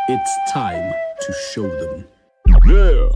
It's time to show them. Yeah.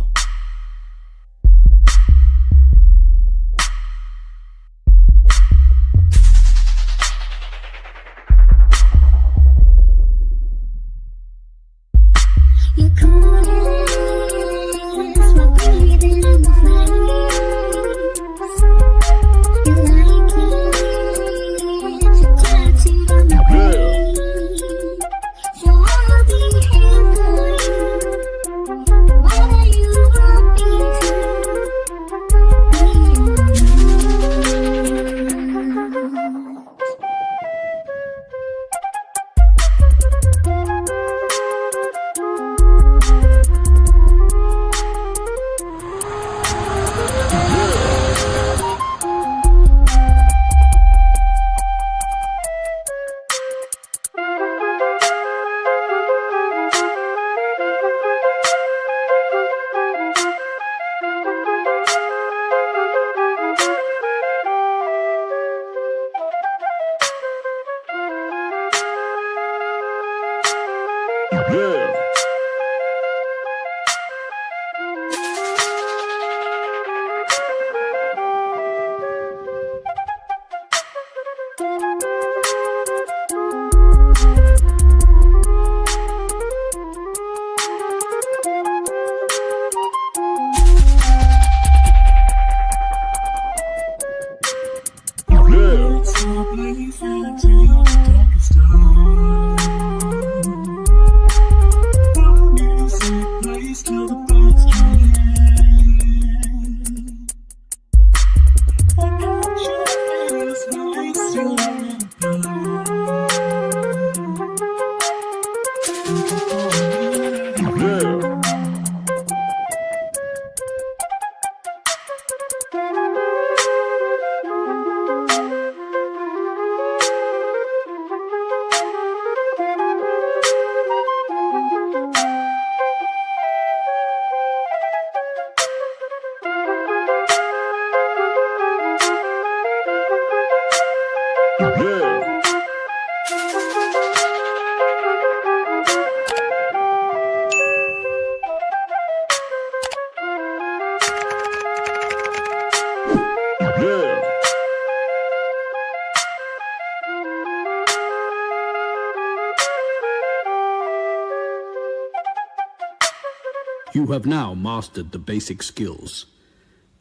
You have now mastered the basic skills.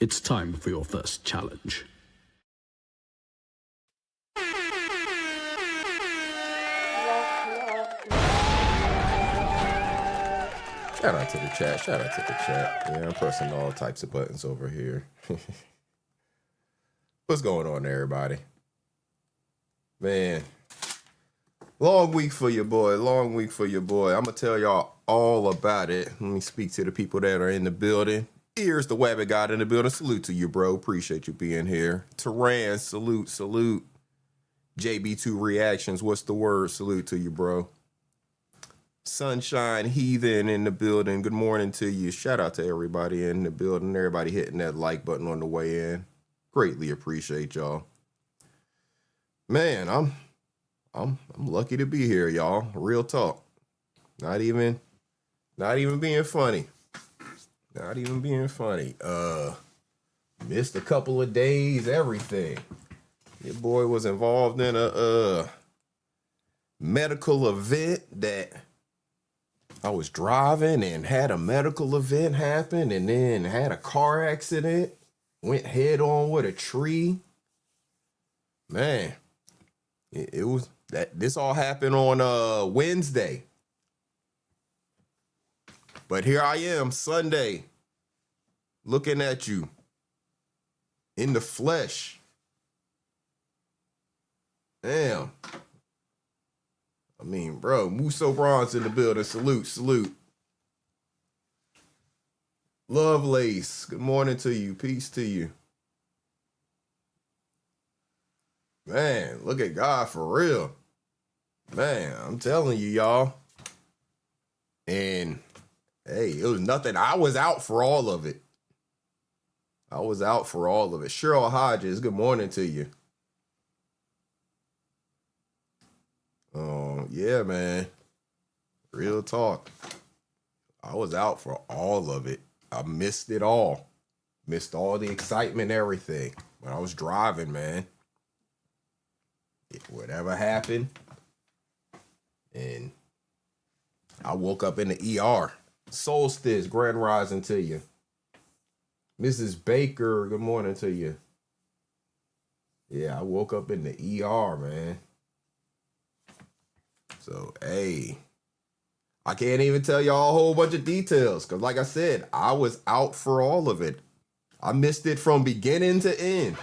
It's time for your first challenge. Shout out to the chat. Shout out to the chat. Yeah, I'm pressing all types of buttons over here. What's going on, everybody? Man, long week for your boy. Long week for your boy. I'm going to tell y'all all about it. Let me speak to the people that are in the building. Here's the Wabbit God in the building. Salute to you, bro. Appreciate you being here. Taran, salute. JB2 Reactions, what's the word? Salute to you, bro. Sunshine Heathen in the building. Good morning to you. Shout out to everybody in the building. Everybody hitting that like button on the way in. Greatly appreciate y'all. Man, I'm lucky to be here, y'all. Real talk. Not even being funny. Not even being funny. Missed a couple of days, everything. Your boy was involved in a medical event that I was driving and had a medical event happen and then had a car accident, went head on with a tree. Man, it was that this all happened on Wednesday. But here I am Sunday looking at you in the flesh. Damn. I mean, bro, Muso Bronze in the building. Salute. Lovelace, good morning to you. Peace to you. Man, look at God for real. Man, I'm telling you, y'all. And, hey, it was nothing. I was out for all of it. Cheryl Hodges, good morning to you. Yeah, man. Real talk. I was out for all of it. I missed it all. Missed all the excitement, everything. When I was driving, man. Whatever happened. And I woke up in the ER. Solstice, grand rising to you. Mrs. Baker, good morning to you. Yeah, I woke up in the ER, man. So, hey, I can't even tell y'all a whole bunch of details because, like I said, I was out for all of it. I missed it from beginning to end.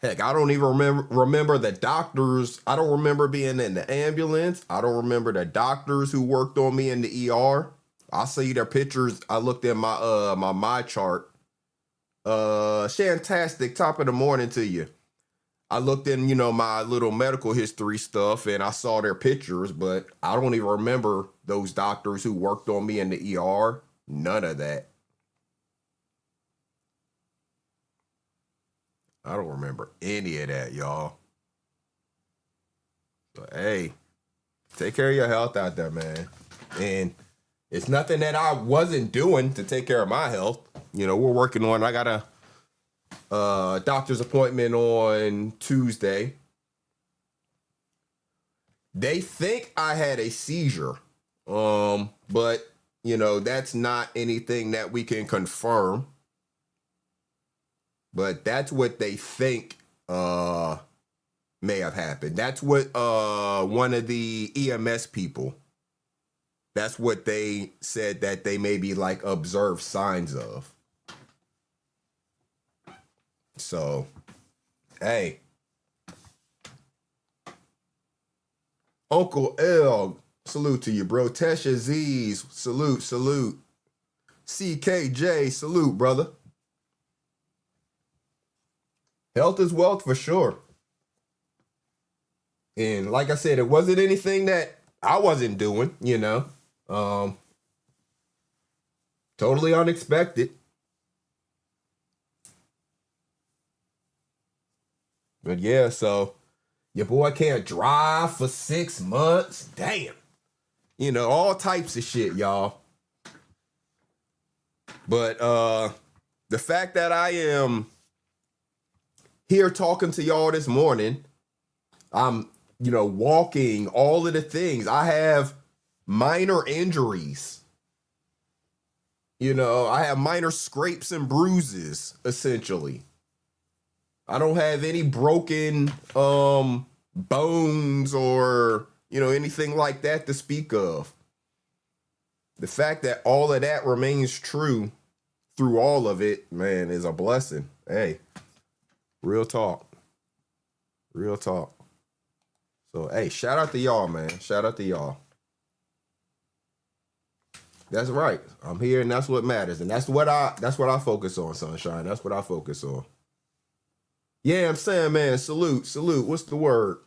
Heck, I don't even remember the doctors. I don't remember being in the ambulance. I don't remember the doctors who worked on me in the ER. I see their pictures. I looked at my chart. Shantastic, top of the morning to you. I looked in, my little medical history stuff and I saw their pictures, but I don't even remember those doctors who worked on me in the ER. None of that. I don't remember any of that, y'all. So, hey, take care of your health out there, man. And it's nothing that I wasn't doing to take care of my health. We're working on, I got a doctor's appointment on Tuesday. They think I had a seizure. But, that's not anything that we can confirm. But that's what they think may have happened. That's what one of the EMS people, that's what they said that they maybe like observed signs of. So, hey. Uncle L, salute to you, bro. Tesha Z's, salute. CKJ, salute, brother. Health is wealth for sure. And like I said, it wasn't anything that I wasn't doing, totally unexpected. But yeah, so your boy can't drive for 6 months. Damn. All types of shit, y'all. But the fact that I am here talking to y'all this morning, I'm, walking, all of the things. I have minor injuries. I have minor scrapes and bruises, essentially. I don't have any broken bones or, anything like that to speak of. The fact that all of that remains true through all of it, man, is a blessing. Hey. Real talk. So, hey, shout out to y'all, man. Shout out to y'all. That's right. I'm here and that's what matters. And that's what I focus on, sunshine. That's what I focus on. Yeah, I'm saying, man, salute. What's the word?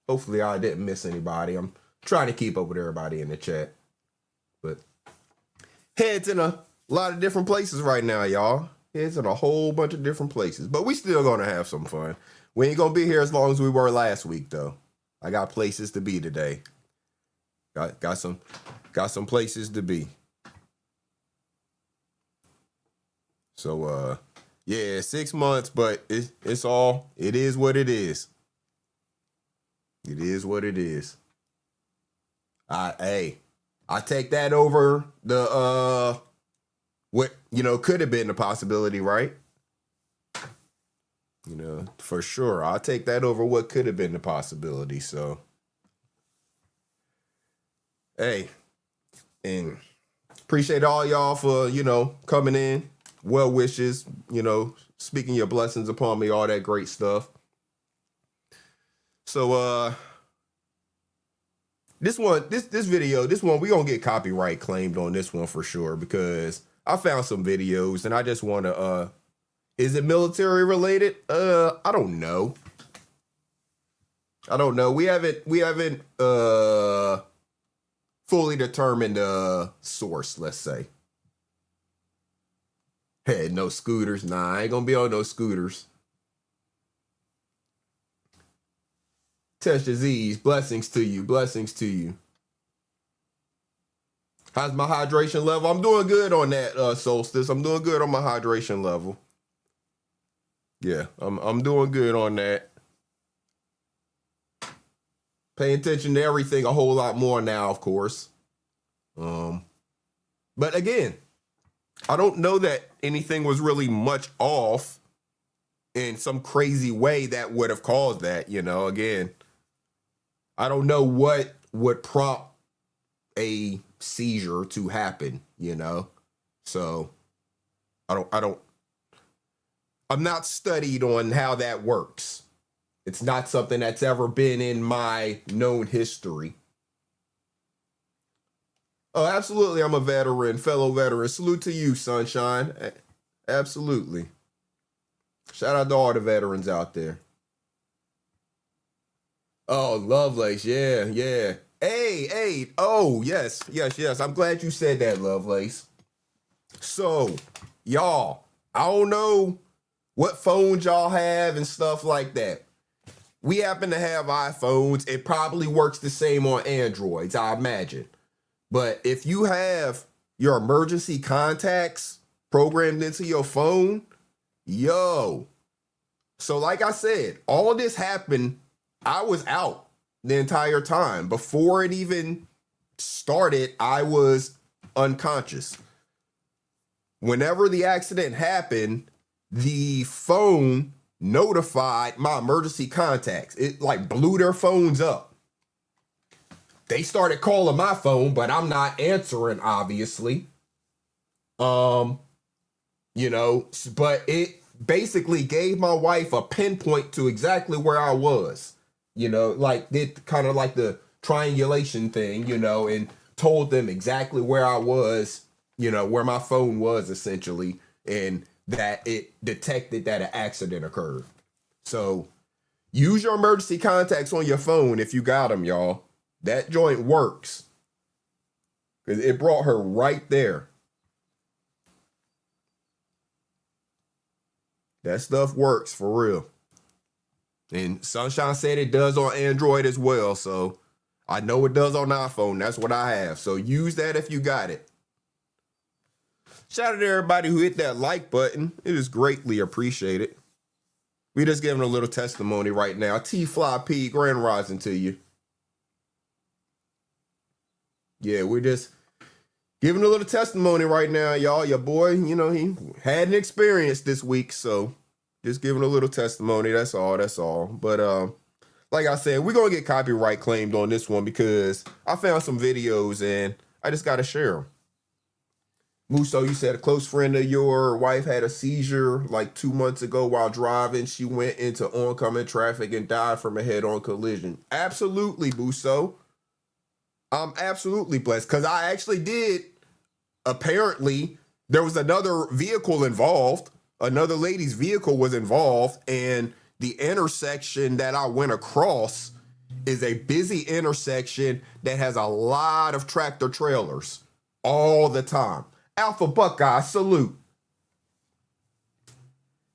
Hopefully I didn't miss anybody. I'm trying to keep up with everybody in the chat. But heads in a lot of different places right now, y'all. Heads in a whole bunch of different places. But we still gonna have some fun. We ain't gonna be here as long as we were last week, though. I got places to be today. Got some places to be. So yeah, 6 months, but it is what it is. It is what it is. I take that over the what could have been a possibility, right? For sure. I'll take that over what could have been the possibility. So, hey, and appreciate all y'all for, coming in. Well wishes, speaking your blessings upon me, all that great stuff. So, this video, we gonna get copyright claimed on this one for sure because I found some videos and I just want to, is it military related? I don't know. We haven't fully determined the source, let's say. Hey, no scooters. Nah, I ain't gonna be on no scooters. Test disease. Blessings to you. Blessings to you. How's my hydration level? I'm doing good on that, Solstice. I'm doing good on my hydration level. Yeah, I'm doing good on that. Pay attention to everything a whole lot more now, of course. But again, I don't know that anything was really much off in some crazy way that would have caused that, you know. Again, I don't know what would prompt a seizure to happen, you know. So I'm not studied on how that works. It's not something that's ever been in my known history. Oh, absolutely. I'm a veteran, fellow veteran. Salute to you, Sunshine. Absolutely. Shout out to all the veterans out there. Oh, Lovelace. Yeah, yeah. Hey. Oh, yes. I'm glad you said that, Lovelace. So, y'all, I don't know what phones y'all have and stuff like that. We happen to have iPhones. It probably works the same on Androids, I imagine. But if you have your emergency contacts programmed into your phone, yo. So like I said, all of this happened. I was out the entire time. Before it even started, I was unconscious. Whenever the accident happened, the phone notified my emergency contacts. It like blew their phones up. They started calling my phone, but I'm not answering, obviously. You know, but it basically gave my wife a pinpoint to exactly where I was. You know, like did kind of like the triangulation thing, you know, and told them exactly where I was, you know, where my phone was essentially, and that it detected that an accident occurred. So use your emergency contacts on your phone if you got them, y'all. That joint works. Because it brought her right there. That stuff works for real. And Sunshine said it does on Android as well. So I know it does on iPhone. That's what I have. So use that if you got it. Shout out to everybody who hit that like button. It is greatly appreciated. We just giving a little testimony right now. T-Fly P, Grand Rising to you. Yeah, we're just giving a little testimony right now, y'all. Your boy, you know, he had an experience this week, so just giving a little testimony. That's all. But like I said, we're gonna get copyright claimed on this one because I found some videos and I just gotta share them. Muso, you said a close friend of your wife had a seizure like 2 months ago while driving. She went into oncoming traffic and died from a head-on collision. Absolutely, Muso. I'm absolutely blessed because I actually did. Apparently, there was another vehicle involved. Another lady's vehicle was involved, and the intersection that I went across is a busy intersection that has a lot of tractor trailers all the time. Alpha Buckeye, salute.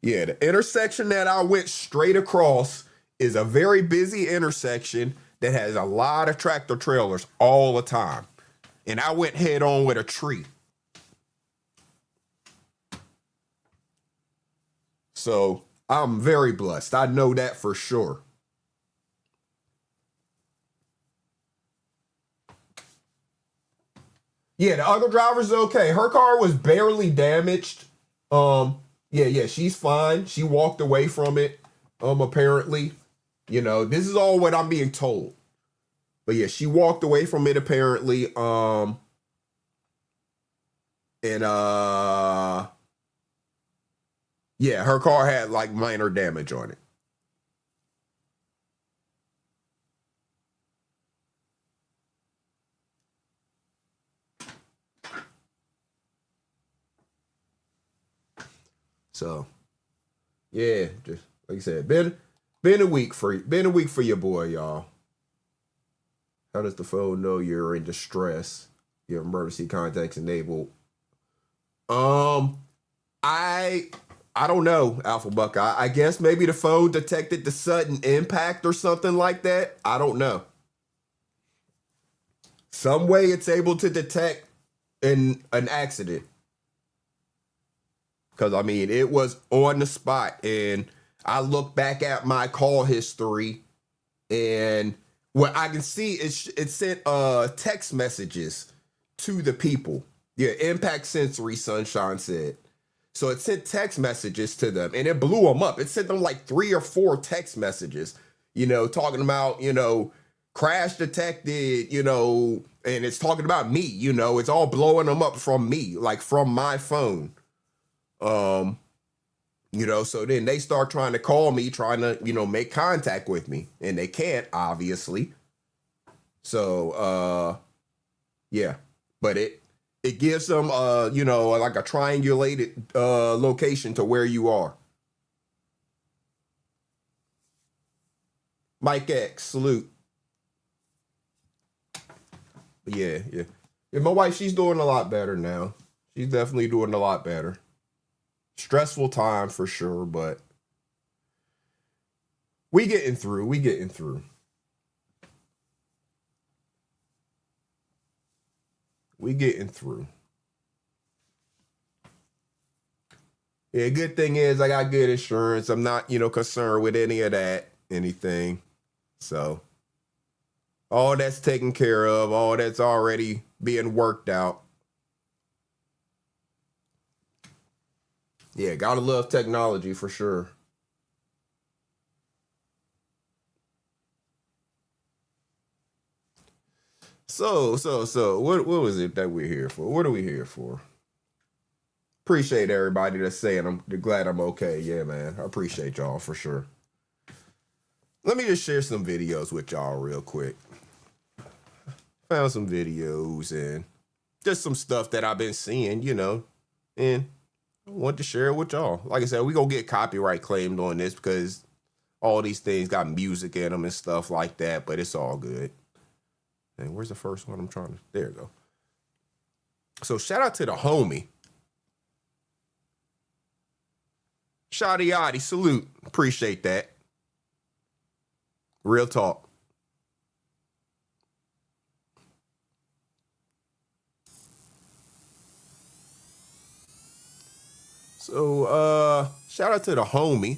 Yeah, the intersection that I went straight across is a very busy intersection that has a lot of tractor trailers all the time. And I went head on with a tree. So I'm very blessed. I know that for sure. Yeah, the other driver's okay. Her car was barely damaged. Yeah, she's fine. She walked away from it, apparently. You know, this is all what I'm being told. But yeah, she walked away from it apparently. And yeah, her car had like minor damage on it. So yeah, just like I said, been a week for your boy, y'all. How does the phone know you're in distress? Your emergency contacts enabled. I I don't know, Alpha Buck. I guess maybe the phone detected the sudden impact or something like that. I don't know. Some way it's able to detect an accident. Because, I mean, it was on the spot. And I look back at my call history, and what I can see is it sent text messages to the people. Yeah, Impact Sensory Sunshine said. So it sent text messages to them, and it blew them up. It sent them like 3 or 4 text messages, talking about, crash detected, and it's talking about me, it's all blowing them up from me, like from my phone. So then they start trying to call me, trying to, make contact with me, and they can't, obviously. So, yeah, but it gives them, like a triangulated location to where you are. Mike X, salute. But yeah. My wife, she's doing a lot better now. She's definitely doing a lot better. Stressful time for sure, but we getting through. Yeah, good thing is I got good insurance. I'm not, concerned with anything. So all that's taken care of, all that's already being worked out. Yeah, gotta love technology for sure. So, what was it that we're here for? What are we here for? Appreciate everybody that's saying they're glad I'm okay. Yeah, man. I appreciate y'all for sure. Let me just share some videos with y'all real quick. Found some videos and just some stuff that I've been seeing, and I want to share it with y'all. Like I said, we gonna get copyright claimed on this because all these things got music in them and stuff like that, but it's all good. And where's the first one? There you go. So shout out to the homie. Shotty Yachty, salute. Appreciate that. Real talk. So, shout out to the homie.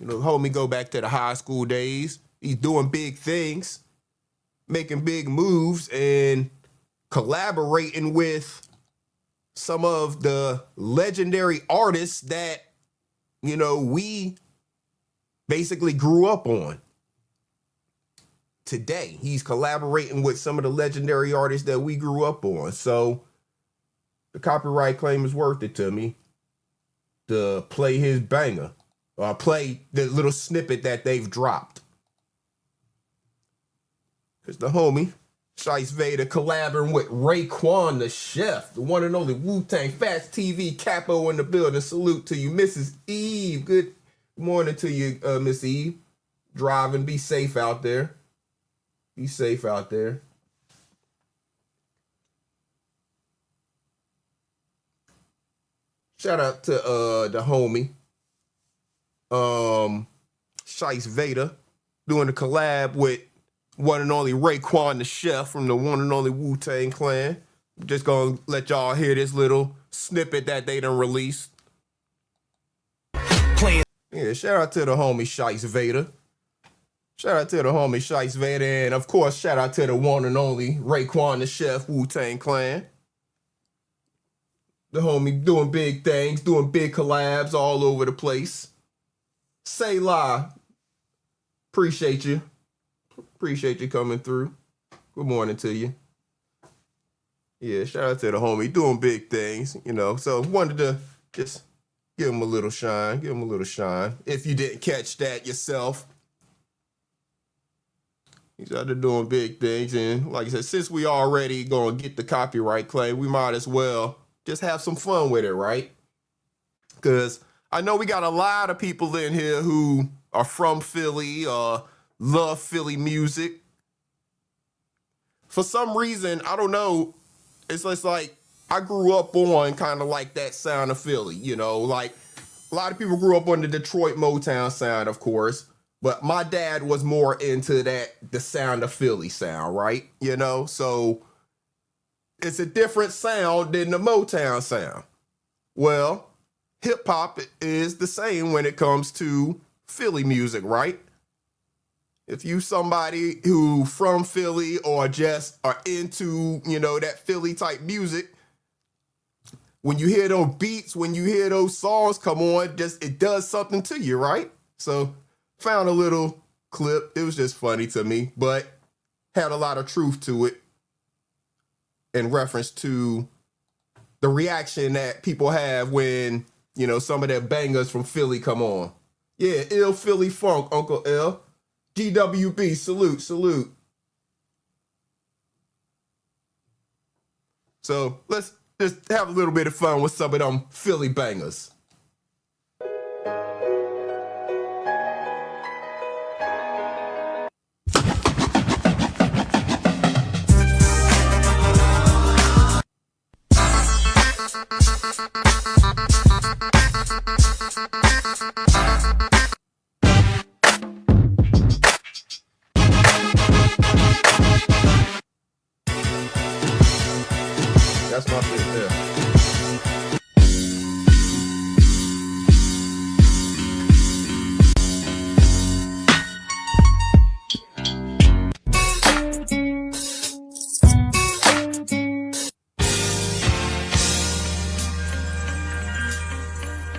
Homie go back to the high school days. He's doing big things, making big moves, and collaborating with some of the legendary artists that, we basically grew up on. Today, he's collaborating with some of the legendary artists that we grew up on. So the copyright claim is worth it to me to play his banger, or play the little snippet that they've dropped. Because the homie, Shice Vader, collaborating with Raekwon the Chef, the one and only Wu-Tang Fast TV capo in the building. Salute to you, Mrs. Eve. Good morning to you, Miss Eve. Driving, be safe out there. Shout out to the homie, Shice Vader, doing a collab with one and only Raekwon the Chef from the one and only Wu-Tang Clan. Just gonna let y'all hear this little snippet that they done released. Yeah, shout out to the homie Shice Vader. And of course, shout out to the one and only Raekwon the Chef, Wu-Tang Clan. The homie doing big things, doing big collabs all over the place. Say la. Appreciate you coming through. Good morning to you. Yeah, shout out to the homie doing big things, So wanted to just give him a little shine. If you didn't catch that yourself. He's out there doing big things. And like I said, since we already going to get the copyright claim, we might as well just have some fun with it, right? Because I know we got a lot of people in here who are from Philly, love Philly music. For some reason, I don't know, it's just like I grew up on kind of like that sound of Philly, you know, like a lot of people grew up on the Detroit Motown sound, of course, but my dad was more into the sound of Philly sound, right? You know, so it's a different sound than the Motown sound. Well, hip hop is the same when it comes to Philly music, right? If you somebody who from Philly or just are into, you know, that Philly type music, when you hear those beats, when you hear those songs come on, just it does something to you, right? So found a little clip. It was just funny to me, but had a lot of truth to it in reference to the reaction that people have when, you know, some of their bangers from Philly come on. Yeah, ill Philly funk, Uncle L. GWB, salute, salute. So let's just have a little bit of fun with some of them Philly bangers. That's my shit there.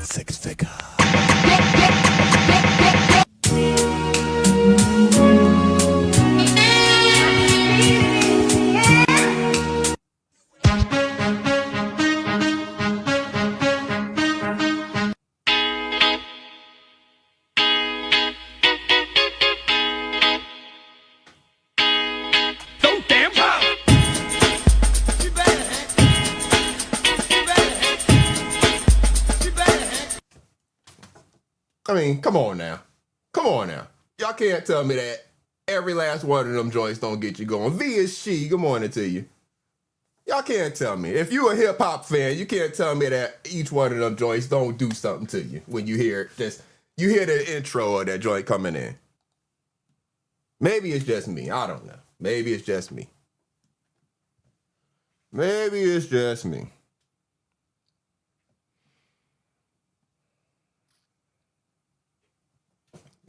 Six figure. I mean, come on now. Come on now. Y'all can't tell me that every last one of them joints don't get you going. V is she. Good morning to you. Y'all can't tell me. If you a hip hop fan, you can't tell me that each one of them joints don't do something to you when you hear it. You hear the intro of that joint coming in. Maybe it's just me. I don't know. Maybe it's just me. Maybe it's just me.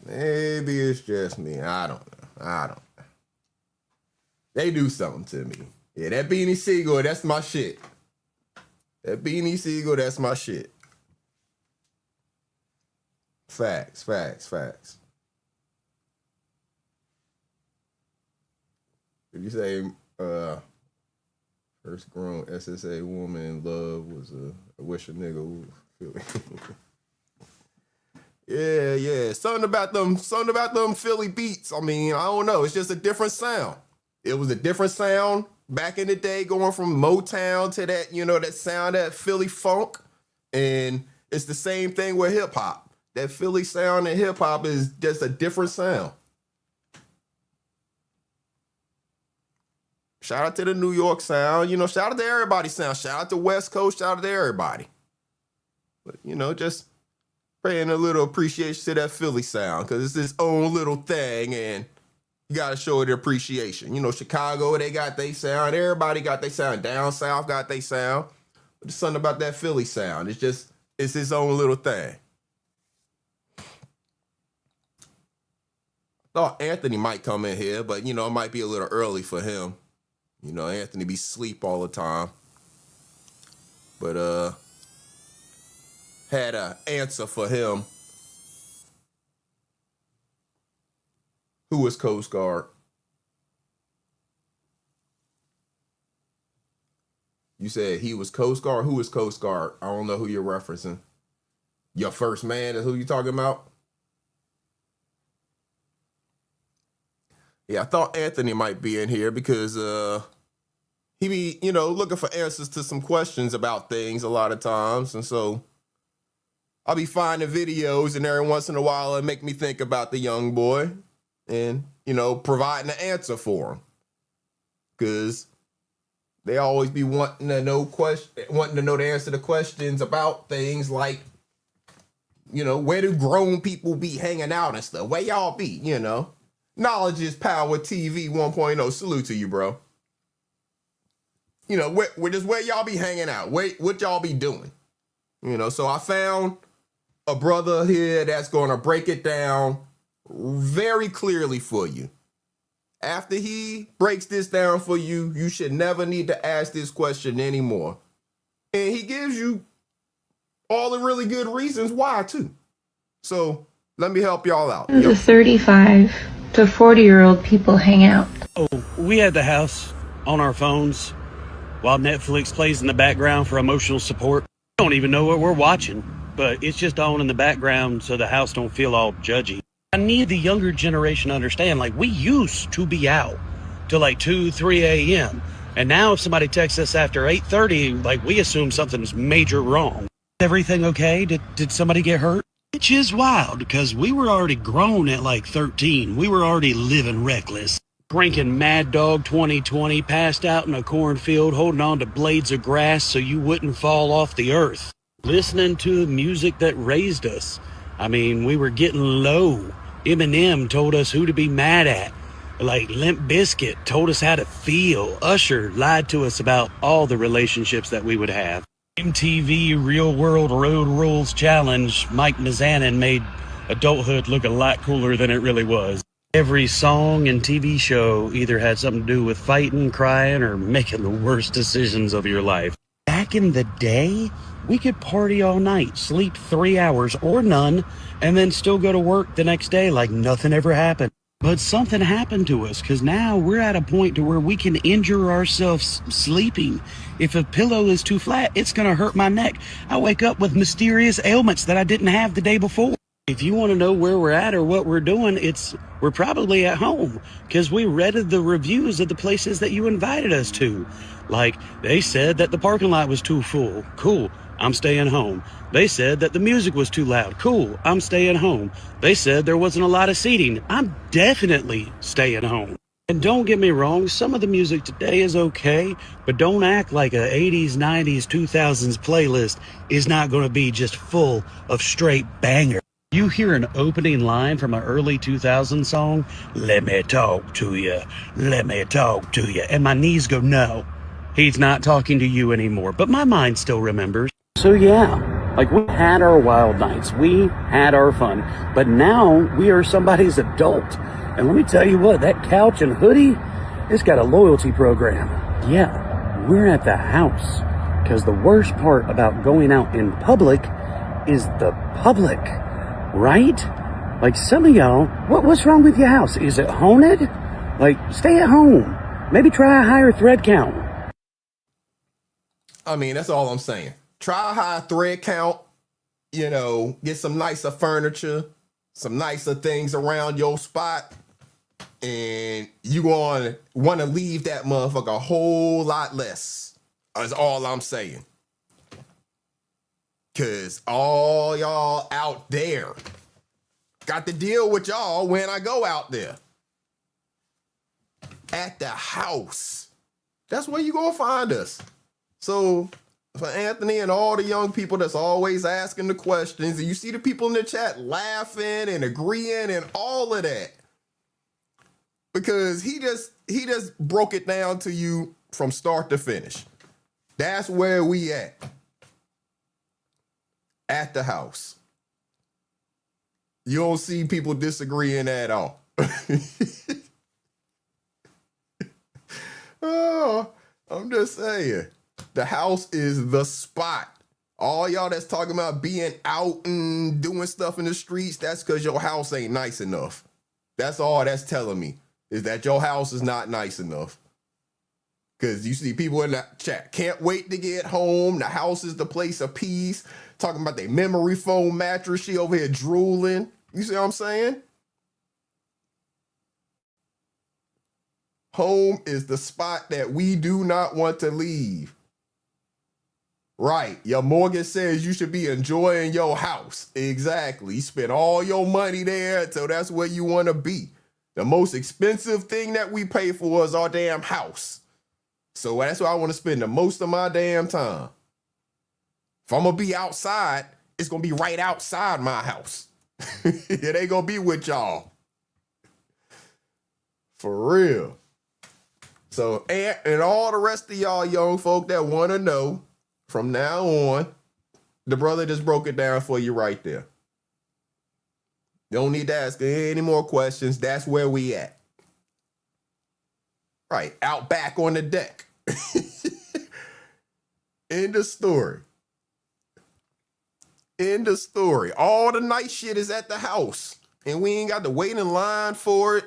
Maybe it's just me. I don't know. They do something to me. Yeah, that Beanie Siegel, that's my shit. That Beanie Siegel, that's my shit. Facts. If you say first grown SSA woman in love was I wish a nigga would feel it. Yeah. Something about them Philly beats. I mean, I don't know. It's just a different sound. It was a different sound back in the day, going from Motown to that, you know, that sound, that Philly funk. And it's the same thing with hip hop. That Philly sound and hip hop is just a different sound. Shout out to the New York sound. You know, shout out to everybody's sound. Shout out to West Coast. Shout out to everybody. But, you know, just paying a little appreciation to that Philly sound because it's its own little thing and you got to show it appreciation. You know, Chicago, they got their sound. Everybody got their sound. Down south got their sound. But there's something about that Philly sound. It's its own little thing. Thought Anthony might come in here, but, you know, it might be a little early for him. You know, Anthony be sleep all the time. But had an answer for him. Who was Coast Guard? You said he was Coast Guard? Who was Coast Guard? I don't know who you're referencing. Your first man is who you talking about? Yeah, I thought Anthony might be in here because he be, you know, looking for answers to some questions about things a lot of times. And so I'll be finding videos and every once in a while it make me think about the young boy and, you know, providing an answer for him. Because They always be wanting to know the answer to questions about things like, where do grown people be hanging out and stuff? Where y'all be, Knowledge is power TV 1.0. Salute to you, bro. Where y'all be hanging out? What y'all be doing? So I found a brother here that's going to break it down very clearly for you. After he breaks this down for you, you should never need to ask this question anymore. And he gives you all the really good reasons why, too. So let me help y'all out. The 35 to 40-year-old people hang out. Oh, we had the house on our phones while Netflix plays in the background for emotional support. I don't even know what we're watching, but it's just on in the background so the house don't feel all judgy. I need the younger generation to understand, like, we used to be out till like 2, 3 a.m. And now if somebody texts us after 8:30, like, we assume something's major wrong. Everything okay? Did somebody get hurt? Which is wild, because we were already grown at like 13. We were already living reckless. Cranking Mad Dog 2020, passed out in a cornfield, holding on to blades of grass so you wouldn't fall off the earth. Listening to music that raised us. I mean, we were getting low. Eminem told us who to be mad at. Like, Limp Bizkit told us how to feel. Usher lied to us about all the relationships that we would have. MTV Real World Road Rules Challenge, Mike Mizanin made adulthood look a lot cooler than it really was. Every song and TV show either had something to do with fighting, crying, or making the worst decisions of your life. Back in the day, we could party all night, sleep 3 hours or none, and then still go to work the next day like nothing ever happened. But something happened to us, because now we're at a point to where we can injure ourselves sleeping. If a pillow is too flat, it's going to hurt my neck. I wake up with mysterious ailments that I didn't have the day before. If you want to know where we're at or what we're doing, we're probably at home, because we read the reviews of the places that you invited us to. Like, they said that the parking lot was too full. Cool, I'm staying home. They said that the music was too loud. Cool, I'm staying home. They said there wasn't a lot of seating. I'm definitely staying home. And don't get me wrong, some of the music today is okay, but don't act like a 80s, 90s, 2000s playlist is not going to be just full of straight bangers. You hear an opening line from an early 2000s song, let me talk to you, and my knees go, no, he's not talking to you anymore, but my mind still remembers. So yeah, like, we had our wild nights, we had our fun, but now we are somebody's adult. And let me tell you what, that couch and hoodie, it's got a loyalty program. Yeah, we're at the house, because the worst part about going out in public is the public. Right? Like, some of y'all, what's wrong with your house? Is it haunted? Like, stay at home. Maybe try a higher thread count. I mean, that's all I'm saying. Try a high thread count, get some nicer furniture, some nicer things around your spot, and you want to leave that motherfucker a whole lot less. That's all I'm saying. Because all y'all out there got to deal with y'all when I go out there. At the house. That's where you going to find us. So for Anthony and all the young people that's always asking the questions, and you see the people in the chat laughing and agreeing and all of that. Because he just broke it down to you from start to finish. That's where we at. At the house. You don't see people disagreeing at all. Oh, I'm just saying. The house is the spot. All y'all that's talking about being out and doing stuff in the streets, that's because your house ain't nice enough. That's all that's telling me, is that your house is not nice enough. Because you see people in the chat, can't wait to get home. The house is the place of peace. Talking about their memory foam mattress. She over here drooling. You see what I'm saying? Home is the spot that we do not want to leave. Right. Your mortgage says you should be enjoying your house. Exactly. You spend all your money there, so that's where you want to be. The most expensive thing that we pay for is our damn house. So that's where I want to spend the most of my damn time. If I'm going to be outside, it's going to be right outside my house. It ain't going to be with y'all. For real. So, and all the rest of y'all young folk that want to know, from now on, the brother just broke it down for you right there. You don't need to ask any more questions. That's where we at. Right, out back on the deck. End of story. End of story. All the nice shit is at the house. And we ain't got to wait in line for it.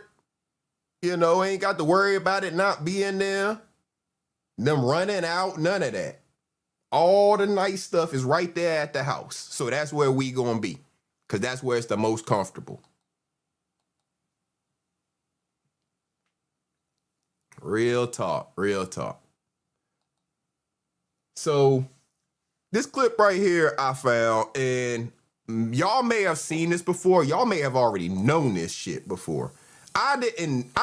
You know, ain't got to worry about it not being there. Them running out, none of that. All the nice stuff is right there at the house. So that's where we gonna be. Because that's where it's the most comfortable. Real talk, real talk. So this clip right here I found, and y'all may have seen this before. Y'all may have already known this shit before. I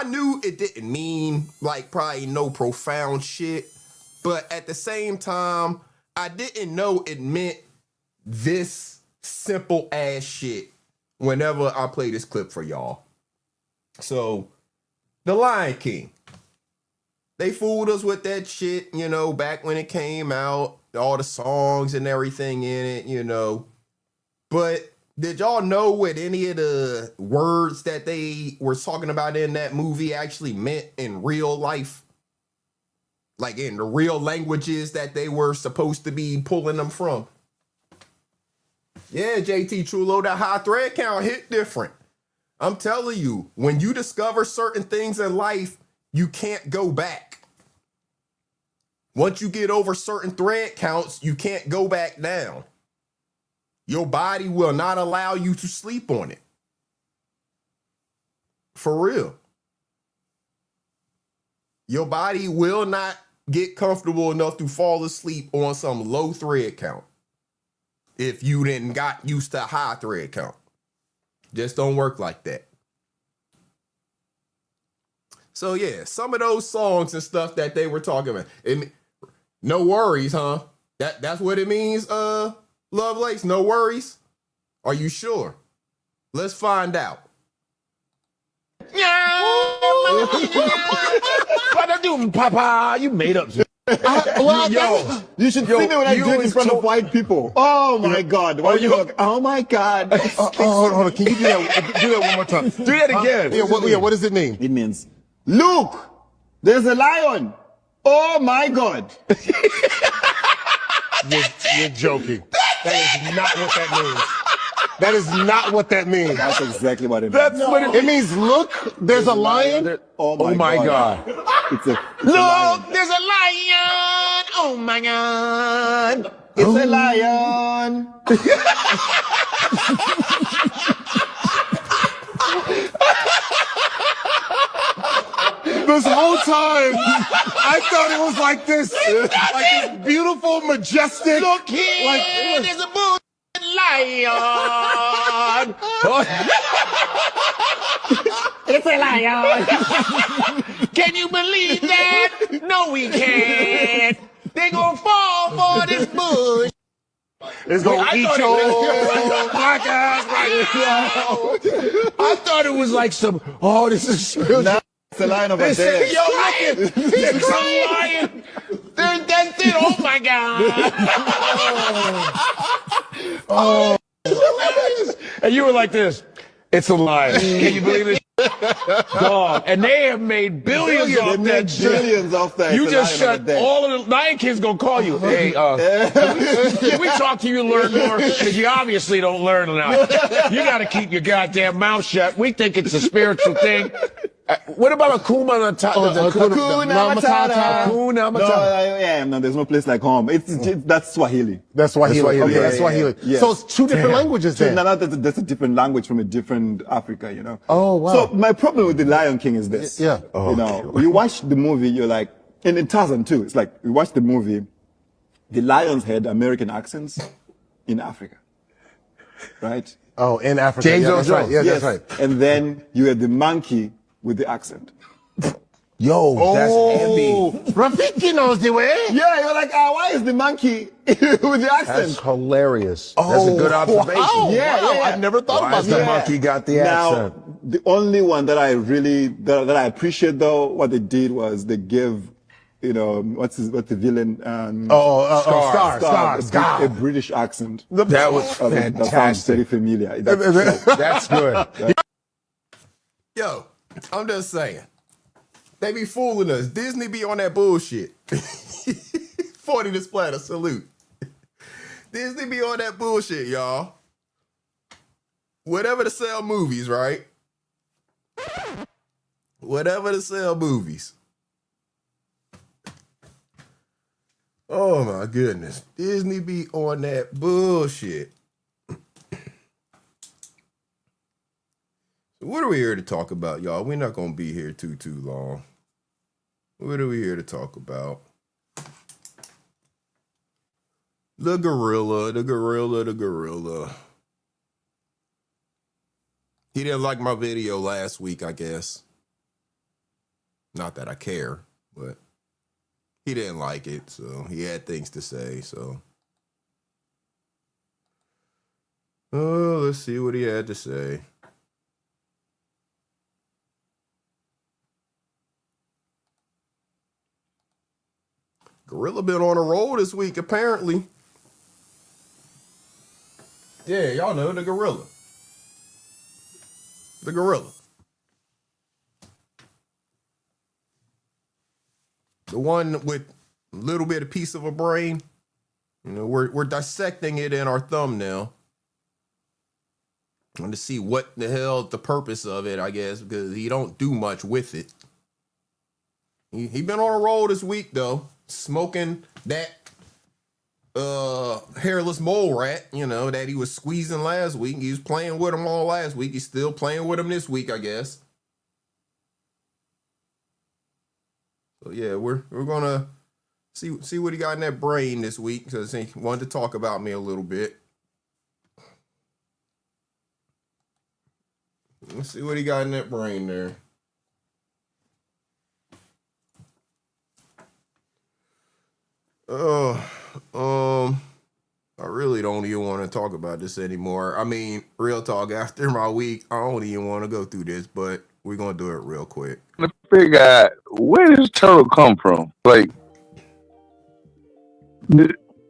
knew it didn't mean like probably no profound shit, but at the same time, I didn't know it meant this simple ass shit whenever I play this clip for y'all. So, The Lion King. They fooled us with that shit, you know, back when it came out, all the songs and everything in it, you know. But did y'all know what any of the words that they were talking about in that movie actually meant in real life? Like in the real languages that they were supposed to be pulling them from? Yeah, JT Chulo, that high thread count hit different. I'm telling you, when you discover certain things in life, you can't go back. Once you get over certain thread counts, you can't go back down. Your body will not allow you to sleep on it. For real. Your body will not get comfortable enough to fall asleep on some low thread count if you didn't got used to a high thread count. Just don't work like that. So yeah, some of those songs and stuff that they were talking about. No worries, huh? That's what it means, Lovelace? No worries? Are you sure? Let's find out. What I do, Papa? You made up. You should see me when I do it in front of white people. Oh my God! Oh my God! Hold on. Can you do that one more time? Do that again. What does it mean? It means, look, there's a lion. Oh my God! You're joking. That is not what that means. That is not what that means. That's exactly what it means. That's what it means. Look, there's a lion. Oh my God! Look, there's a lion. Oh my God! It's a lion. This whole time, I thought it was like this beautiful, majestic. Look here, there's a bull lion. It's a lion. Can you believe that? No, we can't. They gonna fall for this bush. It's gonna eat your black ass right now. I thought it was like some. Oh, this is spiritual. It's a lion over there. Yo, look at it's a lion. That's it. Oh my God. Oh. And you were like this. It's a lion. Can you believe it? Dog. And they have made billions off that shit. Billions off that. You just shut all of the Lion Kids gonna call you. Hey, can we talk to you and learn more? Because you obviously don't learn enough. You gotta keep your goddamn mouth shut. We think it's a spiritual thing. What about Akuma Matata? Hakuna Matata. No, there's no place like home. That's Swahili. That's Swahili. Okay, that's Swahili. Yeah. So it's two different languages then. No, that's a different language from a different Africa, you know. Oh, wow. So my problem with The Lion King is this. Yeah. You know, you watch the movie, you're like, and in Tarzan too, it's like, you watch the movie, the lions had American accents in Africa. Right? Oh, in Africa. James Earl Jones. Right. Yeah, yes. That's right. And then you had the monkey with the accent. Yo, that's heavy. Rafiki knows the way. Yeah, you're like, why is the monkey with the accent? That's hilarious. That's a good observation. Wow, Yeah, wow. yeah. I've never thought Why about has the that. monkey got the Now, accent? the only one that I really that I appreciate though, what they did was they give, what's the villain? Scar. A British accent. That was That sounds very fantastic. familiar. That's good. Yo, I'm just saying. They be fooling us. Disney be on that bullshit. 40 to splatter, salute. Disney be on that bullshit, y'all. Whatever to sell movies, right? Whatever to sell movies. Oh my goodness. Disney be on that bullshit. What are we here to talk about, y'all? We're not going to be here too long. What are we here to talk about? The gorilla. He didn't like my video last week, I guess. Not that I care, but he didn't like it, so he had things to say, so. Oh, let's see what he had to say. Gorilla been on a roll this week, apparently. Yeah, y'all know the gorilla. The gorilla. The one with a little bit of piece of a brain. We're dissecting it in our thumbnail. And to see what the hell the purpose of it, I guess, because he don't do much with it. He been on a roll this week, though. Smoking that hairless mole rat, that he was squeezing last week. He was playing with him all last week. He's still playing with him this week, I guess. So yeah, we're gonna see what he got in that brain this week, because he wanted to talk about me a little bit. Let's see what he got in that brain there. I really don't even want to talk about this anymore. I mean, real talk, after my week, I don't even want to go through this, but we're going to do it real quick. To figure out where does turtle come from? Like,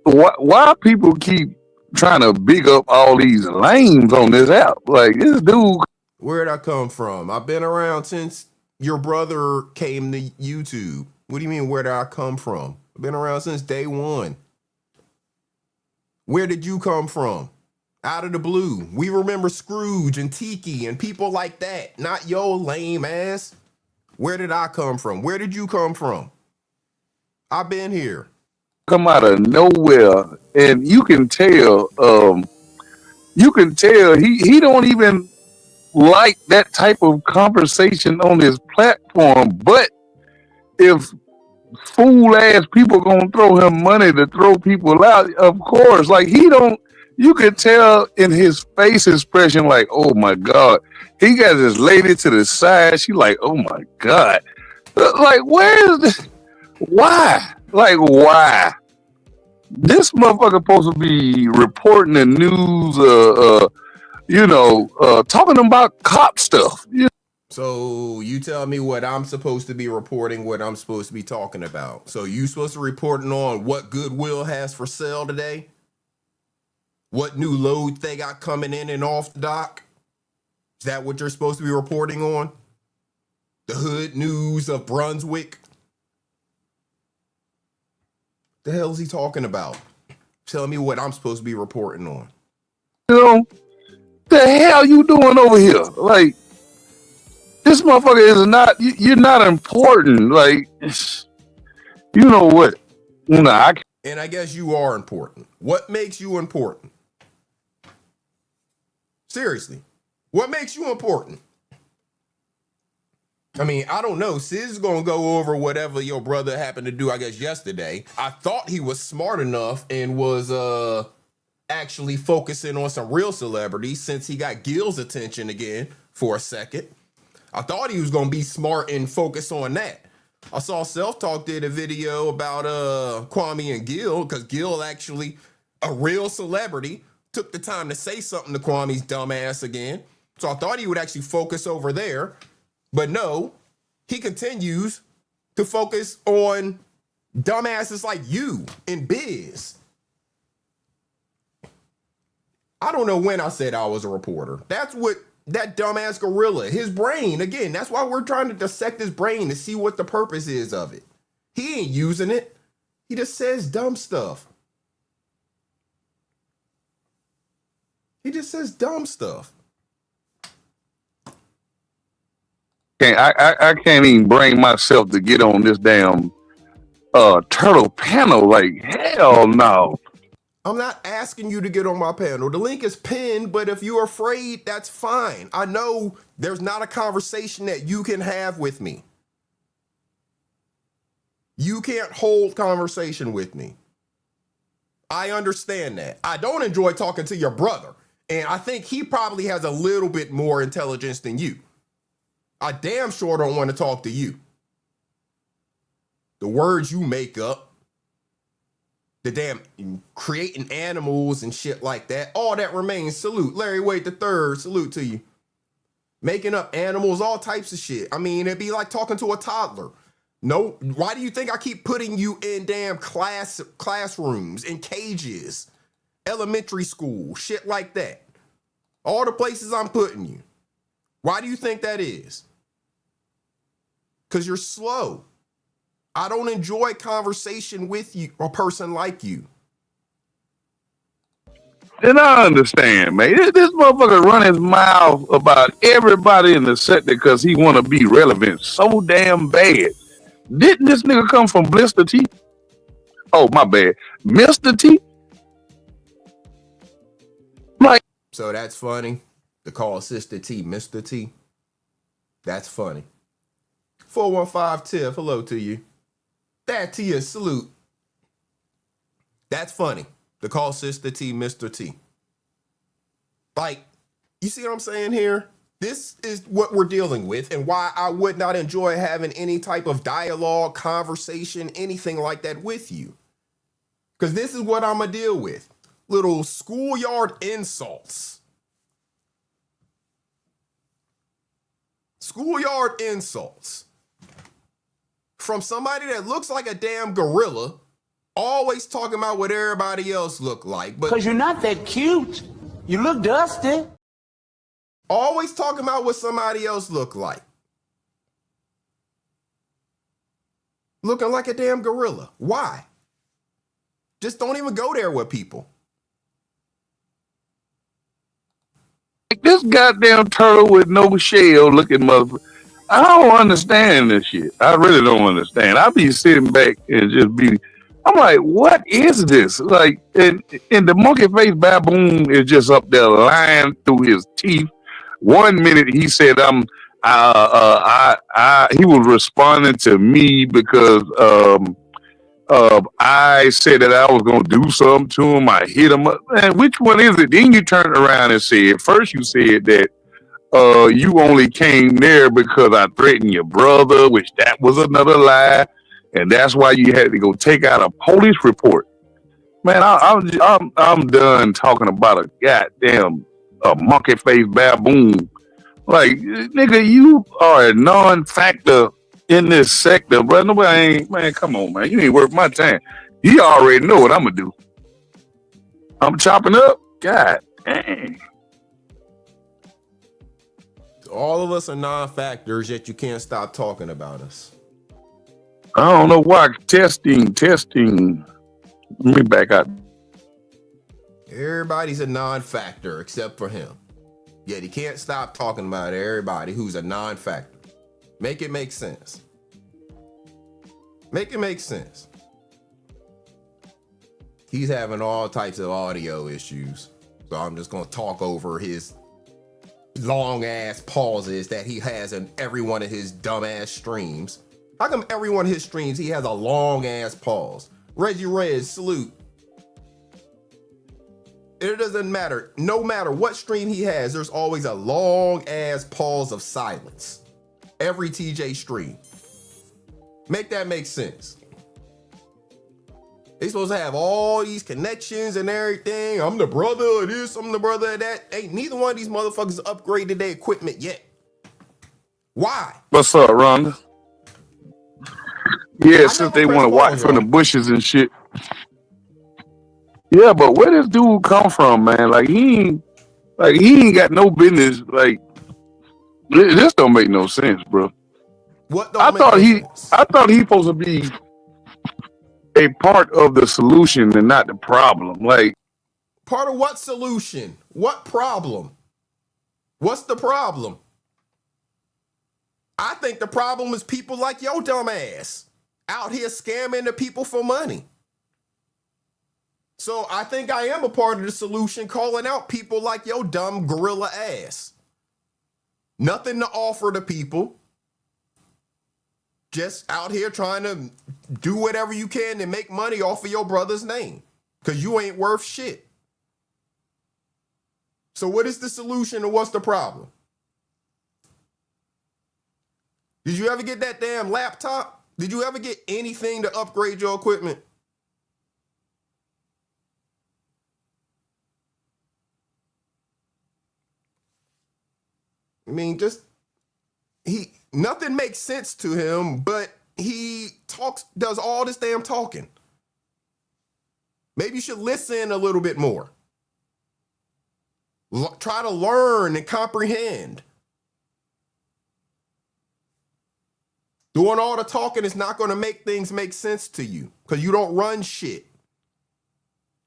why people keep trying to big up all these lames on this app? Like, this dude. Where'd I come from? I've been around since your brother came to YouTube. What do you mean, where did I come from? I've been around since day one. Where did you come from? Out of the blue. We remember Scrooge and Tiki and people like that. Not yo lame ass. Where did I come from? Where did you come from? I've been here. Come out of nowhere, and you can tell. He don't even like that type of conversation on his platform. But if fool ass people gonna throw him money to throw people out, of course. Like, he don't. You could tell in his face expression, like, oh my God. He got this lady to the side. She like, oh my God. Like, where is this? Why? Like, why? This motherfucker supposed to be reporting the news, talking about cop stuff. So you tell me what I'm supposed to be reporting, what I'm supposed to be talking about. So you supposed to be reporting on what Goodwill has for sale today? What new load they got coming in and off the dock? Is that what you're supposed to be reporting on? The hood news of Brunswick? The hell is he talking about? Tell me what I'm supposed to be reporting on. The hell you doing over here? Like, this motherfucker is not, you're not important. Like, you know what? Nah, and I guess you are important. What makes you important? Seriously, what makes you important? I mean, I don't know. Sis is going to go over whatever your brother happened to do, I guess, yesterday. I thought he was smart enough and was actually focusing on some real celebrities since he got Gil's attention again for a second. I thought he was going to be smart and focus on that. I saw Self Talk did a video about Kwame and Gil, because Gil actually, a real celebrity, took the time to say something to Kwame's dumbass again. So I thought he would actually focus over there. But no, he continues to focus on dumbasses like you and Biz. I don't know when I said I was a reporter. That's what that dumbass gorilla, his brain, again, that's why we're trying to dissect his brain to see what the purpose is of it. He ain't using it. He just says dumb stuff. He just says dumb stuff. I can't even bring myself to get on this damn turtle panel. Like, hell no. I'm not asking you to get on my panel. The link is pinned, but if you're afraid, that's fine. I know there's not a conversation that you can have with me. You can't hold conversation with me. I understand that. I don't enjoy talking to your brother, and I think he probably has a little bit more intelligence than you. I damn sure don't want to talk to you. The words you make up, the damn creating animals and shit like that, all that remains. Salute. Larry Wade III, salute to you. Making up animals, all types of shit. I mean, it'd be like talking to a toddler. No, why do you think I keep putting you in damn classrooms, in cages, elementary school, shit like that? All the places I'm putting you. Why do you think that is? Because you're slow. I don't enjoy conversation with you, a person like you. Then I understand, man. This motherfucker run his mouth about everybody in the sector because he want to be relevant so damn bad. Didn't this nigga come from Blister T? Oh, my bad. Mr. T? Like, so that's funny. To call Sister T Mr. T. That's funny. 415 Tiff, hello to you. That to you, salute. That's funny. To call Sister T Mr. T. Like, you see what I'm saying here? This is what we're dealing with, and why I would not enjoy having any type of dialogue, conversation, anything like that with you. Because this is what I'm going to deal with. Little schoolyard insults. Schoolyard insults. From somebody that looks like a damn gorilla, always talking about what everybody else look like. Because you're not that cute. You look dusty. Always talking about what somebody else look like. Looking like a damn gorilla. Why? Just don't even go there with people. this goddamn turtle with no shell looking motherfucker. I don't understand this shit. I really don't understand. I be sitting back and just be, I'm like, what is this? Like, and the monkey face baboon is just up there lying through his teeth. 1 minute he said, he was responding to me because I said that I was gonna do something to him. I hit him up. Man, which one is it? Then you turned around and said, first you said that you only came there because I threatened your brother, which that was another lie, and that's why you had to go take out a police report. Man, I'm done talking about a goddamn monkey face baboon. Like, nigga, you are a non-factor in this sector, bro. Nobody ain't, man, come on, man. You ain't worth my time. You already know what I'm gonna do. I'm chopping up. God dang. All of us are non-factors, yet you can't stop talking about us. I don't know why. Testing. Let me back up. Everybody's a non-factor except for him. Yet he can't stop talking about everybody who's a non-factor. Make it make sense. Make it make sense. He's having all types of audio issues. So I'm just going to talk over his long ass pauses that he has in every one of his dumbass streams. How come every one of his streams he has a long ass pause? Reggie Rez, salute. It doesn't matter. No matter what stream he has, there's always a long ass pause of silence. Every TJ stream. Make that make sense. They supposed to have all these connections and everything. I'm the brother of this, I'm the brother of that. Ain't neither one of these motherfuckers upgraded their equipment yet. Why? What's up, Rhonda? Yeah, since they want to watch from the y'all. bushes and shit. Yeah, but where this dude come from, man? Like he ain't got no business. Like this don't make no sense, bro. What don't make no sense? I thought he supposed to be a part of the solution and not the problem. Like part of what solution? What problem? What's the problem? I think the problem is people like your dumb ass out here scamming the people for money. So I think I am a part of the solution, calling out people like your dumb gorilla ass. Nothing to offer to people. Just out here trying to do whatever you can to make money off of your brother's name. Because you ain't worth shit. So what is the solution and what's the problem? Did you ever get that damn laptop? Did you ever get anything to upgrade your equipment? I mean, nothing makes sense to him, but he does all this damn talking. Maybe you should listen a little bit more. Try to learn and comprehend. Doing all the talking is not going to make things make sense to you because you don't run shit.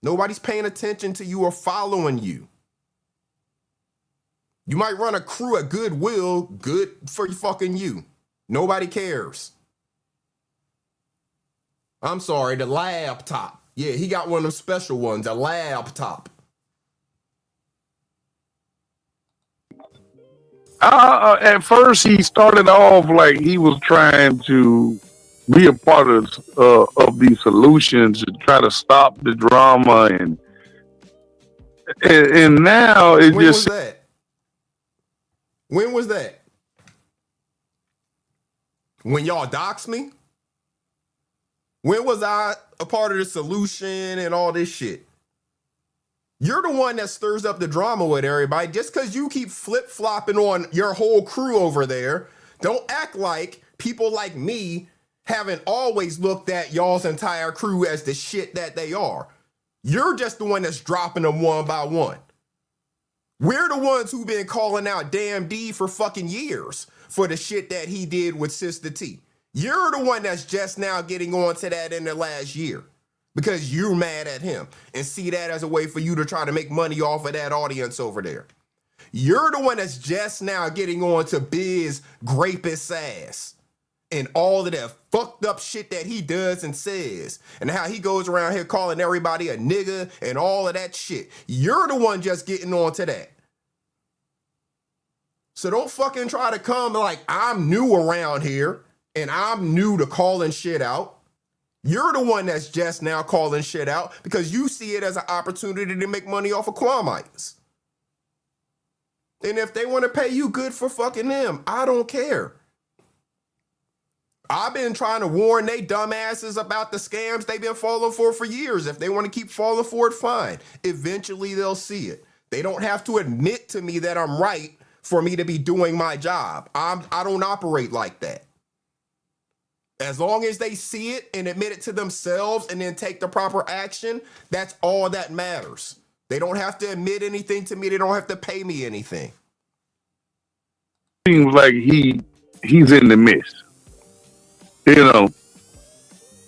Nobody's paying attention to you or following you. You might run a crew at Goodwill, good for fucking you. Nobody cares. I'm sorry, the laptop. Yeah, he got one of them special ones, a laptop. At first, he started off like he was trying to be a part of the solutions to try to stop the drama, and now it When just. was that? When was that? When y'all doxed me? When was I a part of the solution and all this shit? You're the one that stirs up the drama with everybody. Just because you keep flip-flopping on your whole crew over there, don't act like people like me haven't always looked at y'all's entire crew as the shit that they are. You're just the one that's dropping them one by one. We're the ones who've been calling out Damn D for fucking years for the shit that he did with Sister T. You're the one that's just now getting on to that in the last year because you're mad at him and see that as a way for you to try to make money off of that audience over there. You're the one that's just now getting on to Biz Grapist ass and all of that fucked up shit that he does and says and how he goes around here calling everybody a nigga and all of that shit. You're the one just getting on to that. So don't fucking try to come like I'm new around here and I'm new to calling shit out. You're the one that's just now calling shit out because you see it as an opportunity to make money off of Quamites. And if they want to pay you good for fucking them, I don't care. I've been trying to warn they dumbasses about the scams they've been falling for years. If they want to keep falling for it, fine. Eventually they'll see it. They don't have to admit to me that I'm right for me to be doing my job. I don't operate like that. As long as they see it and admit it to themselves and then take the proper action, that's all that matters. They don't have to admit anything to me. They don't have to pay me anything. Seems like he's in the mist. You know,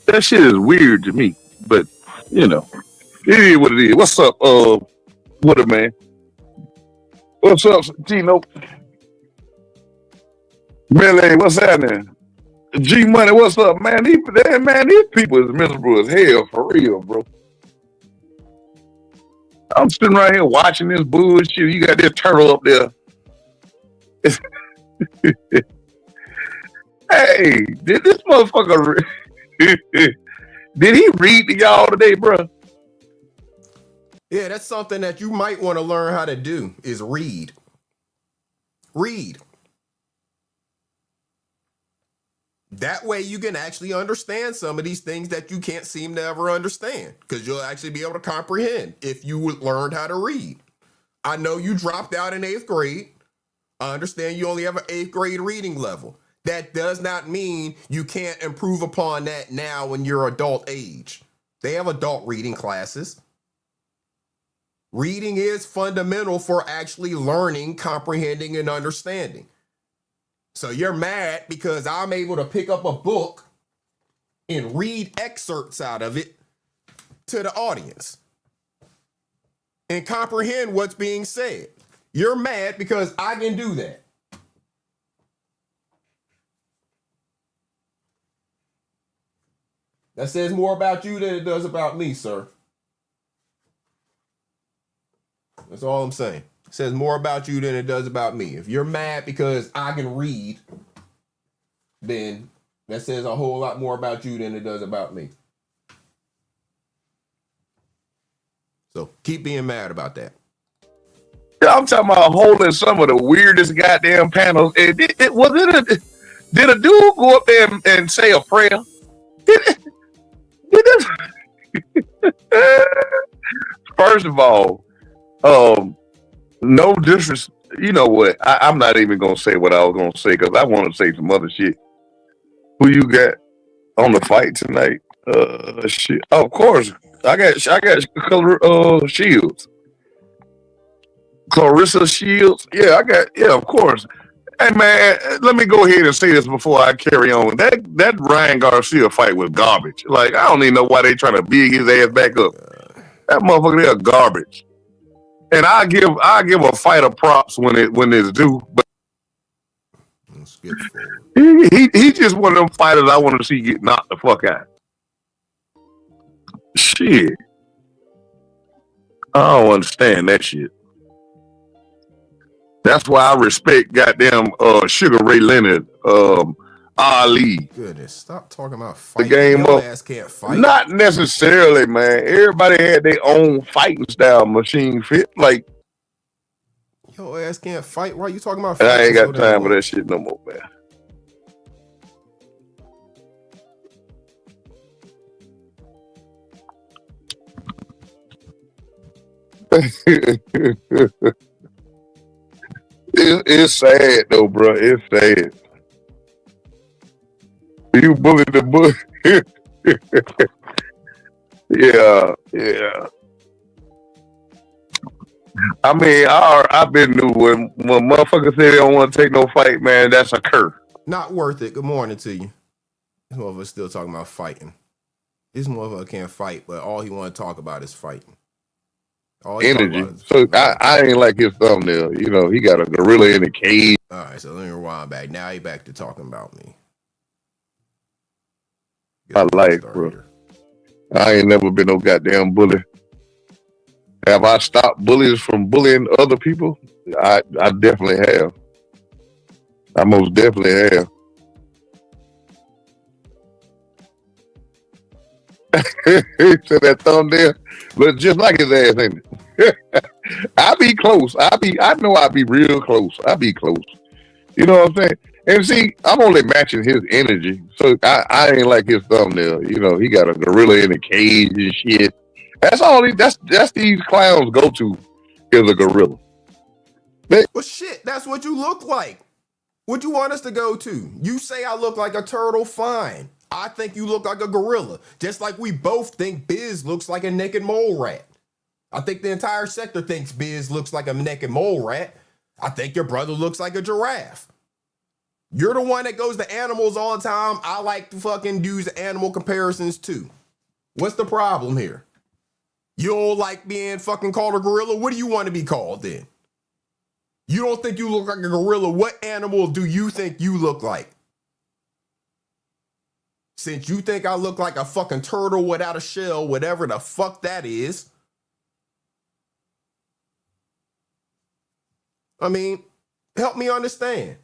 that shit is weird to me, but you know, it is what it is. What's up, what a man? What's up, Gino? Billy, what's happening? G Money, what's up, man? These people is miserable as hell for real, bro. I'm sitting right here watching this bullshit. You got this turtle up there. Hey, did this motherfucker did he read to y'all today, bro? Yeah, that's something that you might want to learn how to do is read. Read. That way you can actually understand some of these things that you can't seem to ever understand, because you'll actually be able to comprehend if you learned how to read. I know you dropped out in 8th grade. I understand you only have an 8th grade reading level. That does not mean you can't improve upon that now when you're adult age. They have adult reading classes. Reading is fundamental for actually learning, comprehending, and understanding. So you're mad because I'm able to pick up a book and read excerpts out of it to the audience and comprehend what's being said. You're mad because I can do that. That says more about you than it does about me, sir. That's all I'm saying. It says more about you than it does about me. If you're mad because I can read, then that says a whole lot more about you than it does about me. So keep being mad about that. Yeah, I'm talking about holding some of the weirdest goddamn panels. Did a dude go up there and say a prayer? First of all, no disrespect. You know what? I'm not even gonna say what I was gonna say because I want to say some other shit. Who you got on the fight tonight? Shit. Oh, of course, I got Shields. Clarissa Shields. Yeah, of course. Hey man, let me go ahead and say this before I carry on. That Ryan Garcia fight was garbage. Like, I don't even know why they trying to big his ass back up. That motherfucker, they're garbage. And I give a fighter props when it's due. But let's skip forward. He just one of them fighters I want to see get knocked the fuck out. Shit. I don't understand that shit. That's why I respect goddamn Sugar Ray Leonard, Ali. Goodness, stop talking about fighting. The game Your ass can't fight. Not necessarily, man. Everybody had their own fighting style machine fit. Like, your ass can't fight. Why are you talking about fighting? I ain't got time for that shit no more, man. It's sad though, bro. It's sad. You bullied the bully. Yeah. I mean, I've been knew when motherfuckers say they don't want to take no fight, man. That's a curse. Not worth it. Good morning to you. This motherfucker still talking about fighting. This motherfucker can't fight, but all he want to talk about is fighting. Energy. So I ain't like his thumbnail. You know, he got a gorilla in a cage. All right, so let me rewind back. Now he back to talking about me. I like, bro. I ain't never been no goddamn bully. Have I stopped bullies from bullying other people? I definitely have. I most definitely have. So that thumbnail look just like his ass, ain't it? I be close. I know I be real close. I be close. You know what I'm saying? And see, I'm only matching his energy. So I ain't like his thumbnail. You know, he got a gorilla in a cage and shit. That's all that's these clowns go to is a gorilla. Well shit, that's what you look like. What you want us to go to? You say I look like a turtle, fine. I think you look like a gorilla. Just like we both think Biz looks like a naked mole rat. I think the entire sector thinks Biz looks like a naked mole rat. I think your brother looks like a giraffe. You're the one that goes to animals all the time. I like to fucking use animal comparisons too. What's the problem here? You don't like being fucking called a gorilla? What do you want to be called then? You don't think you look like a gorilla? What animal do you think you look like? Since you think I look like a fucking turtle without a shell, whatever the fuck that is. I mean, help me understand.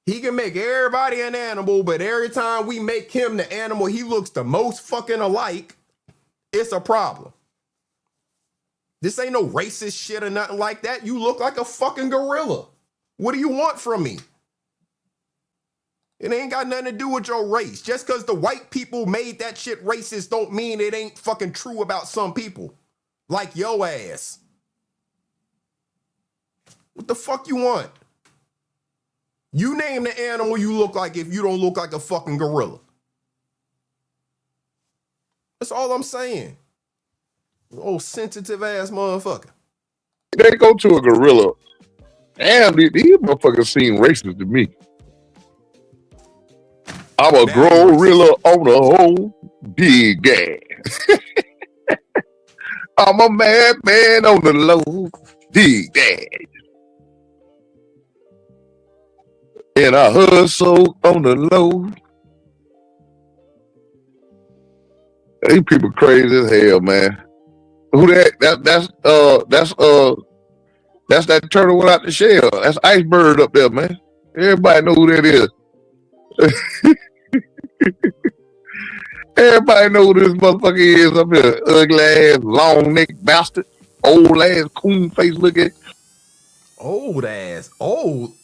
He can make everybody an animal, but every time we make him the animal he looks the most fucking alike, it's a problem. This ain't no racist shit or nothing like that. You look like a fucking gorilla. What do you want from me? It ain't got nothing to do with your race. Just because the white people made that shit racist don't mean it ain't fucking true about some people. Like yo ass. What the fuck you want? You name the animal you look like if you don't look like a fucking gorilla. That's all I'm saying. Old sensitive ass motherfucker. They go to a gorilla. Damn, these motherfuckers seem racist to me. I'm a gorilla on the whole big ass. I'm a madman on the low big ass. And I hustle on the low. These people crazy as hell, man. Who that? That's that turtle without the shell. That's Iceberg up there, man. Everybody know who that is. Everybody know who this motherfucker is up here. Ugly ass, long neck bastard, old ass, coon face looking. Old ass, old.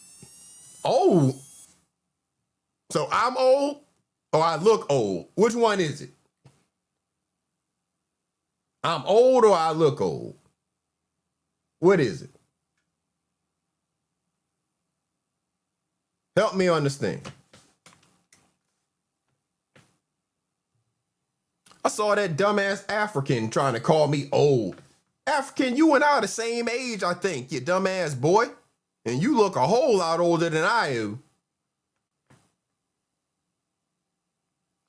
So I'm old or I look old? Which one is it? I'm old or I look old? What is it? Help me understand. I saw that dumbass African trying to call me old. African, you and I are the same age, I think, you dumbass boy. And you look a whole lot older than I do.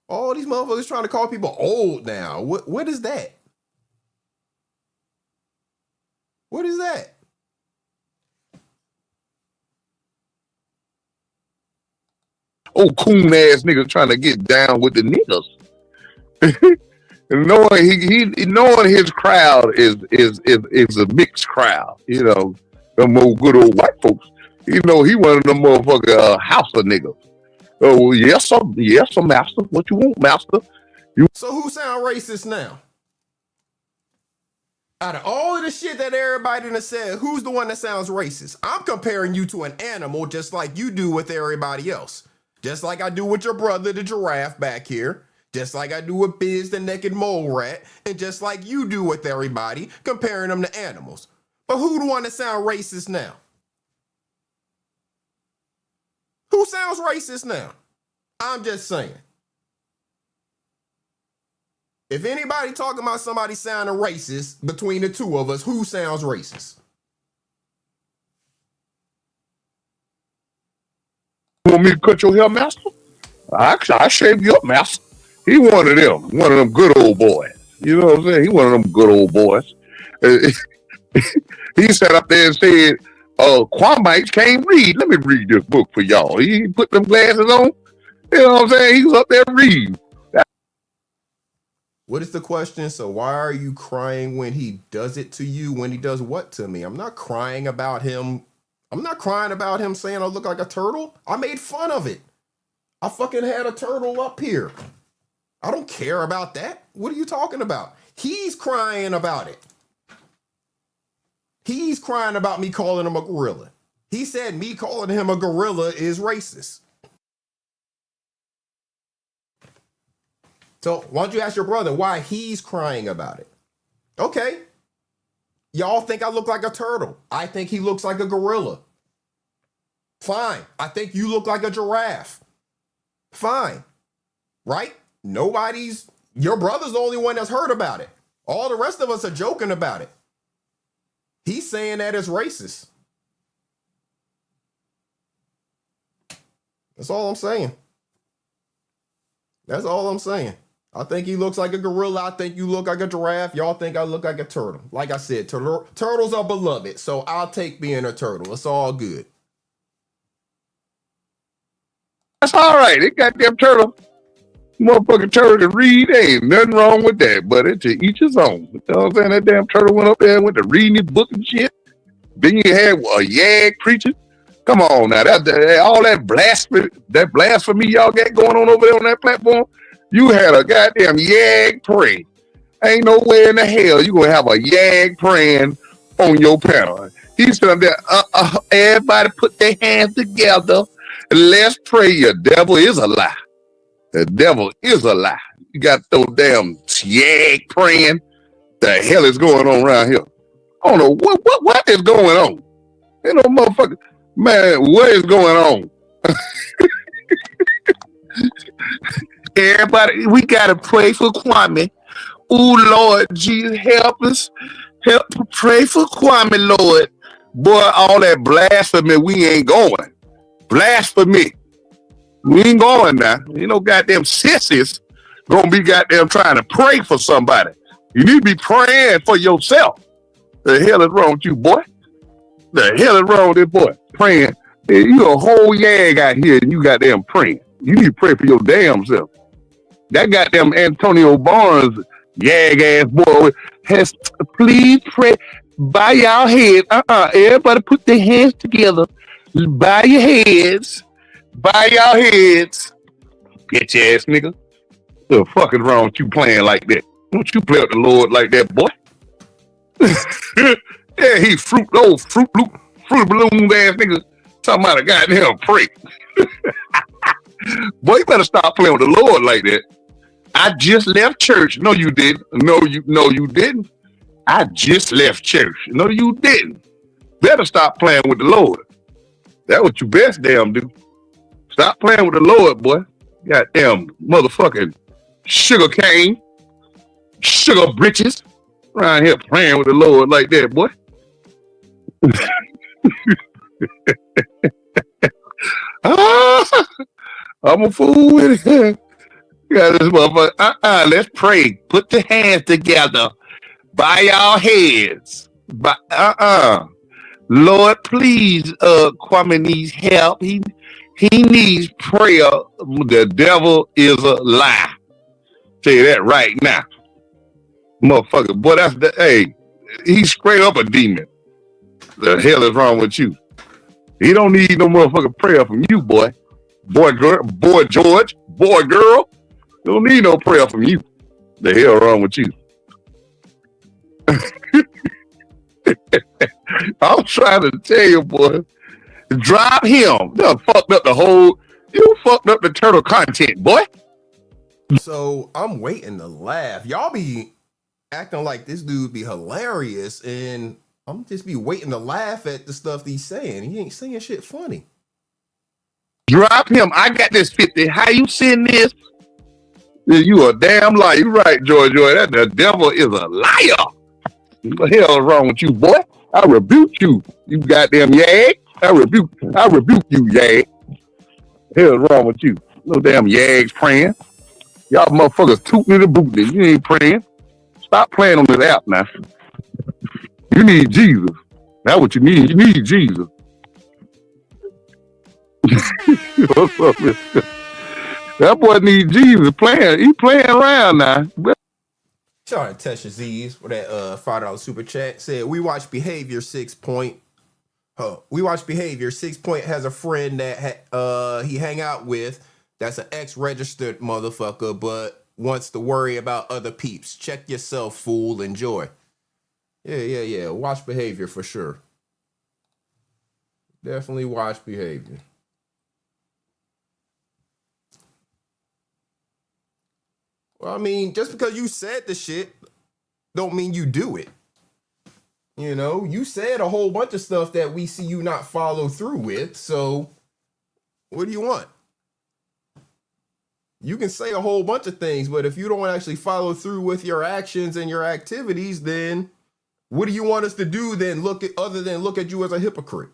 All these motherfuckers trying to call people old now. What is that? What is that? Oh, coon ass nigga trying to get down with the niggas. knowing his crowd is a mixed crowd, you know, them old good old white folks. You know, he one of them motherfucker house of niggas. Oh yes, sir, master. What you want, master? So who sound racist now? Out of all of the shit that everybody done said, who's the one that sounds racist? I'm comparing you to an animal just like you do with everybody else. Just like I do with your brother, the giraffe back here. Just like I do with Biz, the naked mole rat. And just like you do with everybody, comparing them to animals. But who the one that sound racist now? Who sounds racist now? I'm just saying. If anybody talking about somebody sounding racist between the two of us, who sounds racist? You want me to cut your hair, master? I shave you up, master. He one of them good old boys. You know what I'm saying? He one of them good old boys. He sat up there and said, Quamites can't read. Let me read this book for y'all. He put them glasses on. You know what I'm saying? He was up there reading. What is the question? So why are you crying when he does it to you? When he does what to me? I'm not crying about him. I'm not crying about him saying I look like a turtle. I made fun of it. I fucking had a turtle up here. I don't care about that. What are you talking about? He's crying about it. He's crying about me calling him a gorilla. He said me calling him a gorilla is racist. So why don't you ask your brother why he's crying about it? Okay. Y'all think I look like a turtle. I think he looks like a gorilla. Fine. I think you look like a giraffe. Fine. Right? Your brother's the only one that's heard about it. All the rest of us are joking about it. He's saying that it's racist. That's all I'm saying. That's all I'm saying. I think he looks like a gorilla. I think you look like a giraffe. Y'all think I look like a turtle. Like I said, turtles are beloved, so I'll take being a turtle. It's all good. That's all right. It goddamn turtle. Motherfucking turtle can read. Ain't nothing wrong with that, but it's to each his own. You know what I'm saying? That damn turtle went up there and went to reading his book and shit. Then you had a yag preaching. Come on now. All that blasphemy y'all got going on over there on that platform. You had a goddamn yag pray. Ain't no way in the hell you gonna have a yag praying on your panel. He said there, everybody put their hands together Let's pray. Your devil is a lie. The devil is a lie. You got those damn yag praying. The hell is going on around here? I don't know what is going on. You know, motherfucker, man, what is going on? Everybody, we gotta pray for Kwame. Oh Lord Jesus, help us. Help pray for Kwame, Lord. Boy, all that blasphemy, we ain't going. Blasphemy. We ain't going now. You know, goddamn sissies gonna be goddamn trying to pray for somebody. You need to be praying for yourself. The hell is wrong with you, boy? The hell is wrong with this boy? Praying. You a whole yag out here and you goddamn praying. You need to pray for your damn self. That goddamn Antonio Barnes yag ass boy has please pray. Bow y'all heads. Everybody put their hands together. Bow your heads. Bow y'all heads. Bitch ass nigga. What the fuck is wrong with you playing like that? Don't you play with the Lord like that, boy? Yeah, he fruit balloon ass nigga talking about a goddamn prick. Boy, you better stop playing with the Lord like that. I just left church. No, you didn't. No, you didn't. I just left church. No, you didn't. Better stop playing with the Lord. That's what you best damn do. Stop playing with the Lord, boy. Goddamn motherfucking sugar cane, sugar britches, around here playing with the Lord like that, boy. I'm a fool with it. Got this motherfucker. Let's pray. Put the hands together. Bow y'all heads. Lord, please, Kwame needs help. He needs prayer. The devil is a lie. Tell you that right now. Motherfucker, boy, he's straight up a demon. The hell is wrong with you? He don't need no motherfucking prayer from you, boy. Boy, George, boy, girl. Don't need no prayer from you. The hell wrong with you? I'm trying to tell you, boy. Drop him. You fucked up the turtle content, boy. So I'm waiting to laugh. Y'all be acting like this dude be hilarious, and I'm just be waiting to laugh at the stuff he's saying. He ain't saying shit funny. Drop him. I got this 50. How you send this? You a damn liar. You right, Joy. That the devil is a liar. What the hell is wrong with you, boy? I rebuke you. You goddamn yag. I rebuke you, yag. What the hell is wrong with you? No damn yags praying. Y'all motherfuckers tooting the booty. You ain't praying. Stop playing on this app now. You need Jesus. That's what you need. You need Jesus. What's up, man? That boy need Jesus playing. He playing around now. Shout out to Tesha Z's for that $5 super chat. Said we watch Behavior 6 Point. We watch Behavior 6 Point has a friend that he hang out with that's an ex-registered motherfucker, but wants to worry about other peeps. Check yourself, fool. Enjoy. Yeah. Watch Behavior for sure. Definitely watch Behavior. Well, I mean, just because you said the shit don't mean you do it. You know, you said a whole bunch of stuff that we see you not follow through with. So what do you want? You can say a whole bunch of things, but if you don't actually follow through with your actions and your activities, then what do you want us to do then other than look at you as a hypocrite?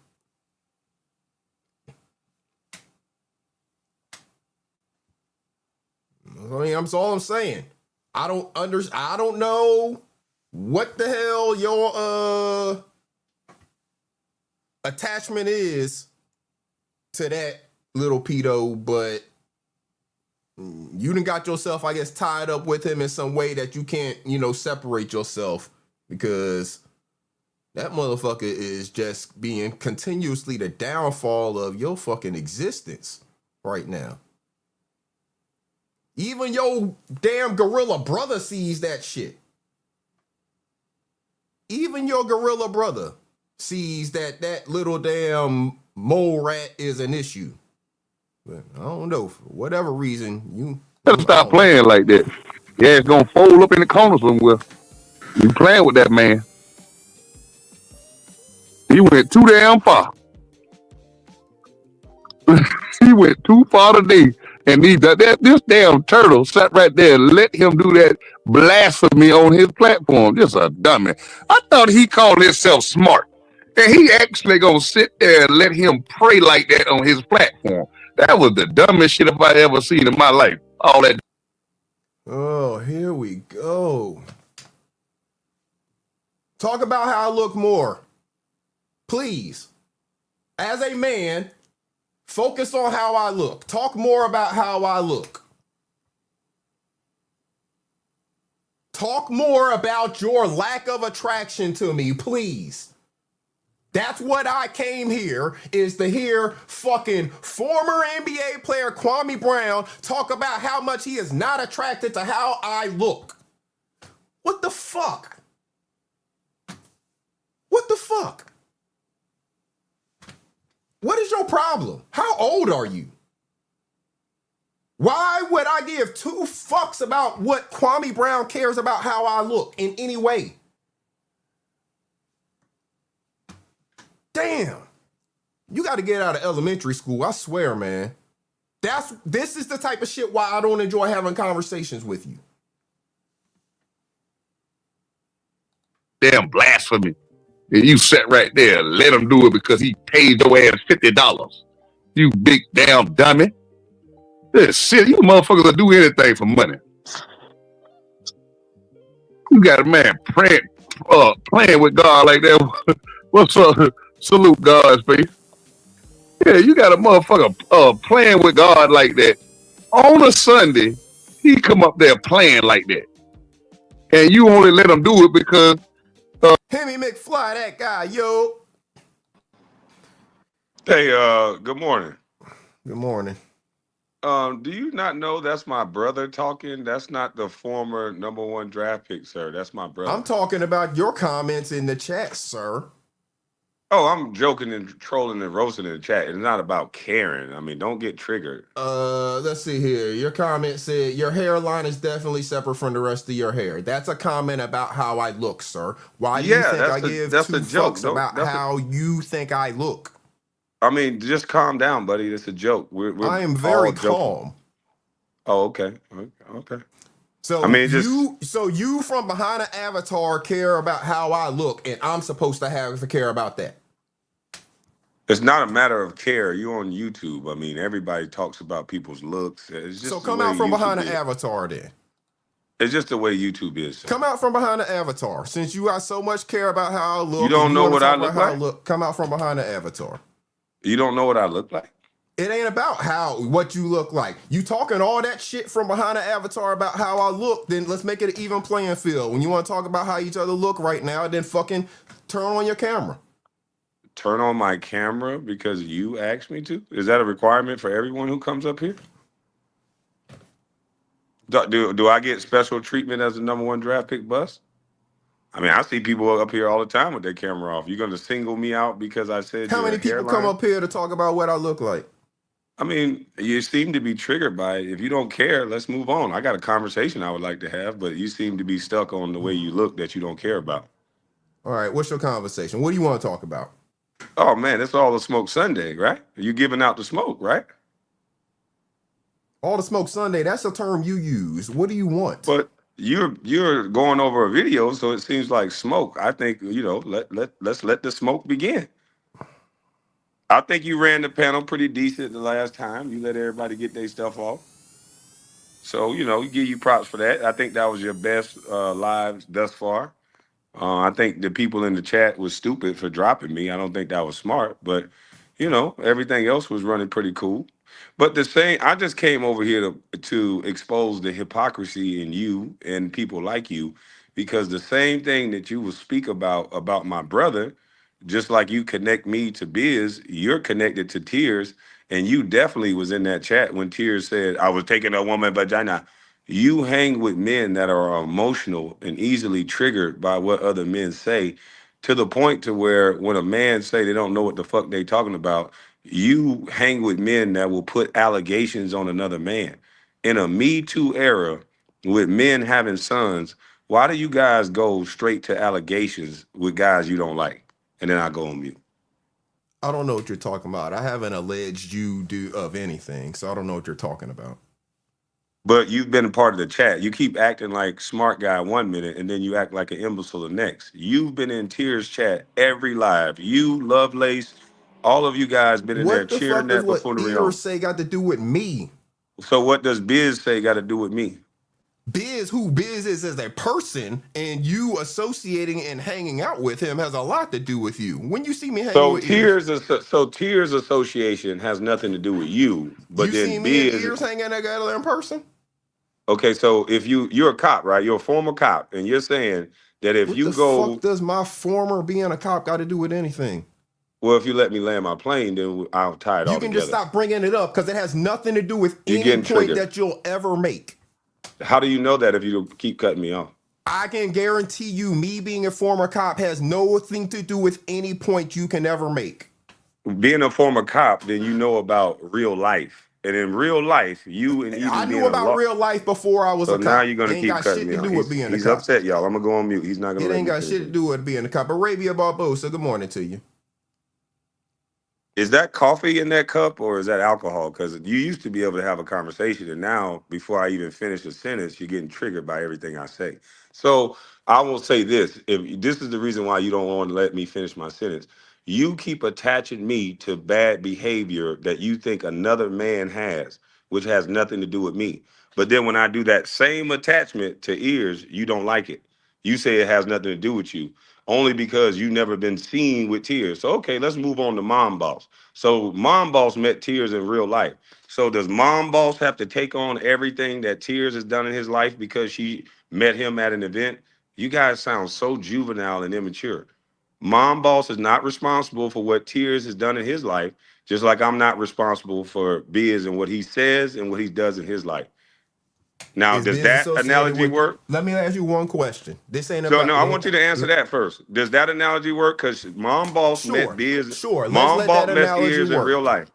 I mean, that's all I'm saying. I don't know what the hell your attachment is to that little pedo, but you done got yourself, I guess, tied up with him in some way that you can't, separate yourself, because that motherfucker is just being continuously the downfall of your fucking existence right now. Even your damn gorilla brother sees that shit. Even your gorilla brother sees that little damn mole rat is an issue. But I don't know. For whatever reason, Better I stop don't know. playing like that. Yeah, it's gonna fold up in the corner somewhere. You playing with that man. He went too damn far. He went too far today. And this damn turtle sat right there and let him do that blasphemy on his platform. Just a dummy. I thought he called himself smart. And he actually gonna sit there and let him pray like that on his platform. That was the dumbest shit I ever seen in my life. All that. Oh, here we go. Talk about how I look more. Please. As a man, focus on how I look. Talk more about how I look. Talk more about your lack of attraction to me, please. That's what I came here, is to hear fucking former NBA player Kwame Brown talk about how much he is not attracted to how I look. What the fuck? What the fuck? What is your problem? How old are you? Why would I give two fucks about what Kwame Brown cares about how I look in any way? Damn. You got to get out of elementary school. I swear, man. This is the type of shit why I don't enjoy having conversations with you. Damn blasphemy. And you sat right there and let him do it because he paid your ass $50. You big damn dummy. This shit, you motherfuckers will do anything for money. You got a man playing with God like that. What's up? Salute God's face. Yeah, you got a motherfucker playing with God like that. On a Sunday, he come up there playing like that. And you only let him do it because Hemi McFly, that guy, yo. Hey, good morning. Good morning. Do you not know that's my brother talking? That's not the former #1 draft pick, sir. That's my brother. I'm talking about your comments in the chat, sir. Oh, I'm joking and trolling and roasting in the chat. It's not about caring. I mean, don't get triggered. Let's see here. Your comment said your hairline is definitely separate from the rest of your hair. That's a comment about how I look, sir. Why do you think I give two fucks about how you think I look? I mean, just calm down, buddy. It's a joke. I am very calm. Oh, okay. Okay. So I mean, you from behind an avatar care about how I look, and I'm supposed to have to care about that. It's not a matter of care. You're on YouTube. I mean, everybody talks about people's looks. It's just so come out from behind an avatar then. It's just the way YouTube is. Sir. Come out from behind an avatar. Since you got so much care about how I look. You don't know what I look like? Come out from behind an avatar. You don't know what I look like? It ain't about what you look like. You talking all that shit from behind an avatar about how I look, then let's make it an even playing field. When you want to talk about how each other look right now, then fucking turn on your camera. Turn on my camera because you asked me to? Is that a requirement for everyone who comes up here? Do I get special treatment as the #1 draft pick bust? I mean, I see people up here all the time with their camera off. You're going to single me out because I said how many people come up here to talk about what I look like? I mean, you seem to be triggered by it. If you don't care, let's move on. I got a conversation I would like to have, but you seem to be stuck on the way you look that you don't care about. All right, what's your conversation? What do you want to talk about? Oh, man, it's all the smoke Sunday, right? You giving out the smoke, right? All the smoke Sunday, that's a term you use. What do you want? But you're going over a video, so it seems like smoke. I think, let's let the smoke begin. I think you ran the panel pretty decent the last time. You let everybody get their stuff off. So, give you props for that. I think that was your best live thus far. I think the people in the chat was stupid for dropping me. I don't think that was smart, but everything else was running pretty cool. But I just came over here to expose the hypocrisy in you and people like you, because the same thing that you will speak about my brother, just like you connect me to Biz, you're connected to Tears, and you definitely was in that chat when Tears said, I was taking a woman vagina. You hang with men that are emotional and easily triggered by what other men say, to the point to where when a man say they don't know what the fuck they talking about, You hang with men that will put allegations on another man. In a Me Too era, with men having sons, why do you guys go straight to allegations with guys you don't like? And then I go on mute. I don't know what you're talking about. I haven't alleged you do of anything, so I don't know what you're talking about. But you've been a part of the chat. You keep acting like smart guy 1 minute, and then you act like an imbecile the next. You've been in Tears chat every live. You, Lovelace, all of you guys been in there What the cheering fuck does that what buffoonery ears on. say got to do with me? So what does Biz say got to do with me? Biz, who Biz is as a person, and you associating and hanging out with him has a lot to do with you. When you see me hanging So with ears, Tears Association has nothing to do with you, but you then see me and Biz. ears hanging together in person? Okay, so if you're a cop, right? You're a former cop, and you're saying that if What you the fuck go, does my former being a cop got to do with anything? well, if you let me land my plane, then I'll tie it You all can just together. stop bringing it up because it has nothing to do with You're any getting point triggered. that you'll ever make. How do you know that if you keep cutting me off? I can guarantee you, me being a former cop has nothing to do with any point you can ever make. Being a former cop, then you know about real life. And in real life, you and I even knew being a about law. real life before I was So a now cop. you're gonna Ain't keep got cutting shit me to off. do with being a He's cop. upset, y'all. I'm gonna go on mute. He's not gonna It let ain't me got finish shit to it. do with being a cop. Arabia Barbosa, good morning to you. Is that coffee in that cup or is that alcohol? Because you used to be able to have a conversation, and now before I even finish a sentence, you're getting triggered by everything I say. So I will say this: if this is the reason why you don't want to let me finish my sentence, you keep attaching me to bad behavior that you think another man has, which has nothing to do with me. But then when I do that same attachment to ears, you don't like it. You say it has nothing to do with you only because you never been seen with Tears. So okay, let's move on to Mom Boss. So Mom Boss met Tears in real life. So does Mom Boss have to take on everything that Tears has done in his life because she met him at an event? You guys sound so juvenile and immature. Mom Boss is not responsible for what Tears has done in his life, just like I'm not responsible for Biz and what he says and what he does in his life. Now, Is does Biz that associated analogy with? work? Let me ask you one question. This ain't So no, about. I want you to answer that first. Does that analogy work? Because Mom Boss met Sure, Biz, sure. Let's Mom let that Boss met analogy Ears in real work. life.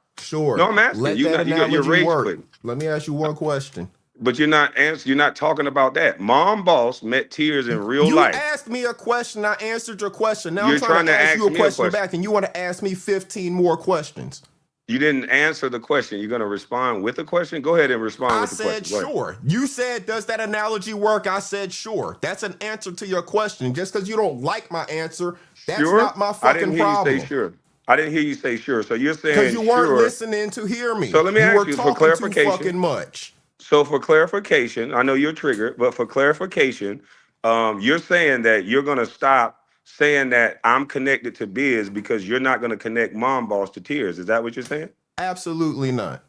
No, Sure, I'm asking let you. that Not you're analogy rage work. quitting, Let me ask you one question. but you're not answer. You're not talking about that. Mom Boss met Tears in real You life. asked me a question. I answered your question. Now I'm You're trying trying to to ask you ask a me a question question. back, and you want to ask me 15 more questions. You didn't answer the question. You're going to respond with a question. Go ahead and respond I with the said question. Go ahead. sure. You said, does that analogy work? I said sure. That's an answer to your question. Just because you don't like my answer, that's Sure. not my I didn't fucking hear you say problem. sure. I didn't hear you say sure. So you're Because saying you weren't sure. listening to hear So me. let me You ask were you for talking too clarification. fucking much. So for clarification, I know you're triggered, but for clarification, you're saying that you're going to stop saying that I'm connected to Biz because you're not going to connect Mom Boss to Tears. Is that what you're saying? Absolutely not.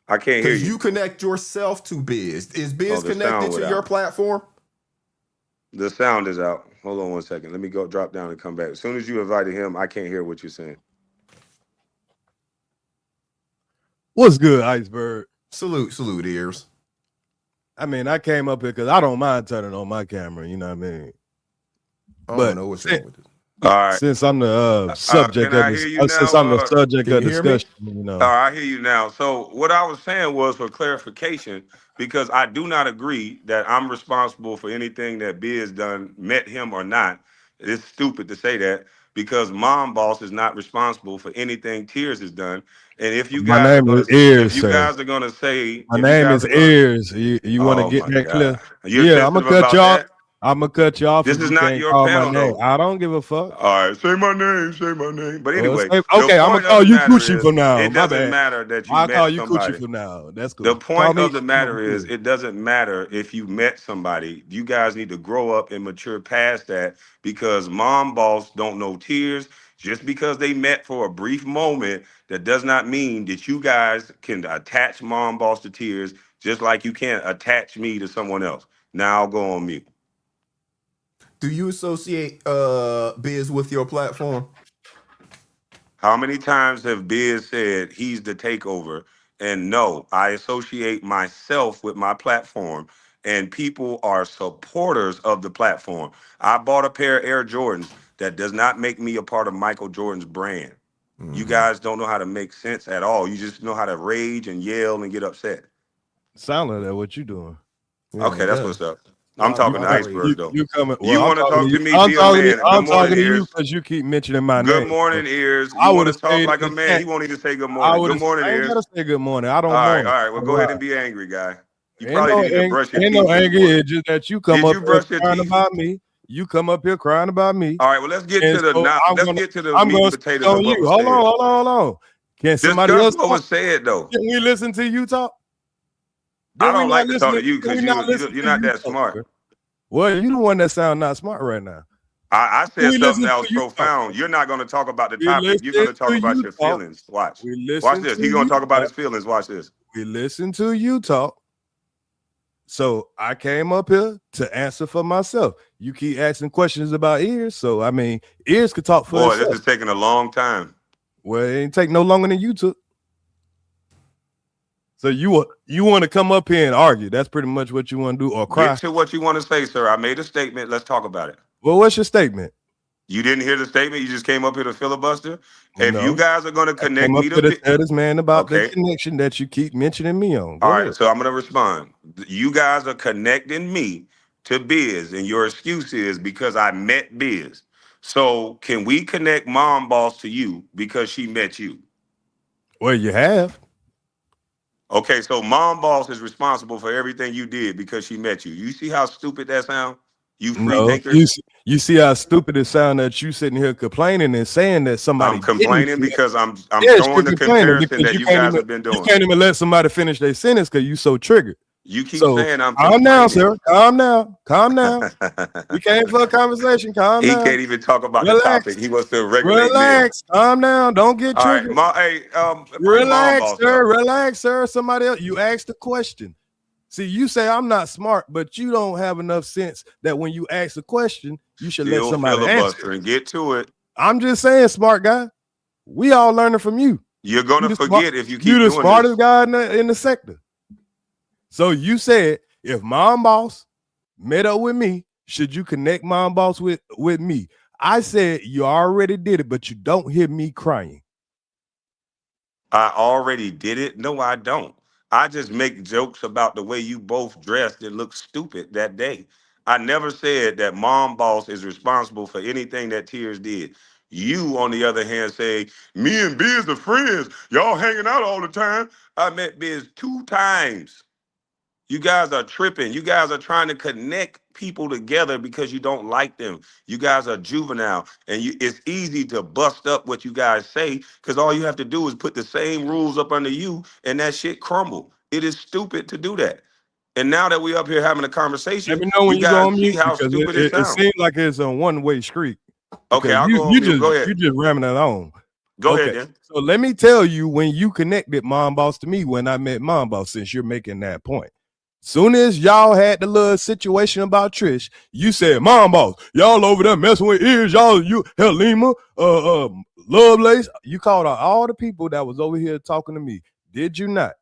I can't hear Because you. you connect yourself to Biz. Is Oh, Biz the connected sound to went your out. platform? The sound is out. Hold on 1 second. Let me go drop down and come back. As soon as you invited him, I can't hear what you're saying. What's good, Iceberg? Salute, ears. I mean, I came up here because I don't mind turning on my camera. You know what I mean? I But don't know what's wrong with it. All right. since I'm the subject Can of I this, hear you since I'm the now? subject Can of you hear me? discussion, you know, I hear you now. So what I was saying was for clarification, because I do not agree that I'm responsible for anything that Biz done, met him or not. It's stupid to say that because Mom Boss is not responsible for anything Tears has done. And if you my guys are name gonna, is Ears, if you sir. guys are gonna say, My if you name guys is are gonna, Ears. You want to oh get my that clear? God, you're Yeah, I'm gonna sensitive cut you about off. that. I'm gonna cut you off This if is you not can't your call my panel name. though. I don't give a fuck. All right, say my name, say my name. But anyway, the Okay, I'm gonna point of call the you matter Coochie is, for now. it My doesn't bad. matter that you I'll call met you Coochie somebody. for now. That's The cool. Call point me. of the matter is, it doesn't matter if you met somebody. You guys need to grow up and mature past that because Mom Boss don't know Tears. Just because they met for a brief moment, that does not mean that you guys can attach Mom Boss to Tears, just like you can't attach me to someone else. Now I'll go on mute. Do you associate Biz with your platform? How many times have Biz said he's the takeover? And no, I associate myself with my platform, and people are supporters of the platform. I bought a pair of Air Jordans. That does not make me a part of Michael Jordan's brand. You guys don't know how to make sense at all. You just know how to rage and yell and get upset. Sound like that what you doing. Yeah, Okay, that's yeah. what's up. I'm talking to Iceberg though. You coming? You Well, want to talk to me? I'm Be a talking man. to, I'm Good morning, talking to you ears. because you keep mentioning my Good name. morning, ears. I You want would to talk like a man? He won't even say good morning. Good morning, I ain't ears. gotta say good morning. I don't All mourn. right. Well, go ahead and be angry, guy. You Ain't probably no need to brush your ain't teeth no this anger. morning. It's just that you come Did up you here brush your crying teeth? about me. You come up here crying about me. All right. Well, let's get And to the so now. Let's get to the meat and potatoes of what was said. Hold on. Can somebody Discuss else what was said, though. Can we listen to you talk? I don't like to talk to you because you're not that talk, smart. Sir? Well, you the one that sound not smart right now. I said something that was profound. You're not going to talk about the topic. You're going to talk about your feelings. Watch this. He's going to talk about his feelings. Watch this. We listen to you talk. So I came up here to answer for myself. You keep asking questions about ears. So I mean, ears could talk for Boy, itself. this is taking a long time. Well, it ain't take no longer than you took. So you want to come up here and argue? That's pretty much what you want to do, or cry? Get to what you want to say, sir. I made a statement. Let's talk about it. Well, what's your statement? You didn't hear the statement. You just came up here to filibuster. If you guys are going to connect me to tell this man about the connection that you keep mentioning me on. All right, so I'm going to respond. You guys are connecting me to Biz, and your excuse is because I met Biz. So can we connect Mom Boss to you because she met you? Well, you have. Okay, so Mom Boss is responsible for everything you did because she met you. You see how stupid that sounds? You free thinkers. You see how stupid it sounds that you sitting here complaining and saying that somebody. I'm complaining because I'm throwing the comparison that you guys have been doing. You can't even let somebody finish their sentence because you so triggered. You keep saying I'm calm down, sir. Calm down. We came for a conversation. Calm down. He can't even talk about the topic. He wants to regulate. Relax. Calm down. Don't get triggered. All right, relax, sir. Relax, sir. Somebody else. You asked the question. See, you say I'm not smart, but you don't have enough sense that when you ask a question, you should let somebody answer and get to it. I'm just saying, smart guy. We all learning from you. You're gonna forget if you keep doing this. You're the smartest this. guy in the sector. So you said if Mom Boss met up with me, should you connect Mom Boss with me? I said you already did it, but you don't hear me crying. I already did it. No, I don't. I just make jokes about the way you both dressed and looked stupid that day. I never said that Mom Boss is responsible for anything that Tears did. You, on the other hand, say, me and Biz are friends. Y'all hanging out all the time. I met Biz 2 times. You guys are tripping. You guys are trying to connect people together because you don't like them. You guys are juvenile, and it's easy to bust up what you guys say because all you have to do is put the same rules up under you, and that shit crumble. It is stupid to do that. And now that we're up here having a conversation, let me know when you go on mute, see how stupid it sounds. It seems like it's a one-way street. Okay, I'll go on mute. Go ahead. You just ramming it on. Go ahead, then. So let me tell you when you connected Mom Boss to me when I met Mom Boss, since you're making that point. Soon as y'all had the little situation about Trish, you said, Mom Boss, y'all over there messing with ears, y'all, you, Helima, Lovelace. You called out all the people that was over here talking to me. Did you not?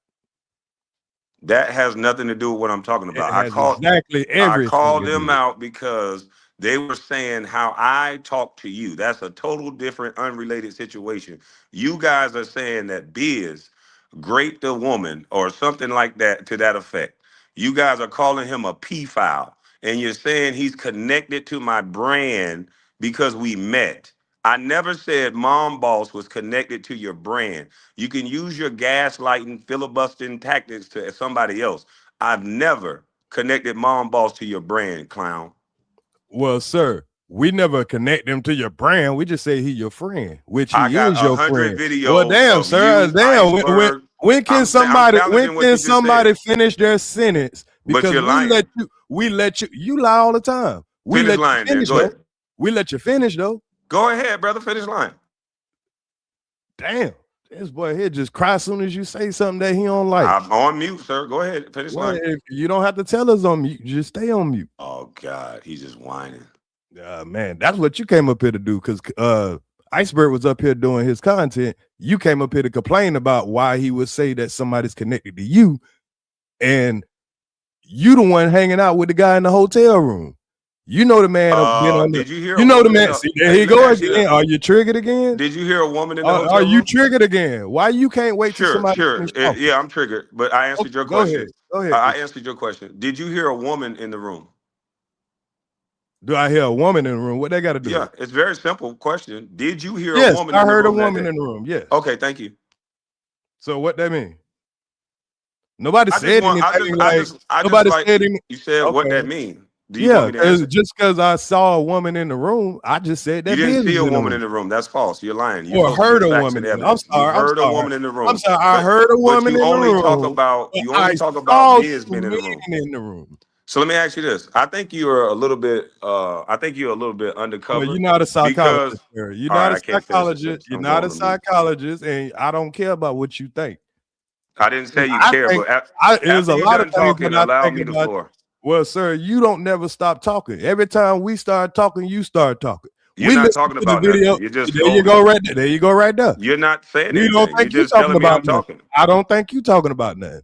That has nothing to do with what I'm talking about. I called them out because they were saying how I talk to you. That's a total different, unrelated situation. You guys are saying that Biz raped a woman or something like that to that effect. You guys are calling him a pedophile, and you're saying he's connected to my brand because we met. I never said Mom Boss was connected to your brand. You can use your gaslighting, filibustering tactics to somebody else. I've never connected Mom Boss to your brand, clown. Well, sir, we never connect him to your brand. We just say he your friend, which he is your friend. Well, damn, sir, damn. When can somebody finish their sentence? Because we let you lie all the time. We let you finish though. Go ahead, brother. Finish line. Damn, this boy here just cry as soon as you say something that he don't like. I'm on mute, sir. Go ahead. Finish line. You don't have to tell us on mute. Just stay on mute. Oh God, he's just whining. Man, that's what you came up here to do. Because Iceberg was up here doing his content. You came up here to complain about why he would say that somebody's connected to you, and you the one hanging out with the guy in the hotel room. You know the man been on Did you hear you a know the woman in man. the, See, there hey, he let me go ask you again. this. Are you triggered again? Did you hear a woman in the Are hotel you room? triggered again? Why you can't wait till Sure, somebody sure. finish talking? Yeah, I'm triggered, but I answered your Okay, go ahead. question. Go ahead. I answered your question. Did you hear a woman in the room? Do I hear a woman in the room? What they got to do? Yeah, it's very simple question. Did you hear a Yes, woman I in the heard a room that woman day? in the room. Yes. Okay, thank you. So what that mean? Nobody I just said want, anything I like. just Nobody like said anything. you said what Okay. that mean. Do you want Yeah, me to answer? just because I saw a woman in the room, I just said You that didn't business see a in the woman room. in the room. That's false. You're lying. You're Or supposed to heard give a facts and woman. I'm evidence. You sorry. I'm heard a sorry. woman in the I'm room, sorry. I heard a but woman you in the only talk room. about But I about saw Biz two being in men the room. in the room. So let me ask you this. I think you're a little bit I think you're a little bit Well, undercover you're not a because psychologist, sir. You're all right, not a I can't finish the psychologist. sentence. You're I'm not going a to mute. psychologist, and I don't care about what you think. I didn't say you I care, think but there's after a you're lot of done things talking, that I allow think me the about. floor. Well, sir, you don't never stop talking. Every time we start talking, you start talking. You're We not listen talking to the about video. nothing. You're just There you go, scrolling. right there. There you go, right there. You're not saying We don't anything. You're think you just talking telling me about I'm nothing. talking. I don't think you talking about nothing.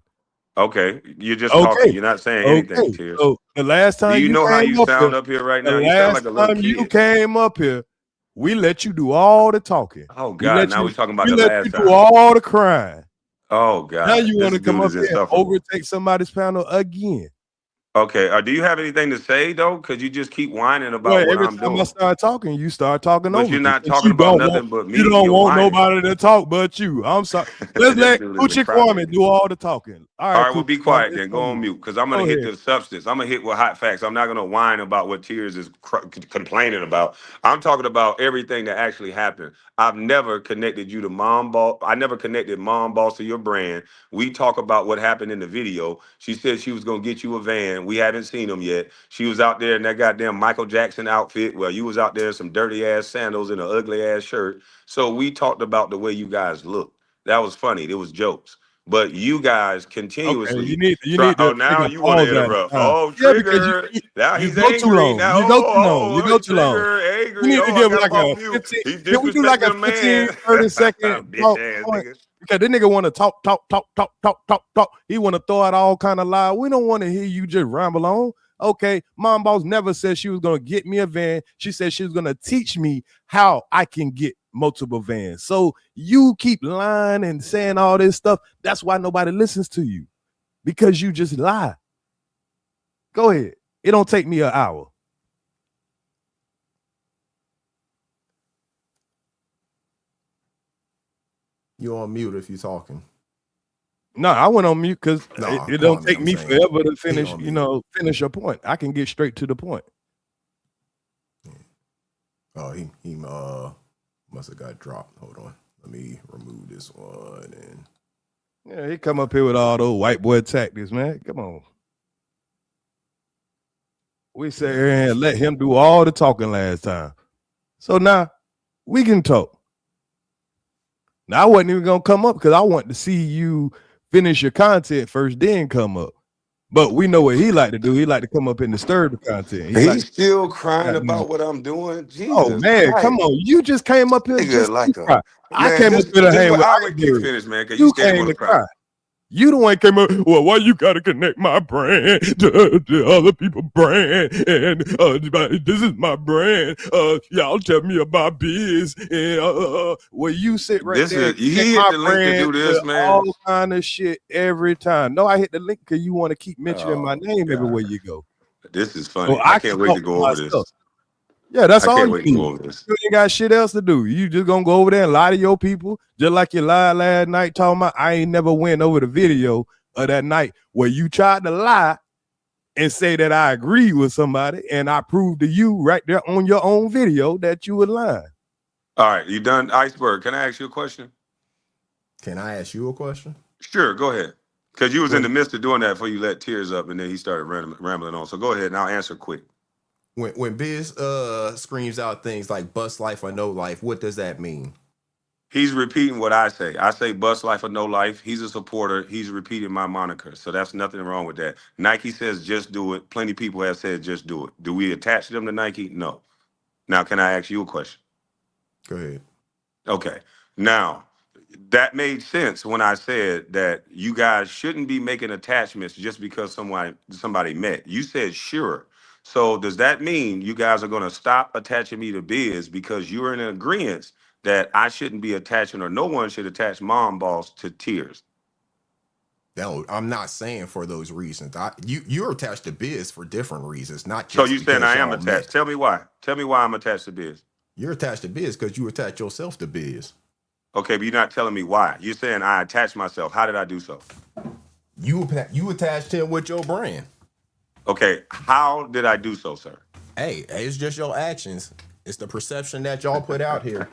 Okay, you're just talking. Okay. You're not saying anything, Okay. Tears. So the last Do time you you know how you came up here, sound up here right the now? You sound last like a little time you kid. came up here, we let you do all the talking. Oh God! Now we're talking about We the let last you do time. all the crying. Oh Now God! you want This to come dude up is here and insufferable. overtake somebody's panel again. Okay. Do you have anything to say though? Because you just keep whining Well, about what every I'm time I doing, start talking, you start talking but over you're me. not But talking about nothing but you me. don't You're want whining. nobody to talk but you. I'm sorry. Let's This let dude is a Coochie Kwame crybaby. do all the talking. All All right, right, well, Coochie be Kwame, quiet it's then. Go on on you. mute because I'm gonna Go hit ahead. the substance. I'm gonna hit with hot facts. I'm not gonna whine about what Tears is complaining about. I'm talking about everything that actually happened. I've never connected you to Mom Boss. I never connected Mom Boss to your brand. We talk about what happened in the video. She said she was gonna get you a van. We haven't seen them yet. She was out there in that goddamn Michael Jackson outfit. Well, you was out there in some dirty ass sandals and an ugly ass shirt. So we talked about the way you guys look. That was funny. It was jokes. But you guys Okay, continuously you try. need Oh, to take now a you want to pause at interrupt. a time. Oh, Yeah, because trigger. Now you he's go too angry. long. Now, You go too long. You go too long. trigger, You angry. need to Oh, I give got him like a off mute. 15. He's Can we do like disrespecting a a 15, man. 30-second Bitch talk ass point? nigga. Because this nigga want to talk. He want to throw out all kind of lies. We don't want to hear you just ramble on. Okay, Mom Boss never said she was going to get me a van. She said she was going to teach me how I can get multiple vans. So you keep lying and saying all this stuff. That's why nobody listens to you, because you just lie. Go ahead. It don't take me an hour. You on mute if you talking. No, I went on mute because it don't take I'm me saying forever to he finish, on mute. finish your point. I can get straight to the point. Oh, he must have got dropped. Hold on. Let me remove this one and Yeah, he come up here with all those white boy tactics, man. Come on. We sat here and let him do all the talking last time. So now we can talk. Now I wasn't even gonna come up because I want to see you finish your content first, then come up. But we know what he like to do. He like to come up and disturb the content. He like, He's still crying goddamn. about what I'm doing. Oh Jesus man, come Christ. on. You just came up here Nigga, just to like a cry. I man, came up here to hang with I'll wait till you Iceberg. finish, man, because you You steady came want to to cry. cry. You the one came up. Well, why you gotta connect my brand to other people's brand? And this is my brand. Y'all tell me about biz. And well, you sit right This there and is he connect hit my the link to brand do to this, man. all kind of shit every time. No, I hit the link because you want to keep mentioning my Oh name everywhere God. you go. This is So funny. I I can can't wait talk to for go over myself. this. Yeah, that's I all can't you wait to need. go over this. You ain't got shit else to do. You just gonna go over there and lie to your people, just like you lied last night talking about I ain't never went over the video of that night where you tried to lie and say that I agreed with somebody, and I proved to you right there on your own video that you were lying. All right, you done, Iceberg? Can I ask you a question? can I ask you a question? Sure, go ahead. Because you was in the When midst of doing that before you let Tears up, and then he started rambling on. So go ahead and I'll answer quick. when Biz screams out things like bust life or no life, what does that mean? He's repeating what I say. I say bust life or no life. He's a supporter. He's repeating my moniker. So that's nothing wrong with that. Nike says just do it. Plenty of people have said just do it. Do we attach them to Nike? No. Now, can I ask you a question? Go ahead. Okay. Now, that made sense when I said that you guys shouldn't be making attachments just because somebody met. You said sure. So does that mean you guys are going to stop attaching me to Biz because you're in agreement that I shouldn't be attaching, or no one should attach mom boss to Tears? No, I'm not saying for those reasons. You're attached to Biz for different reasons, not So just you saying because I am y'all attached? met. Tell me why. Tell me why I'm attached to Biz. You're attached to Biz because you attach yourself to Biz. Okay, but you're not telling me why. You're saying I attached myself. How did I do so? You attached him with your brand. Okay, how did I do so, sir? Hey, it's just your actions. It's the perception that y'all put out here.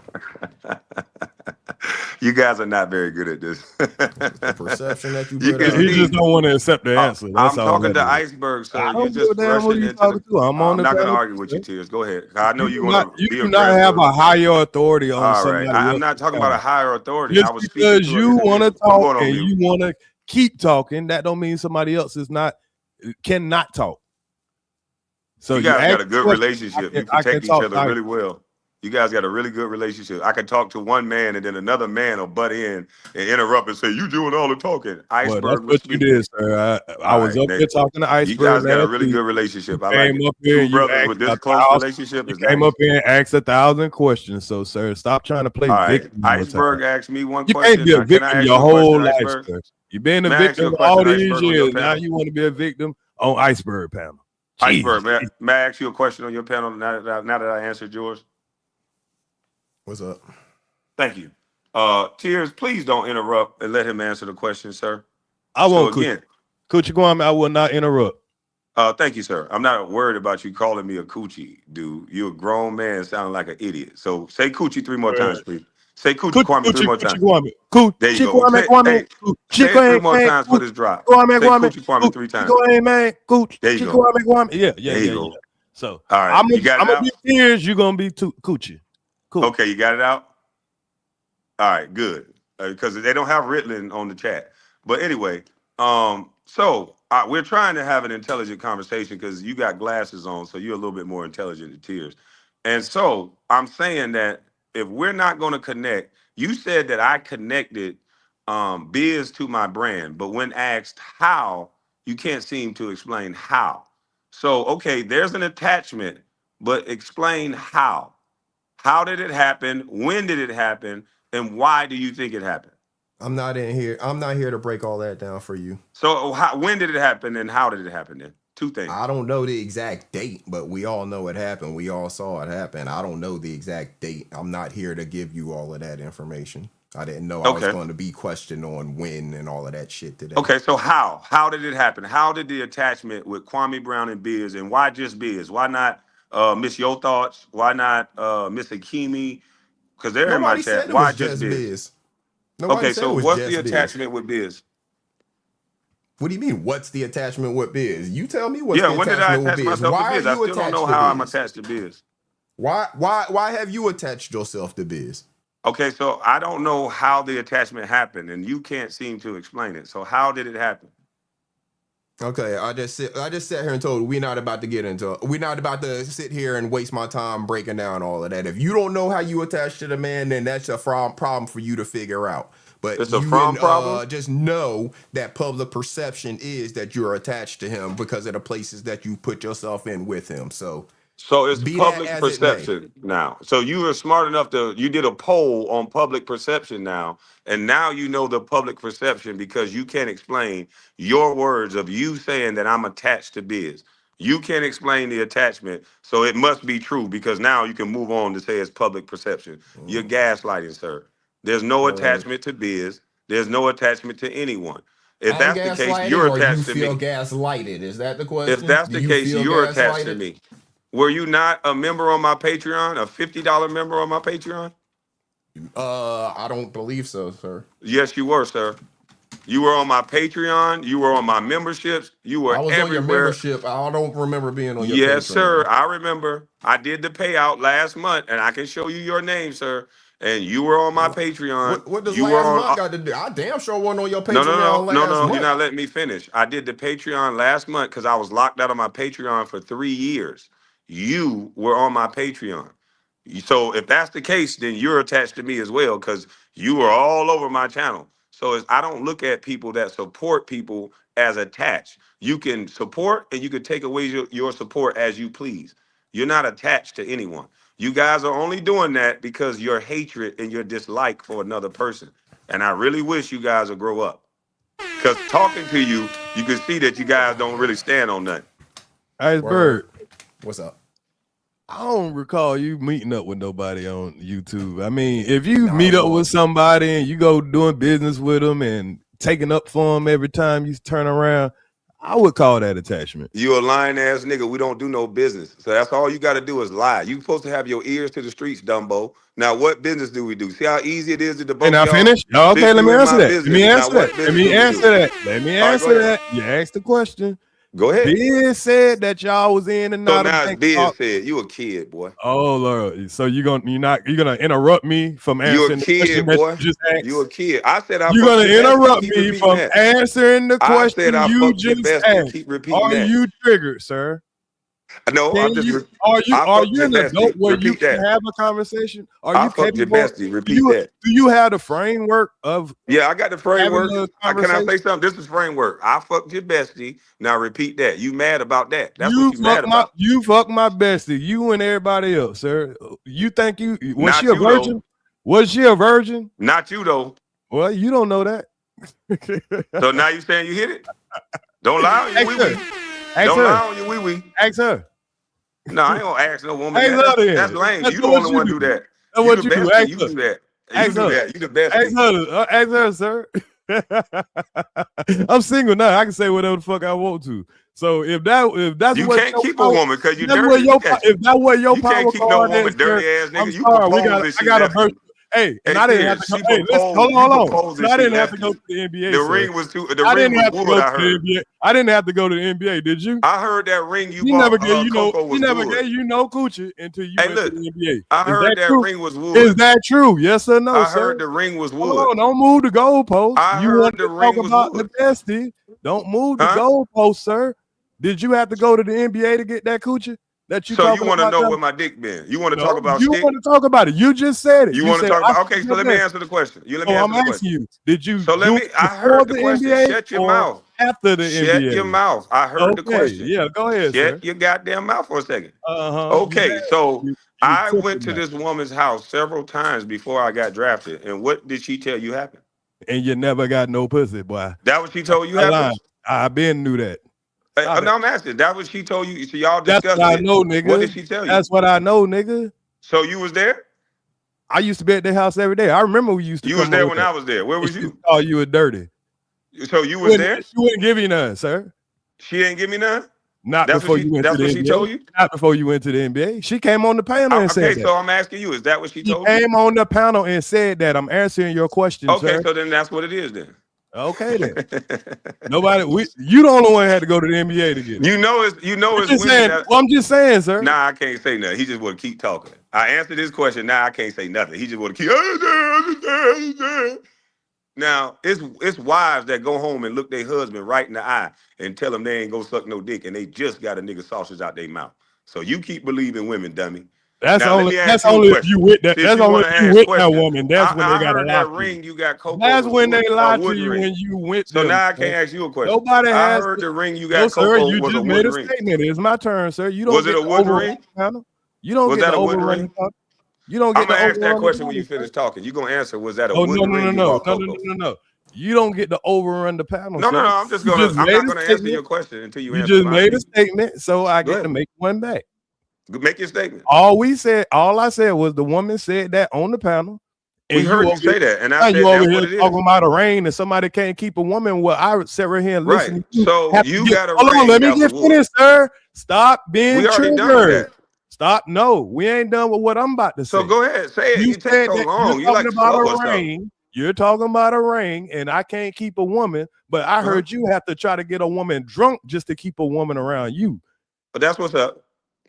You guys are not very good at this. It's the perception that you You put can out. He see, just don't want to accept the answer. That's I'm all talking that to is. Iceberg, sir. I You're don't give a just damn who rushing you into talking to. I'm on I'm the not going to panel. argue with you, Tears. Go ahead. I know you're You going to be do not have aggressive. a higher authority on All somebody right. I'm else. not talking about a higher authority. Just I was because speaking to you want to I'm going talk on and mute. you want to keep talking, that don't mean somebody else cannot talk. So You guys got a good question, relationship. You I can protect each talk other like, really well. You guys got a really good relationship. I can talk to one man and then another man will butt in and interrupt and say, "You doing all the talking." well, that's Iceberg was what you speaking. did, sir. I All was right, up here talking to you Iceberg guys got a last really week. good relationship. You I like came it. up here, Two you brothers asked with this a close thousand. relationship You is came nice. up here and asked 1,000 questions. So, sir, stop trying to play All right, victim all the time. Iceberg asked me one You can't question. be a Now, can I victim ask your you a question, whole life, Iceberg? sir. You've been a May I ask you victim a all question, these Iceberg, on your years. Now panel? you want to be a victim on Iceberg panel. Iceberg, Jeez. may I ask you a question on your panel now that I answered yours? What's up? Thank you. Tears, please don't interrupt and let him answer the question, sir. I won't, So again, Coochie Kwame, I will not interrupt. thank you, sir. I'm not worried about you calling me a coochie, dude. You're a grown man sounding like an idiot. So say coochie 3 more times, please. Say coochie Kwame 3 more times. Kwame. There you Coochie go. Kwame Kwame. Hey, Coochie say it 3 more Kwame times for this drop. Kwame Say Kwame. coochie Kwame 3 Coochie times. Kwame. There you Coochie go. Kwame Kwame. Yeah. There you go. So All right, I'm you got it gonna out? be Tears. You're gonna be Coochie. Cool. Okay, you got it out? All right, good. Because they don't have Ritalin on the chat. But anyway, so we're trying to have an intelligent conversation because you got glasses on, so you're a little bit more intelligent than Tears. And so I'm saying that if we're not going to connect, you said that I connected Biz to my brand, but when asked how, you can't seem to explain how. So, okay, there's an attachment, but explain how. How did it happen? When did it happen? And why do you think it happened? I'm not here to break all that down for you. So when did it happen and how did it happen then? Two things. I don't know the exact date, but we all know it happened. We all saw it happen. I don't know the exact date. I'm not here to give you all of that information. I didn't know I was going to be questioned on when and all of that shit today. Okay, so how? How did it happen? How did the attachment with Kwame Brown and Biz, and why just Biz? Why not Miss Yo Thoughts? Why not Miss Akimi? Because they're in my chat. Why just Biz? Okay, so what's the attachment with Biz? What do you mean? What's the attachment with Biz? You tell me what's the when did I attachment with attach Biz. myself Why to Biz? are I you still don't know attached how to I'm Biz? attached to Biz. Why have you attached yourself to Biz? Okay, so I don't know how the attachment happened, and you can't seem to explain it. So how did it happen? Okay, I just sat here and told you we're not about to sit here and waste my time breaking down all of that. If you don't know how you attach to the man, then that's a problem for you to figure out. But it's a problem. Just know that public perception is that you're attached to him because of the places that you put yourself in with him. So it's public perception now. So you were smart enough you did a poll on public perception now, and now you know the public perception because you can't explain your words of you saying that I'm attached to Biz. You can't explain the attachment, so it must be true because now you can move on to say it's public perception. You're gaslighting, sir. There's no attachment to Biz. There's no attachment to anyone. If that's the case, you're attached to me. You feel gaslighted? Is that the question? If that's the case, you're attached to me. Were you not a member on my Patreon, a $50 member on my Patreon? I don't believe so, sir. Yes, you were, sir. You were on my Patreon. You were on my memberships. You were everywhere. On your membership. I don't remember being on your Patreon. Yes, sir. I remember. I did the payout last month, and I can show you your name, sir. And you were on my Patreon. What does you last month got to do? I damn sure wasn't on your Patreon last month. You're not letting me finish. I did the Patreon last month because I was locked out of my Patreon for 3 years. You were on my Patreon. So if that's the case, then you're attached to me as well because you were all over my channel. So I don't look at people that support people as attached. You can support and you can take away your support as you please. You're not attached to anyone. You guys are only doing that because your hatred and your dislike for another person. And I really wish you guys would grow up. Because talking to you, you can see that you guys don't really stand on nothing. Iceberg, what's up? I don't recall you meeting up with nobody on YouTube. I mean, if you meet up with somebody and you go doing business with them and taking up for them every time you turn around, I would call that attachment. You a lying ass nigga. We don't do no business. So that's all you got to do is lie. You supposed to have your ears to the streets, Dumbo. Now, what business do we do? See how easy it is to debunk. And I finished? Okay, let me answer that. Let me answer that. Let me answer that. Let me answer that. You asked the question. Go ahead. Biz said that y'all was in and out. So now Biz said you a kid, boy. Oh Lord! So you're gonna interrupt me from answering the question boy. That you just asked? You a kid. I said you're gonna interrupt me from answering the question you just asked. Keep repeating Are you triggered, sir? No, I'm just. Are you an adult where you can have a conversation? Are you capable? Your bestie. Repeat that. Do you have the framework of? Yeah, I got the framework. Can I say something? This is framework. I fucked your bestie. Now repeat that. You mad about that? That's what you mad about. You fucked my bestie. You and everybody else, sir. You think was she a virgin? Was she a virgin? Not you though. Well, you don't know that. So now you saying you hit it? Don't lie on your wee-wee. Don't lie on your wee-wee. Ask her. No, I ain't gonna ask no woman. That's lame. You the only one do that. That's what you do. You do that. You do that. You the best. Ask her, sir. I'm single now. I can say whatever the fuck I want to. So if that's you what can't keep a woman because you dirty. If that was your power, you can't keep no woman dirty ass nigga. You propose I got a verse. Hey, and I didn't have to go. Hey, listen, hold on. I didn't have to go to the NBA. The ring was too. The ring was wood. I heard. I didn't have to go to the NBA. Did you? I heard that ring you bought. He never gave you no coochie until you went to the NBA. I heard that ring was wood. Is that true? Yes or no? I heard the ring was wood. Hold on, don't move the goalpost. You want to talk about the bestie? Don't move the goalpost, sir. Did you have to go to the NBA to get that coochie? So you want to know where my dick been? You want to talk about? You want to talk about it? You just said it. You want to talk about? Okay, so let me answer the question. I'm asking you. Did you? So let me. I heard the question. Shut your mouth. After the NBA. Shut your mouth. I heard the question. Yeah, go ahead. Shut your goddamn mouth for a second. Okay, so I went to this woman's house several times before I got drafted, and what did she tell you happened? And you never got no pussy, boy. That what she told you happened? I been knew that. No, I'm asking. That what she told you. So y'all discussed That's what I know, nigga. What did she tell you? That's what I know, nigga. So you was there? I used to be at their house every day. I remember we used to. You was there when I was there. Where was you? Oh, you were dirty. So you was there? She wouldn't give you none, sir. She ain't give me none? Not before you went to the NBA. That's what she told you? Not before you went to the NBA. She came on the panel and said that. Okay, so I'm asking you, is that what she told you? She came on the panel and said that. I'm answering your question, okay, sir. So then that's what it is then. Okay then. You the only one had to go to the NBA to get it. You know it's I'm just saying, sir. Nah, I can't say nothing. He just want to keep talking. I answered his question. Now I can't say nothing. He just want to keep. Now it's wives that go home and look their husband right in the eye and tell them they ain't gonna suck no dick and they just got a nigga sausage out their mouth. So you keep believing women, dummy. That's only if you with that. That's only if you with that woman. That's when they got a that ring. You got cocoa. That's when they lied to you when you went. So now I can't ask you a question. Nobody has. I heard the ring you got cocoa you was just a made wood a ring. Statement. It's my turn, sir. You don't. Was it a wood ring? You don't was get that the a wood overrun. ring? You don't get. I'm gonna ask that question when you finish talking. You gonna answer? Was that a wood ring? No. You don't get to overrun the panel. No. I'm just gonna. I'm not gonna answer your question until you answer. You just made a statement, so I get to make one back. Make your statement. All I said was the woman said that on the panel. And we heard you say that, and I said you that's over what here it talking is. about a ring and somebody can't keep a woman. Well, I sit right here and listen. Right. So you got a ring. Hold on, let me get finished, sir. Stop being we already done with triggered. that. Stop. No, we ain't done with what I'm about to say. So go ahead, say it. You take so long. You're like talking about a ring. You're talking about a ring, and I can't keep a woman. But I heard you have to try to get a woman drunk just to keep a woman around you. But that's what's up.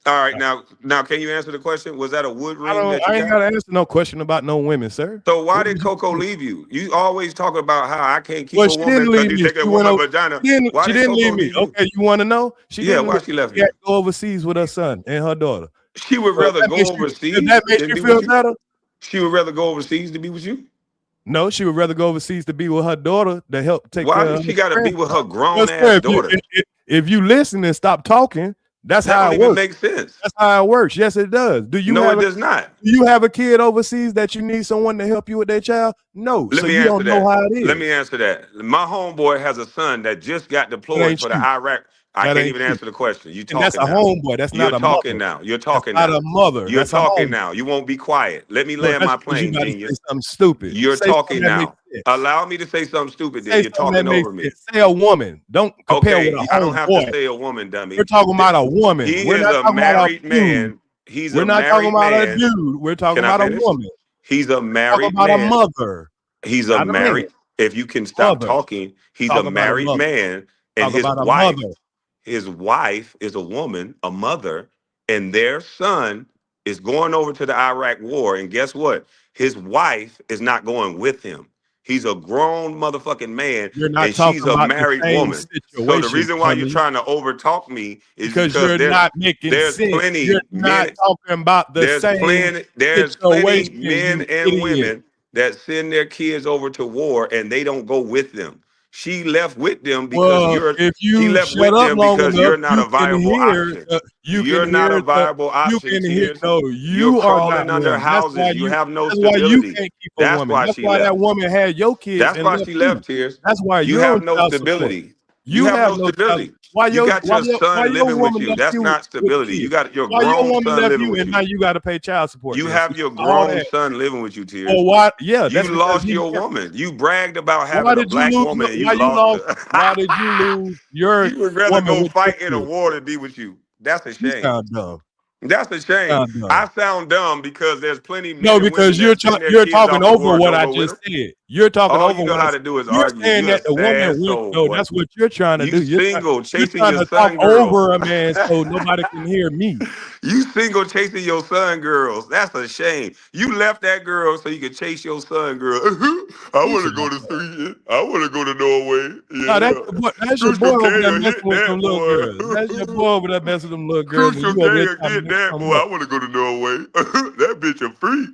All right, now, can you answer the question? Was that a wood ring? I ain't got to answer no question about no women, sir. So why did Coco leave you? You always talk about how I can't keep a woman because you take a woman's vagina. She didn't leave me. Okay, you want to know? Why she left you? She had to go overseas with her son and her daughter. She would rather go overseas. Does that make you feel better? She would rather go overseas to be with you? No, she would rather go overseas to be with her daughter to help take care Why of does her she got to be with her grown Well, ass sir, daughter? if you listen and stop talking, that's That how don't it even works. make sense. That's how it works. Yes, it does. Do you No, have it does not. Do you have a kid overseas that you need someone to help you with their child? No. Let So me you answer don't know that. how it is. Let me answer that. My homeboy has a son that just got That deployed ain't for the you. Iraq. I That can't ain't even you. answer the question. You And that's talking a now. homeboy. That's You're not a talking mother. now. You're That's talking not now. a mother. You're That's a talking homeboy. now. You won't be quiet. Let me No, land that's my because you plane, got to genius. say something stupid. You're Say something talking that makes now. sense. Allow me to say something stupid then. Say You're something that talking makes over me. sense. Say a woman. Don't compare with Okay, a I don't have to homeboy. say a woman, dummy. We're talking about a woman. He We're is not a talking about a married dude. man. He's We're a not talking married about a man. dude. We're talking Can I about a finish? woman. He's a Talk married about a man. mother, He's a not a man. married. If you can stop Mother. talking, he's a Talk about a married mother. man, and Talk about a mother. his wife is a woman, a mother, and their son is going over to the Iraq war. And guess what? His wife is not going with him. He's a grown motherfucking man, You're not and she's talking a about the married same woman. So the situation, reason why you're dummy, trying to overtalk me is because because you're not making there's sense. You're plenty not men. talking about the same There's plenty situation, men you and idiot. women that send their kids over to war and they don't go with them. She left with them because Well, if you shut up long enough, you're not you a can viable hear. option. You can You're not hear a viable You option, can hear. Tears. No, You're you are not crawling under one. That's why houses. You you. have no That's why you stability. can't keep a That's woman. why That's she why that left. woman had your kids That's and why left she you. left, Tears. That's why You you're have on no child support. stability. You You have have no no child. stability. Why You got your why son your living with woman you. left That's you not with stability. You kids? got your Why your grown woman son left living you with and now you. you got to pay child support? You Then have see your all grown that. son living with you, Tears. Or why? Yeah, You that's because lost he. your woman. You bragged about Why having a did you black lose? woman and you Why you lost lost? her. Why did you lose your You would rather woman go with your fight in a kids? war than be with you. That's a You shame. sound dumb. That's a shame. Sound dumb. I sound dumb because there's plenty men No, and women because that send their you're kids talking off to over war and what don't I go with just them. said. You're talking All over you know what I how said. to do is You're argue. saying You're a that the woman sad went. soul, No, boy. that's what you're trying to You do. single, You're chasing trying your to talk son girls. over a man so nobody can hear me. You single chasing your son girls. That's a shame. You left that girl so you could chase your son girl. I You want to sound go to dumb. Sweden. I want to go to Norway. No, Yeah. that's your boy Crucial over there K, messing hit with that them little girls. That's your boy. boy over there messing with them little girls, and Crucial you over there K, trying to get make that something boy. up. I want to go to Norway. That bitch a freak.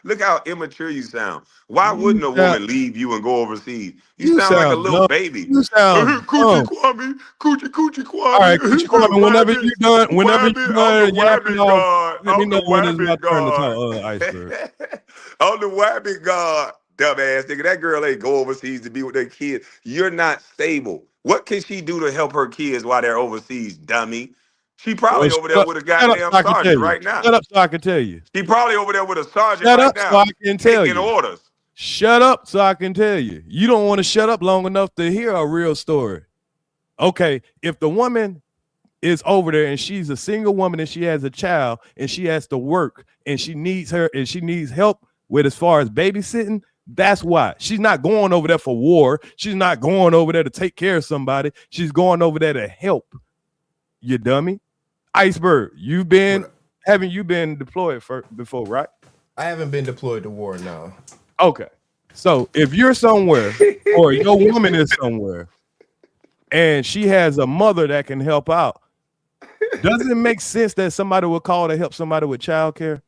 Look how immature you sound. Why You wouldn't a sound, woman leave you and go overseas? You you sound like a sound little dumb. baby. You sound Coochie dumb. Kwame, Coochie All right, Kwame, Coochie Kwame, whenever you Wabbit, I'm the done yapping Wabbit off, God. let me I'm know the when it's my Wabbit turn to God. talk, Iceberg. I'm the Wabbit God. Dumbass nigga. That girl ain't go overseas to be with their kids. You're not stable. What can she do to help her kids while they're overseas, dummy? She Well, probably over there with a shut up goddamn so I can tell sergeant you. right now. Shut up so I can tell you. She probably over there with a sergeant Shut right up so now, I can tell taking you. orders. Shut up so I can tell you. You don't want to shut up long enough to hear a real story. Okay, if the woman is over there and she's a single woman and she has a child and she has to work and she needs help with as far as babysitting, that's why. She's not going over there for war. She's not going over there to take care of somebody. She's going over there to help. You dummy. Iceberg, haven't you been deployed before, right? I haven't been deployed to war now. Okay. So if you're somewhere or your woman is somewhere and she has a mother that can help out, doesn't it make sense that somebody would call to help somebody with childcare?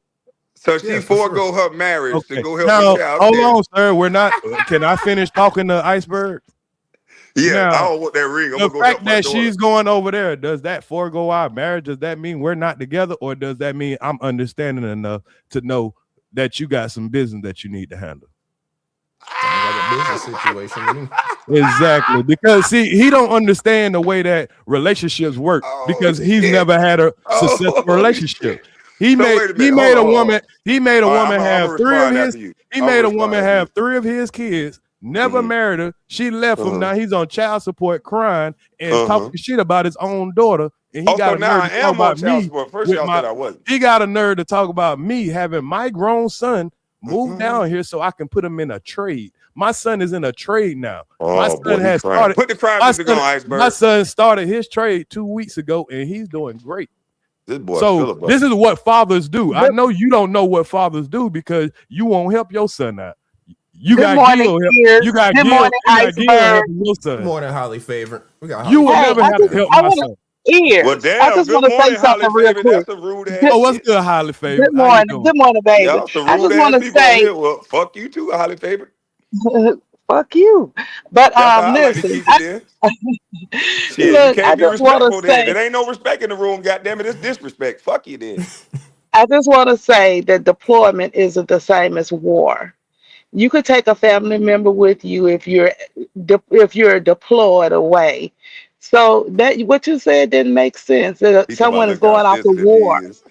So she forego her marriage to go help now, with child hold care. on, sir. We're not. Can I finish talking to Iceberg? Yeah, now, I don't want that ring. I'm the gonna go fact help my that daughter. she's going over there, does that forego our marriage? Does that mean we're not together, or does that mean I'm understanding enough to know that you got some business that you need to handle? Sounds like a business situation to me. Exactly, because see, he don't understand the way that relationships work because he's never had a successful relationship. He made a woman have three of his kids, never married her. She left him. Now he's on child support crying and talking shit about his own daughter. And he got a nerve to talk about me. First y'all said I wasn't. He got a nerve to talk about me having my grown son move down here so I can put him in a trade. My son is in a trade now. My son has started. Put the crime music on, Iceberg. My son started his trade 2 weeks ago, and he's doing great. This boy so this is what fathers do. I know you don't know what fathers do because you won't help your son out. You got Gil helping your son. Good morning, Holly Favorite. We got you will never have to help my son. Well, damn, I just want to say something real quick. That's a rude ass. Oh, what's good, Holly Favorite? Good morning, baby. Y'all some I rude just want ass to people say, here. Well, fuck you too, Holly Favorite. Fuck you. But That's how I like to listen, keep it then. Shit, you look, I can't be just want to respectful then. say, It ain't no respect in the room, goddamn it. It's disrespect. Fuck you then. that deployment isn't the same as war. You could take a family member with you if you're deployed away. So that what you said didn't make sense. That He talking about someone is look how going off to sensitive he war. is.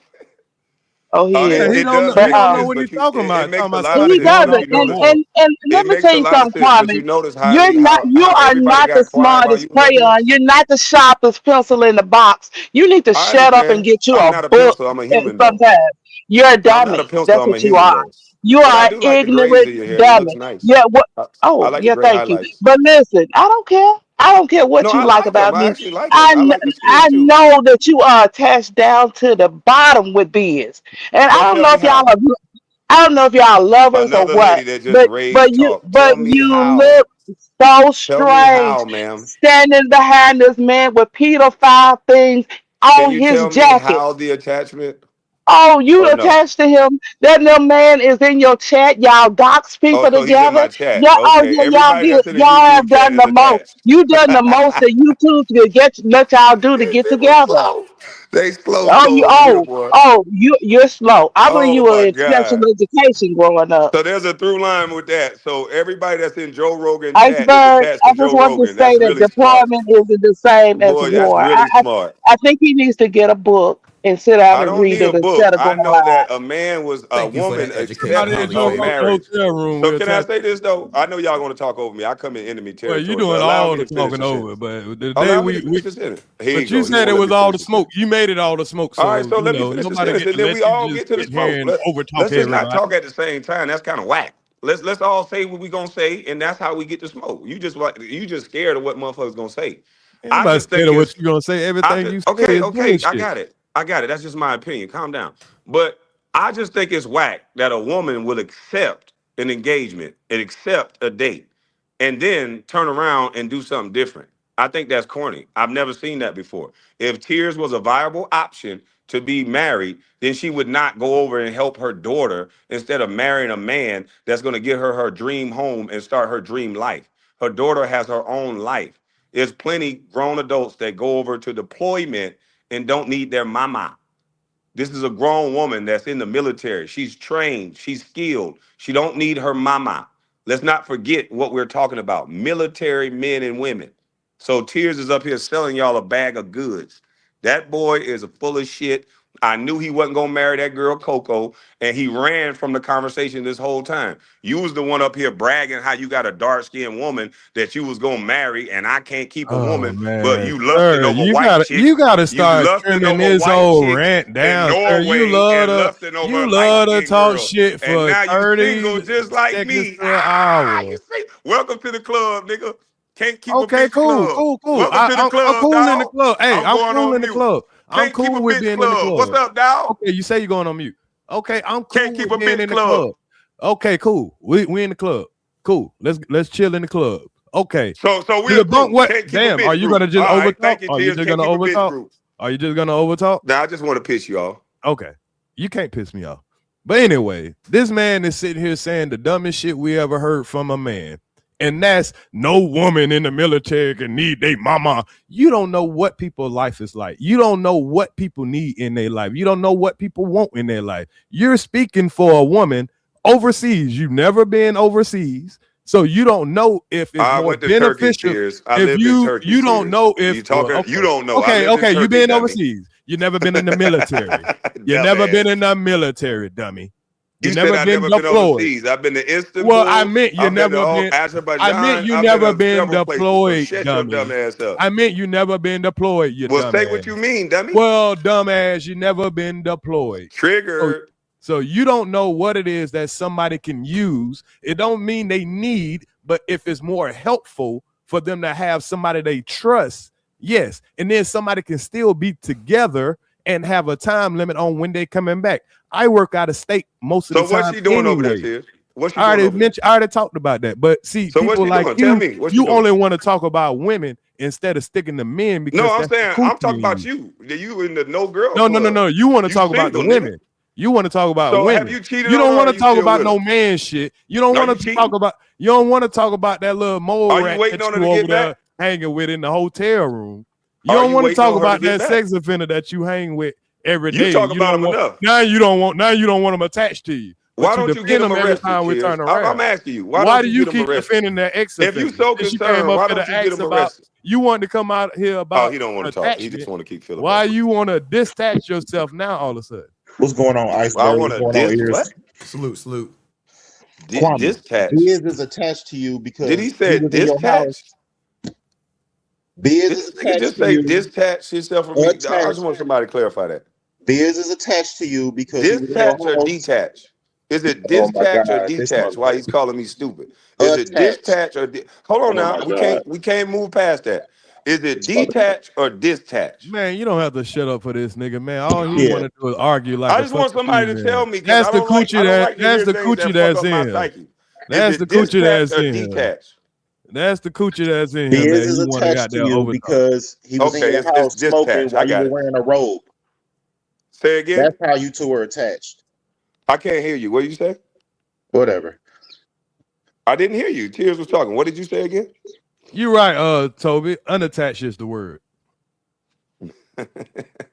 Oh, he Yeah, is. he It don't does know. He But make don't know sense, what but he's talking it about. makes Talking a about lot of he somebody sense going if off doesn't. you to notice. war. And let It me makes tell a you lot of something, sense, but Kwame. you notice You're highly not. You how are everybody not the got quiet while you smartest was up here. crayon. You're not the sharpest pencil in the box. You need to I shut up and understand. get you I'm a not a book. pencil. I'm a human though. Sometimes you're a I'm not a dummy. pencil. That's I'm a what you human are. though. You But I are an do like the grays ignorant of your hair. It looks dummy. nice. Yeah. What? I Oh, like the yeah. gray Thank you. highlights. But listen, I don't care. I don't care No, what you I like like them. about I me. actually like them. I like the skin I too. know that you are attached down to the bottom with biz, and So I don't tell know me if y'all how. are. I don't know if y'all lovers or Another lady what, that just rage talk. but Tell me you how. look so Tell me strange how, ma'am. standing behind this man with pedophile things Can on you his tell me jacket. how the attachment Oh, you or no? attached to him. That little man is in your chat. Y'all dox Oh, people so he's in together. my chat. Yeah, oh Okay. yeah, y'all Everybody did. that's in the Y'all YouTube have chat done is the most. attached. You done the most that you two to get let y'all do to These get people together. slow. They slow Oh, so you over here, boy. you're slow. I believe Oh you were my in special God. education growing up. So there's a through line with that. So everybody that's in Joe Rogan chat is Iceberg, attached I to just Joe want to Rogan. say That's that really smart. deployment isn't the same as Boy, that's war. really smart. I think he needs to get a book and sit down I and don't read need a it book. instead of I going know that live. a man was a Thank you for woman that education, Somebody accepted at Joe a Hollywood. Rogan marriage. hotel room. So We'll can I tap. say this though? I know y'all going to talk over me. I come in enemy Well, you territory, but doing allow all me the to finish talking the over, sentence. but the day Allow me to we finish the sentence. Here you but you go. He said won't it let me was all finish the the smoke. sentence. You made it all the smoke, All right, so so you let me know finish the nobody sentence, get and to then let we you all just get to the sit here smoke. and over talk Let's just not everybody. talk at the same time. That's kind of whack. Let's all say what we gonna say, and that's how we get the smoke. You just scared of what motherfuckers gonna say. Ain't I nobody just scared think of what it's you gonna say. I Everything just you say okay, is okay. I bullshit. got it. I got it. That's just my opinion. Calm down. But I just think it's whack that a woman will accept an engagement and accept a date and then turn around and do something different. I think that's corny. I've never seen that before. If Tears was a viable option to be married, then she would not go over and help her daughter instead of marrying a man that's going to get her her dream home and start her dream life. Her daughter has her own life. There's plenty grown adults that go over to deployment and don't need their mama. This is a grown woman that's in the military. She's trained, she's skilled. She don't need her mama. Let's not forget what we're talking about. Military men and women. So Tears is up here selling y'all a bag of goods. That boy is a full of shit. I knew he wasn't gonna marry that girl Coco, and he ran from the conversation this whole time. You was the one up here bragging how you got a dark-skinned woman that you was gonna marry, and I can't keep a Oh woman, but man, you lusting sir, over white you chicks. gotta You start lusting trimming over this white old chicks rant in down, sir. Norway and lusting over You a light love to skinned talk girl. shit And for now you 30 single just like seconds me. to an Ah, you hour. see? Welcome to the club, nigga. Can't keep a Okay, bitch club. cool. Welcome to the I'm club, cool in the dog. club. Hey, I'm I'm going cool on in the mute. club. I'm Can't keep cool a with bitch being in the club. What's club. up, dog? Okay, you say you're going on mute. Okay, I'm Can't cool keep with a being bitch in the club. club. Okay, cool. We in the club. Cool. Let's chill in the club. Okay. So To we a debunk group. what? Can't keep a Damn, are bitch you group. gonna All just right, overtalk? thank you, Are you Tears. just Can't gonna keep a bitch overtalk? group. Are you just gonna overtalk? Nah, I just want to piss you off. Okay. You can't piss me off. But anyway, this man is sitting here saying the dumbest shit we ever heard from a man. And that's no woman in the military can need their mama. You don't know what people's life is like. You don't know what people need in their life. You don't know what people want in their life. You're speaking for a woman overseas. You've never been overseas. So you don't know if it's I more went to Turkey, beneficial. Tears. I If lived in Turkey, you don't Tears. know You if well, talking? You okay. don't know. I lived in Okay, you Turkey, been dummy. overseas. You never been in the military. You never been Dumbass. in the military, dummy. You You said never I been never been deployed. overseas. I've been to Well, I Istanbul. meant you I've been to never been. I meant Azerbaijan. you I've been never to been several places. So deployed, shut your dumb dummy. ass up. I meant you never been deployed, you Well, say what dumbass. you mean, dummy. Well, dumbass, you never been deployed. So, Triggered. so you don't know what it is that somebody can use. It don't mean they need, but if it's more helpful for them to have somebody they trust, yes. And then somebody can still be together and have a time limit on when they coming back. I work out of state most of So the what's time she doing over there, anyway. Tiz? What's she doing over there? I already talked about that. But see, So what's people she like doing? Tell you, me. What's she you doing? only want to talk about women instead of sticking to men No, because I'm that's the saying I'm coochie talking in about you. you. You in the no girl No. club. You want to You talk about the single, nigga. women. You want to talk about So women. have you cheated You on don't her? want Or to you talk still about with no her? man shit. You don't Are want you to cheating? talk about. You don't want to talk about that little mole Are you rat waiting that on her you to over get there back? hanging with in the hotel room. You Are don't you want to waiting talk on her to about get that back? sex offender that you hang with every You day. talk You about don't him want enough. now. You don't want them attached to you. But Why you don't you get defend him them every arrested, time we Cheers? turn around. I'm asking you. Why Why don't do you you get him keep arrested? defending that ex If you offender? so Since you came concerned, up why here don't to you get ask him about, arrested? you want to come out here Oh, about he don't want to talk. He just attachment. want to keep Why filibustering. you want to detach yourself now all of a sudden? What's going on, I Iceberg? want What's to going on, dis ears? what? Salute. Kwame, Dispatch. Biz is attached to you Did because he he say was in your dispatch? house. Biz Did is this nigga attached just to say you. dispatch himself for me? I just Attached. want somebody to clarify that. Biz is attached to you because he was in your Dispatch or house. detach? Is it Oh my dispatch or God, this detach? Why he's motherfucker. calling me stupid? Is it Attached. dispatch or hold on Oh now? my We God, can't move past that. Is it this motherfucker. detach or dispatch? Man, you don't have to shut up for this nigga, man. All he Yeah. want to do is argue like I a just want fucking somebody to tell female. me because That's I the don't like to coochie hear things that's that fuck in up my here. psyche. Is That's the it coochie dispatch that's or in here. detach? That's the coochie that's in here Biz that is he want to attached to goddamn you overtalk. because he was in Okay, your it's house smoking dispatch. I while you got were it. wearing a robe. Say again. That's how you two were attached. I can't hear you. What did you say? Whatever. I didn't hear you. Tears was talking. What did you say again? You right, Toby. Unattached is the word.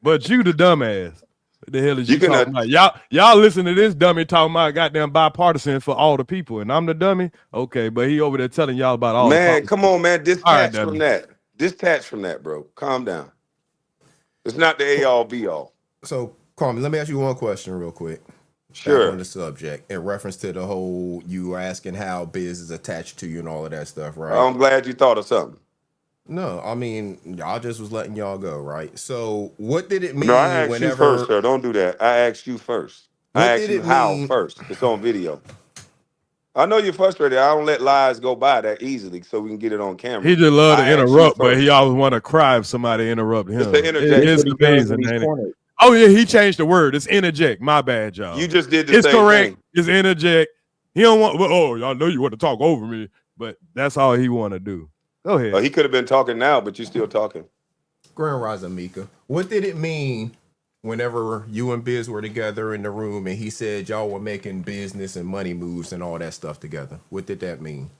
But you the dumbass. What the hell is you talking about? Y'all listen to this dummy talking about goddamn bipartisan for all the people, and I'm the dummy. Okay, but he over there telling y'all about all the Man, politics. come on, man. All right, Detach from dummy. that. Detach from that, bro. Calm down. It's not the A all B all. So, Kwame, let me ask you one question real quick. Back on Sure. the subject in reference to the whole you asking how Biz is attached to you and all of that stuff, right? I'm glad you thought of something. No, I mean y'all just was letting y'all go, right? So what did it No, I mean asked you first, whenever sir. Don't do that. I asked you first. I what asked did you it how mean? first. It's on video. I know you're frustrated. I don't let lies go by that easily so we can get it on camera. He just love to I asked you interrupt, but he first. always want to cry if somebody interrupt It's an him. That's It's what interjection. he does when amazing, he's ain't it? cornered. Oh yeah, he changed the word. It's interject. My bad, y'all. You just did the It's same correct. thing. It's interject. He don't want. Well, oh, y'all know you want to talk over me, but that's all he want to do. Go ahead. He could have been talking now, but you're still talking. Grand Rising Mika. What did it mean whenever you and Biz were together in the room and he said y'all were making business and money moves and all that stuff together? What did that mean?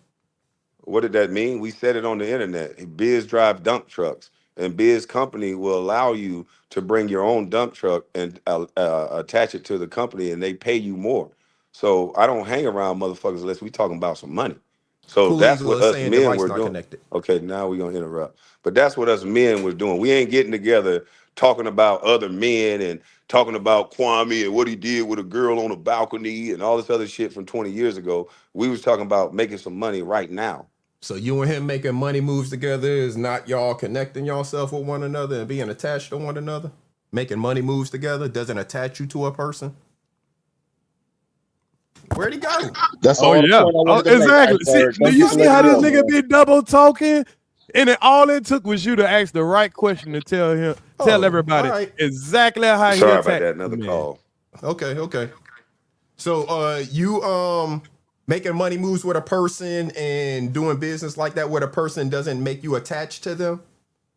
What did that mean? We said it on the internet. Biz drive dump trucks, and Biz company will allow you to bring your own dump truck and attach it to the company, and they pay you more. So I don't hang around motherfuckers unless we talking about some money. So Cool that's Eagle what is us saying men device were not doing. connected. Okay, now we're gonna interrupt. But that's what us men were doing. We ain't getting together talking about other men and talking about Kwame and what he did with a girl on a balcony and all this other shit from 20 years ago. We was talking about making some money right now. So you and him making money moves together is not y'all connecting yourself with one another and being attached to one another? Making money moves together doesn't attach you to a person? Where'd he go? That's all the point I wanted to make. Exactly. See, do you see how this nigga be double talking? And all it took was you to ask the right question to tell everybody exactly how he attacked. Sorry about that. Another call. Okay. So you making money moves with a person and doing business like that with a person doesn't make you attached to them?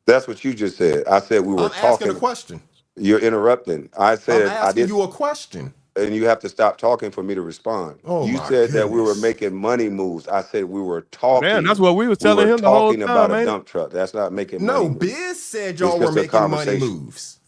That's what you just said. I said we were talking. I'm asking a question. You're interrupting. I said I'm asking you a question. And you have to stop talking for me to respond. Oh, you my said that we were goodness. making money moves. I said we were talking. Man, that's what we was telling him the whole time, about a ain't it? dump truck. That's not making money. No, moves. Biz said It's y'all were just a making money conversation. moves.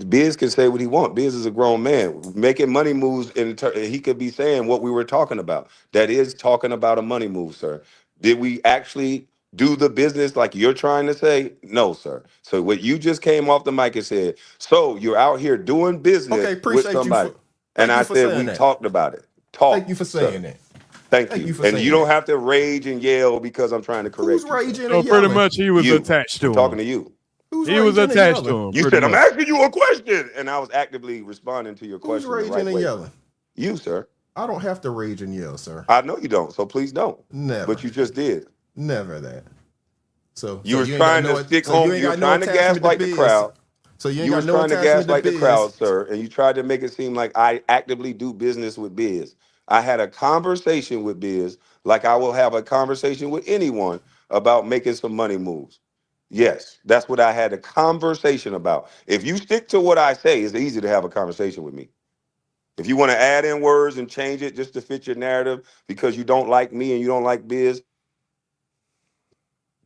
Biz can say what he wants. Biz is a grown man. Making money moves, he could be saying what we were talking about. That is talking about a money move, sir. Did we actually do the business like you're trying to say? No, sir. So what you just came off the mic and said, so you're out here doing business with somebody. And I said, we talked about it. Thank you for saying that. Thank you. And you don't have to rage and yell because I'm trying to correct you. Who's raging and So yelling? pretty much he was attached to him. I'm talking to you. He was attached to him. You said, I'm asking you a question. And I was actively responding to your question. Who's raging and yelling? You, sir. I don't have to rage and yell, sir. I know you don't. So please don't. Never. But you just did. Never that. So you were trying to stick home. You were trying to gaslight the crowd. So you were trying to gaslight the crowd, sir, and you tried to make it seem like I actively do business with Biz. I had a conversation with Biz, like I will have a conversation with anyone about making some money moves. Yes, that's what I had a conversation about. If you stick to what I say, it's easy to have a conversation with me. If you want to add in words and change it just to fit your narrative because you don't like me and you don't like Biz.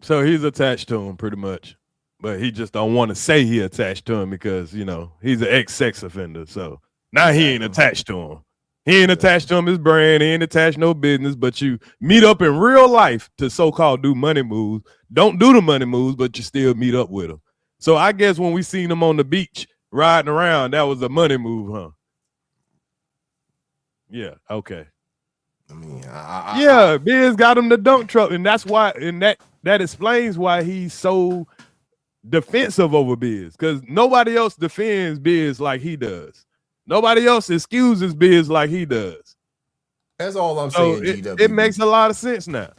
So he's attached to him pretty much, but he just don't want to say he attached to him because, you know, he's an ex-sex offender. So now he ain't attached to him. He ain't attached to him his brand. He ain't attached no business, but you meet up in real life to so-called do money moves. Don't do the money moves, but you still meet up with him. So I guess when we seen him on the beach riding around, that was a money move, huh? Yeah, okay. I mean, Biz got him the dump truck, and that's why, and that explains why he's so defensive over Biz, because nobody else defends Biz like he does. Nobody else excuses Biz like he does. That's all I'm saying, GW. It makes a lot of sense now.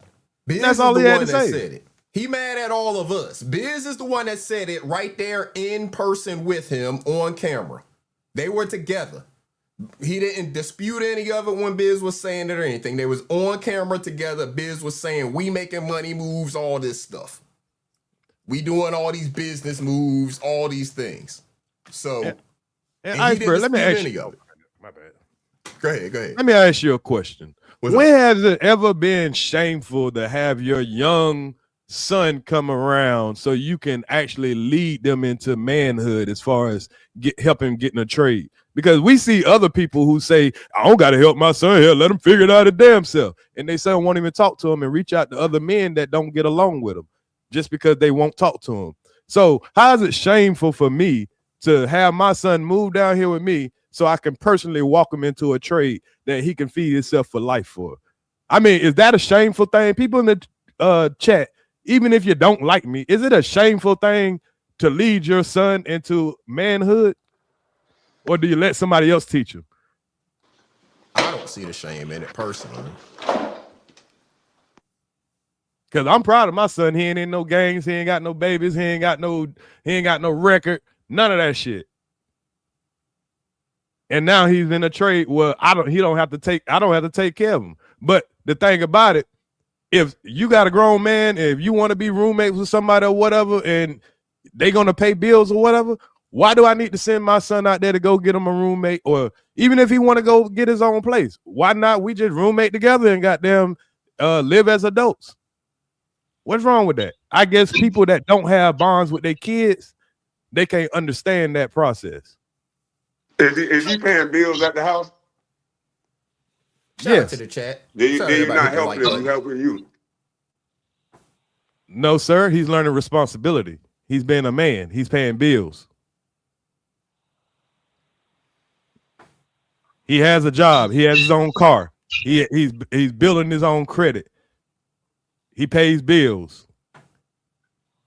Biz that's all he had to say. Said it. He mad at all of us. Biz is the one that said it right there in person with him on camera. They were together. He didn't dispute any of it when Biz was saying it or anything. They was on camera together. Biz was saying, we making money moves, all this stuff. We doing all these business moves, all these things. So, and Iceberg, let me ask you. My bad. Go ahead. Let me ask you a question. When has it ever been shameful to have your young son come around so you can actually lead them into manhood as far as helping getting a trade? Because we see other people who say, I don't got to help my son here. Let him figure it out his damn self. And they son won't even talk to him and reach out to other men that don't get along with him just because they won't talk to him. So how is it shameful for me to have my son move down here with me so I can personally walk him into a trade that he can feed himself for life for? I mean, is that a shameful thing? People in the chat, even if you don't like me, is it a shameful thing to lead your son into manhood? Or do you let somebody else teach him? I don't see the shame in it personally. Because I'm proud of my son. He ain't in no gangs. He ain't got no babies. He ain't got no record. None of that shit. And now he's in a trade where I don't have to take care of him. But the thing about it, if you got a grown man, if you want to be roommates with somebody or whatever, and they gonna pay bills or whatever, why do I need to send my son out there to go get him a roommate? Or even if he want to go get his own place, why not we just roommate together and goddamn live as adults? What's wrong with that? I guess people that don't have bonds with their kids, they can't understand that process. Is he paying bills at the house? Shout out to the chat. Did you not help him? He helping you? No, sir. He's learning responsibility. He's being a man. He's paying bills. He has a job. He has his own car. He's building his own credit. He pays bills.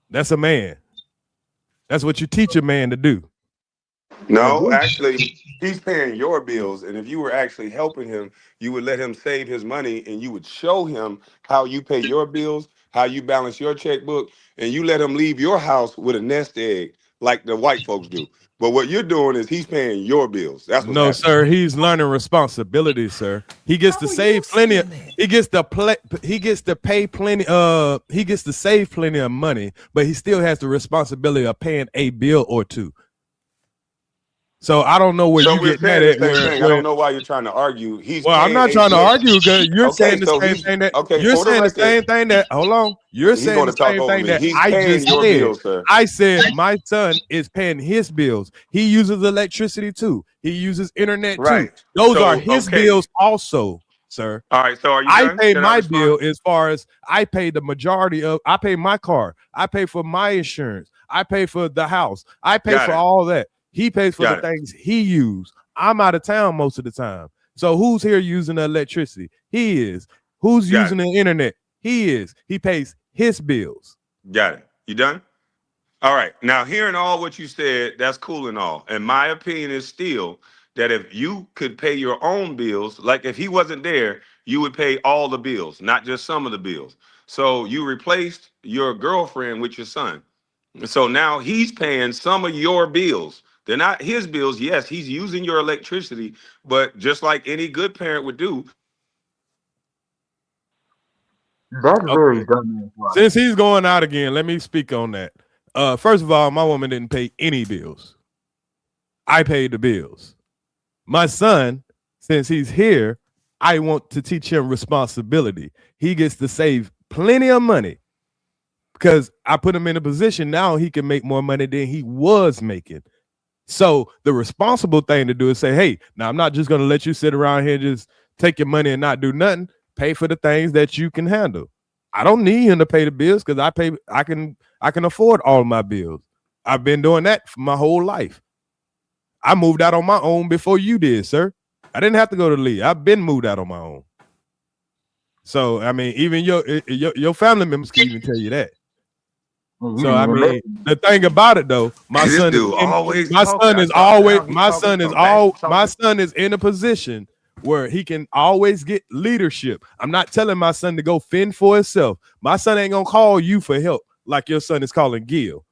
That's a man. That's what you teach a man to do. No, actually, he's paying your bills. And if you were actually helping him, you would let him save his money and you would show him how you pay your bills, how you balance your checkbook, and you let him leave your house with a nest egg like the white folks do. But what you're doing is he's paying your bills. That's what's happening. Sir. He's learning responsibility, sir. He gets to save plenty. He gets to pay plenty. He gets to save plenty of money, but he still has the responsibility of paying a bill or two. So I don't know where you get mad at. I don't know why you're trying to argue. I'm not trying to argue because you're saying the same thing that you're saying the same thing that. Hold on, you're saying the same thing that I just said. I said my son is paying his bills. He uses electricity too. He uses internet too. Those are his bills also, sir. All right. So are you? I pay my bill as far as I pay the majority of. I pay my car. I pay for my insurance. I pay for the house. I pay for all that. He pays for the things he uses. I'm out of town most of the time. So who's here using the electricity? He is. Who's using the internet? He is. He pays his bills. Got it. You done? All right. Now, hearing all what you said, that's cool and all. And my opinion is still that if you could pay your own bills, like if he wasn't there, you would pay all the bills, not just some of the bills. So you replaced your girlfriend with your son. So now he's paying some of your bills. They're not his bills. Yes, he's using your electricity, but just like any good parent would do. That's very dumb. Since he's going out again, let me speak on that. First of all, my woman didn't pay any bills. I paid the bills. My son since he's here, I want to teach him responsibility. He gets to save plenty of money because I put him in a position now he can make more money than he was making. So the responsible thing to do is say, hey, now I'm not just going to let you sit around here and just take your money and not do nothing. Pay for the things that you can handle. I don't need him to pay the bills because I can afford all my bills. I've been doing that for my whole life. I moved out on my own before you did, sir. I didn't have to go to Lee. I've been moved out on my own. So I mean, even your family members can even tell you that. So I mean, the thing about it though, my son is in a position where he can always get leadership. I'm not telling my son to go fend for himself. My son ain't gonna call you for help like your son is calling Gil.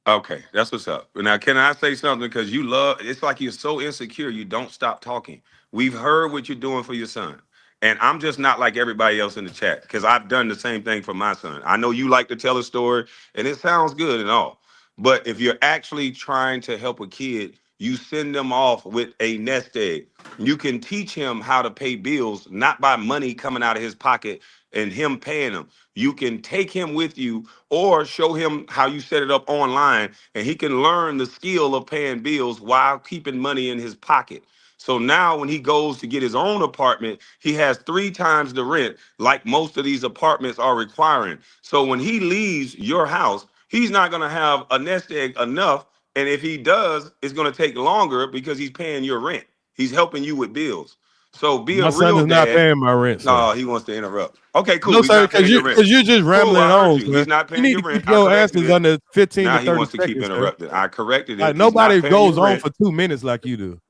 Okay, that's what's up. Now, can I say something? Because it's like you're so insecure, you don't stop talking. We've heard what you're doing for your son. And I'm just not like everybody else in the chat because I've done the same thing for my son. I know you like to tell a story and it sounds good and all. But if you're actually trying to help a kid, you send them off with a nest egg. You can teach him how to pay bills, not by money coming out of his pocket and him paying them. You can take him with you or show him how you set it up online and he can learn the skill of paying bills while keeping money in his pocket. So now when he goes to get his own apartment, he has 3 times the rent like most of these apartments are requiring. So when he leaves your house, he's not going to have a nest egg enough. And if he does, it's going to take longer because he's paying your rent. He's helping you with bills. So be my a real son is dad. not paying my rent. No, he wants to interrupt. Okay, cool. No, sir, because you're just rambling on. He's not paying your rent. Keep your answers under 15 now to 30 seconds. He wants to keep interrupting. I corrected it. Like, nobody goes on for 2 minutes like you do.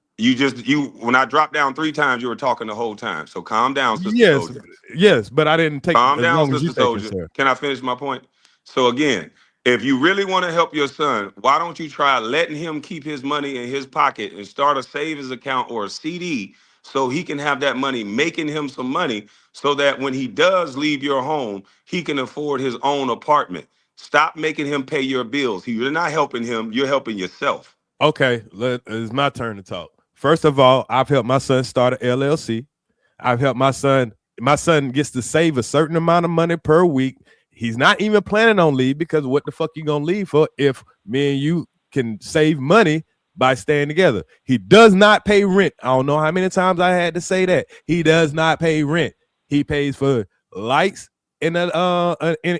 When I dropped down 3 times, you were talking the whole time. So calm down, Sister Soldier. Yes, but I didn't take calm as down, long as Sister Soldier. Can I finish my point? So again, if you really want to help your son, why don't you try letting him keep his money in his pocket and start a savings account or a CD so he can have that money making him some money so that when he does leave your home, he can afford his own apartment. Stop making him pay your bills. You're not helping him. You're helping yourself. Okay, it's my turn to talk. First of all, I've helped my son start an LLC. I've helped my son. My son gets to save a certain amount of money per week. He's not even planning on leave because what the fuck you gonna leave for if me and you can save money by staying together? He does not pay rent. I don't know how many times I had to say that. He does not pay rent. He pays for lights and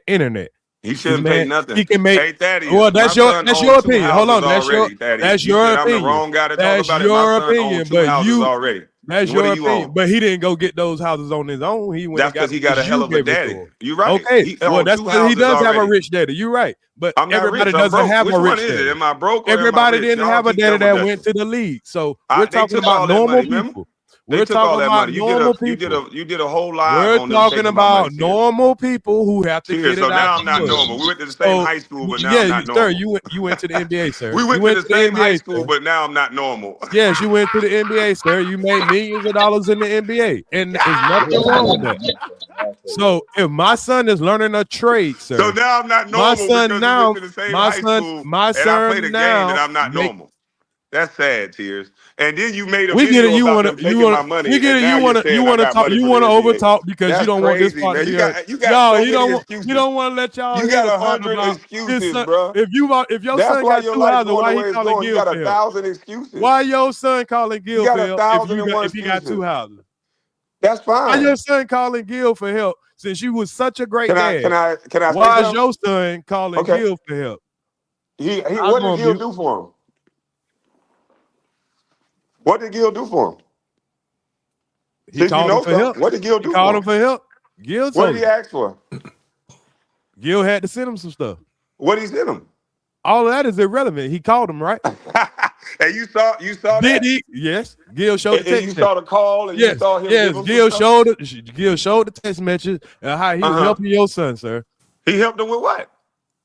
internet. He shouldn't pay nothing. He can make. Hey, Thaddeus, well, that's your opinion. Hold on, that's your opinion. I'm the wrong guy to that's talk about your it. My opinion, son owns 2 houses but already. That's your opinion. But he didn't go get those houses on his own. He went. That's because he got a hell of a daddy. You're right. Okay. Well, that's because he does have a rich daddy. You're right. But everybody doesn't have a rich daddy. Am I broke? Everybody didn't have a daddy that went to the league. So we're talking about normal people. We're talking about normal people. You did a whole live. We're talking about normal people who have to get it out. So now I'm not normal. We went to the same high school, but now I'm not normal. Sir, you went to the NBA, sir. We went to the same high school, but now I'm not normal. Yes, you went to the NBA, sir. You made millions of dollars in the NBA, and there's nothing wrong with that. So if my son is learning a trade, sir. So now I'm not normal. My son now, my son now, and I'm not normal. That's sad, Tears. And then you made a video about them taking my money. We get it. You want to talk. You want to overtalk because you don't want this part. You don't want to let y'all. You got 100 excuses, bro. If your son got 2 houses, why he calling Gil? You got 1,000 excuses. Why your son calling Gil for help if he got 2 houses? That's fine. Why your son calling Gil for help since you was such a great dad? Can I? Why is your son calling Gil for help? What did Gil do for him? What did Gil do for him? He called him for help. What did Gil do? He called him for help. Gil what did he ask for? Gil had to send him some stuff. What did he send him? All of that is irrelevant. He called him, right? And you saw Did that? he? Yes. Gil showed the text. You saw the call and you saw him. Yes, Gil showed the text message and how he was helping your son, sir. He helped him with what?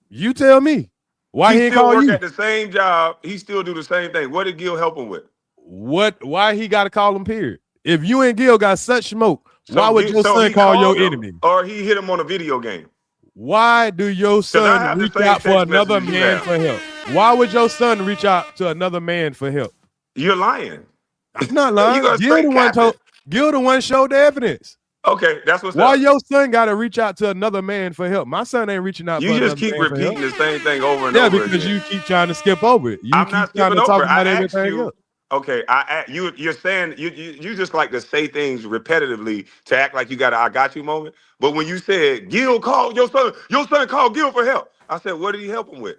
You tell me. Why he ain't call you? At the same job, he still do the same thing. What did Gil help him with? Why he got to call him, period? If you and Gil got such smoke, why would your son call your enemy? Or he hit him on a video game. Why do your son reach out for another man for help? Why would your son reach out to another man for help? You're lying. I'm not lying. Gil the one showed the evidence. Okay, that's what's Why up. your son got to reach out to another man for help? My son ain't reaching out. You for just another keep man for help. repeating the same thing over and over again. Yeah, because you keep trying to skip over it. I'm not skipping over. I asked everything you. else. Okay, you're saying you just like to say things repetitively to act like you got a I got you moment. But when you said Gil called your son called Gil for help. I said, what did he help him with?